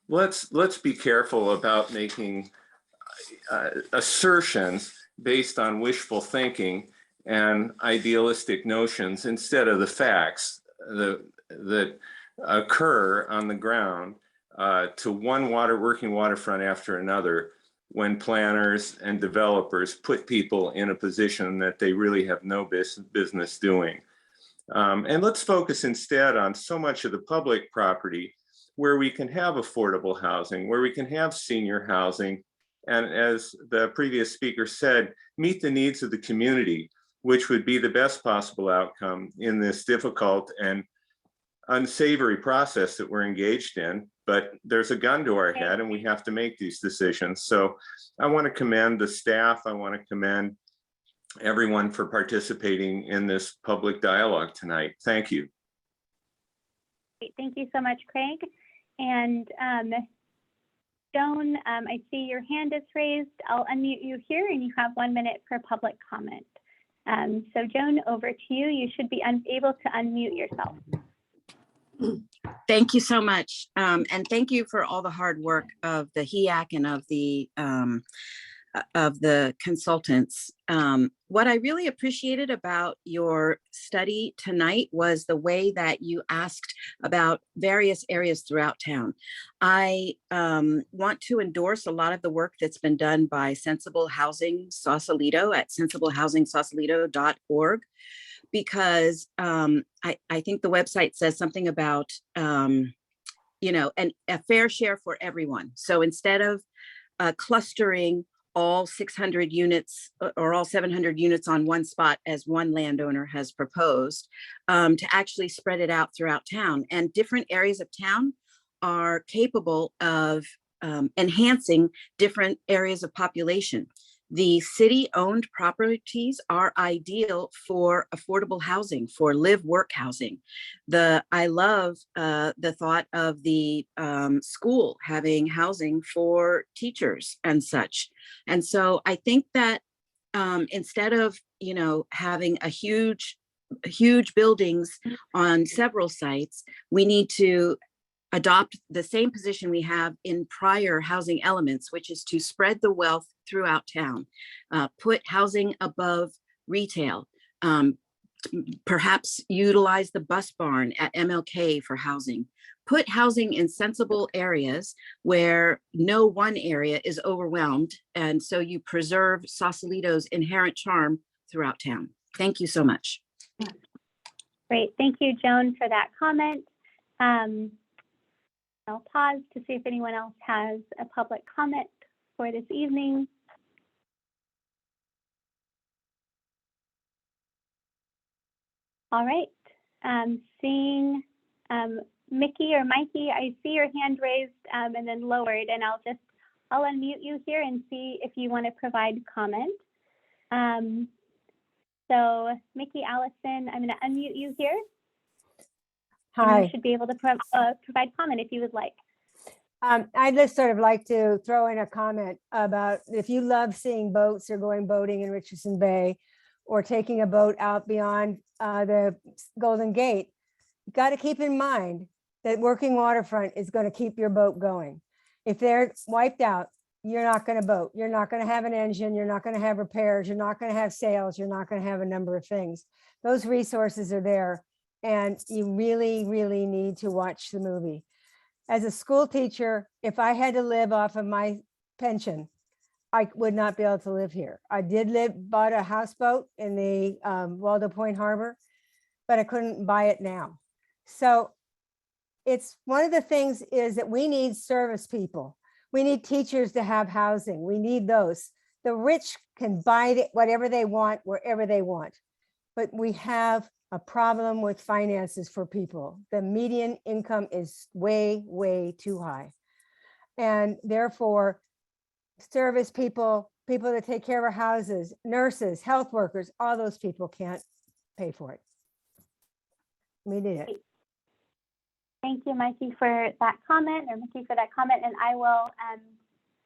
let's be careful about making assertions based on wishful thinking and idealistic notions instead of the facts that occur on the ground to one working waterfront after another when planners and developers put people in a position that they really have no business doing. And let's focus instead on so much of the public property where we can have affordable housing, where we can have senior housing, and as the previous speaker said, meet the needs of the community, which would be the best possible outcome in this difficult and unsavory process that we're engaged in. But there's a gun to our head and we have to make these decisions. So I want to commend the staff. I want to commend everyone for participating in this public dialogue tonight. Thank you. Thank you so much, Craig. And Joan, I see your hand is raised. I'll unmute you here and you have 1 minute for public comment. So Joan, over to you. You should be able to unmute yourself. Thank you so much. And thank you for all the hard work of the HEAC and of the consultants. What I really appreciated about your study tonight was the way that you asked about various areas throughout town. I want to endorse a lot of the work that's been done by Sensible Housing Sausalito at sensiblehousing.sausalito.org, because I think the website says something about, you know, a fair share for everyone. So instead of clustering all 600 units or all 700 units on one spot, as one landowner has proposed, to actually spread it out throughout town. And different areas of town are capable of enhancing different areas of population. The city-owned properties are ideal for affordable housing, for live-work housing. I love the thought of the school having housing for teachers and such. And so I think that instead of, you know, having a huge buildings on several sites, we need to adopt the same position we have in prior housing elements, which is to spread the wealth throughout town, put housing above retail, perhaps utilize the bus barn at MLK for housing, put housing in sensible areas where no one area is overwhelmed. And so you preserve Sausalito's inherent charm throughout town. Thank you so much. Great, thank you, Joan, for that comment. I'll pause to see if anyone else has a public comment for this evening. All right, seeing Mickey or Mikey, I see your hand raised and then lowered, and I'll unmute you here and see if you want to provide comment. So Mickey Allison, I'm going to unmute you here. Hi. And you should be able to provide comment if you would like. I'd just sort of like to throw in a comment about if you love seeing boats or going boating in Richardson Bay or taking a boat out beyond the Golden Gate, you got to keep in mind that working waterfront is going to keep your boat going. If they're wiped out, you're not going to boat. You're not going to have an engine. You're not going to have repairs. You're not going to have sales. You're not going to have a number of things. Those resources are there. And you really, really need to watch the movie. As a school teacher, if I had to live off of my pension, I would not be able to live here. I bought a houseboat in the Waldo Point Harbor, but I couldn't buy it now. So it's one of the things is that we need service people. We need teachers to have housing. We need those. The rich can buy whatever they want, wherever they want. But we have a problem with finances for people. The median income is way, way too high. And therefore, service people, people that take care of our houses, nurses, health workers, all those people can't pay for it. We need it. Thank you, Mikey, for that comment, or Mickey for that comment. And I will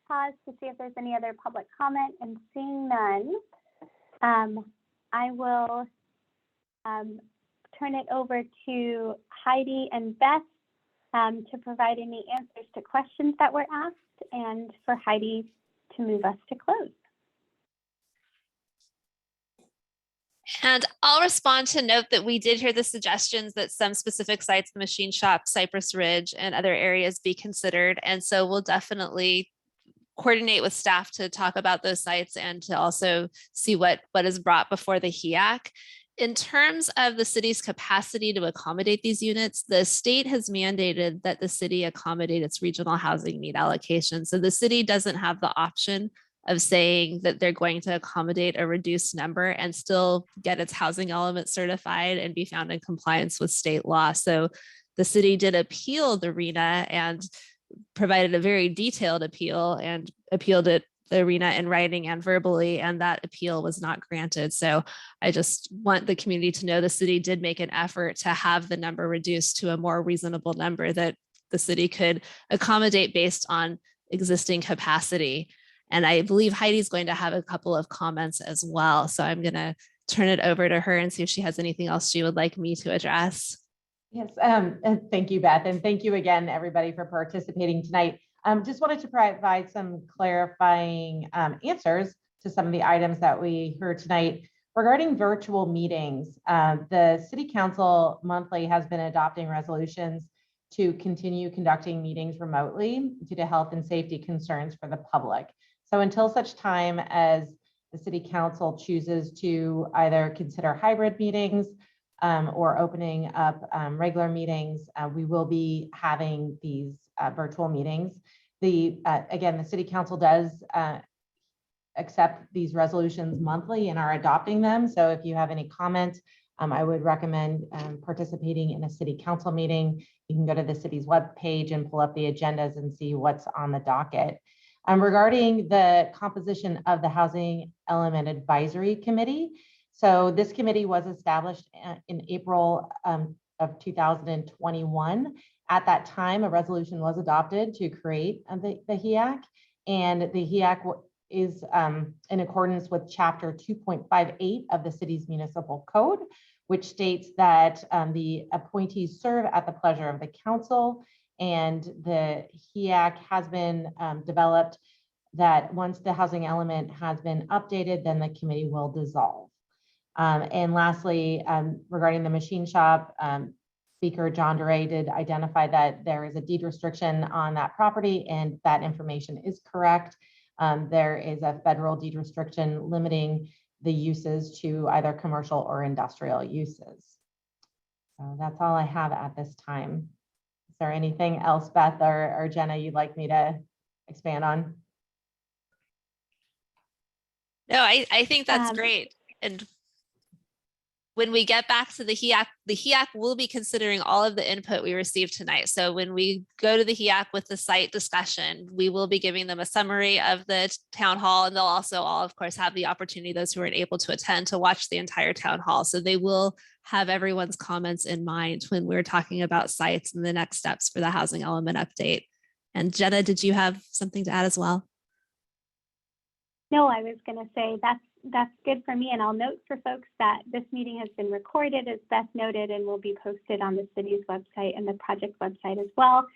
pause to see if there's any other public comment, and seeing none, I will turn it over to Heidi and Beth to provide any answers to questions that were asked, and for Heidi to move us to close. And I'll respond to note that we did hear the suggestions that some specific sites, the machine shop, Cypress Ridge, and other areas be considered. And so we'll definitely coordinate with staff to talk about those sites and to also see what is brought before the HEAC. In terms of the city's capacity to accommodate these units, the state has mandated that the city accommodate its regional housing need allocation. So the city doesn't have the option of saying that they're going to accommodate a reduced number and still get its housing element certified and be found in compliance with state law. So the city did appeal the RENA and provided a very detailed appeal and appealed it the RENA in writing and verbally, and that appeal was not granted. So I just want the community to know the city did make an effort to have the number reduced to a more reasonable number that the city could accommodate based on existing capacity. And I believe Heidi's going to have a couple of comments as well. So I'm going to turn it over to her and see if she has anything else she would like me to address. Yes, thank you, Beth, and thank you again, everybody, for participating tonight. Just wanted to provide some clarifying answers to some of the items that we heard tonight regarding virtual meetings. The City Council monthly has been adopting resolutions to continue conducting meetings remotely due to health and safety concerns for the public. So until such time as the City Council chooses to either consider hybrid meetings or opening up regular meetings, we will be having these virtual meetings. Again, the City Council does accept these resolutions monthly and are adopting them. So if you have any comments, I would recommend participating in a City Council meeting. You can go to the city's webpage and pull up the agendas and see what's on the docket. Regarding the composition of the Housing Element Advisory Committee, so this committee was established in April of 2021. At that time, a resolution was adopted to create the HEAC, and the HEAC is in accordance with Chapter 2.58 of the city's municipal code, which states that the appointees serve at the pleasure of the council, and the HEAC has been developed that once the housing element has been updated, then the committee will dissolve. And lastly, regarding the machine shop, Speaker John DeRay did identify that there is a deed restriction on that property, and that information is correct. There is a federal deed restriction limiting the uses to either commercial or industrial uses. So that's all I have at this time. Is there anything else, Beth or Jenna, you'd like me to expand on? No, I think that's great. And when we get back to the HEAC will be considering all of the input we received tonight. So when we go to the HEAC with the site discussion, we will be giving them a summary of the town hall, and they'll also all, of course, have the opportunity, those who aren't able to attend, to watch the entire town hall. So they will have everyone's comments in mind when we're talking about sites and the next steps for the housing element update. And Jenna, did you have something to add as well? No, I was going to say that's good for me. And I'll note for folks that this meeting has been recorded, as Beth noted, and will be posted on the city's website and the project website as well,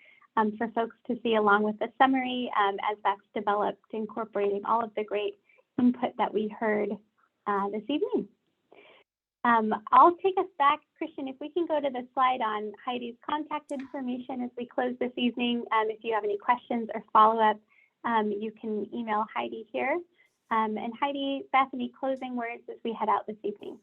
for folks to see along with the summary as that's developed, incorporating all of the great input that we heard this evening. I'll take us back, Christian, if we can go to the slide on Heidi's contact information as we close this evening. If you have any questions or follow-up, you can email Heidi here. And Heidi, Beth, any closing words as we head out this evening?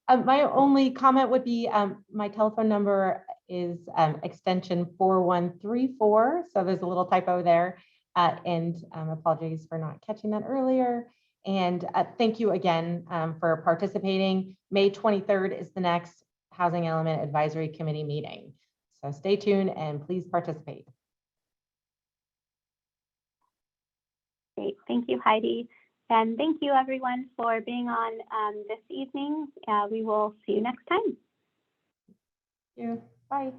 My only comment would be my telephone number is extension 4134. So there's a little typo there. And apologies for not catching that earlier. And thank you again for participating. May 23rd is the next Housing Element Advisory Committee meeting. So stay tuned and please participate. Great, thank you, Heidi. And thank you everyone for being on this evening. We will see you next time. Thank you, bye.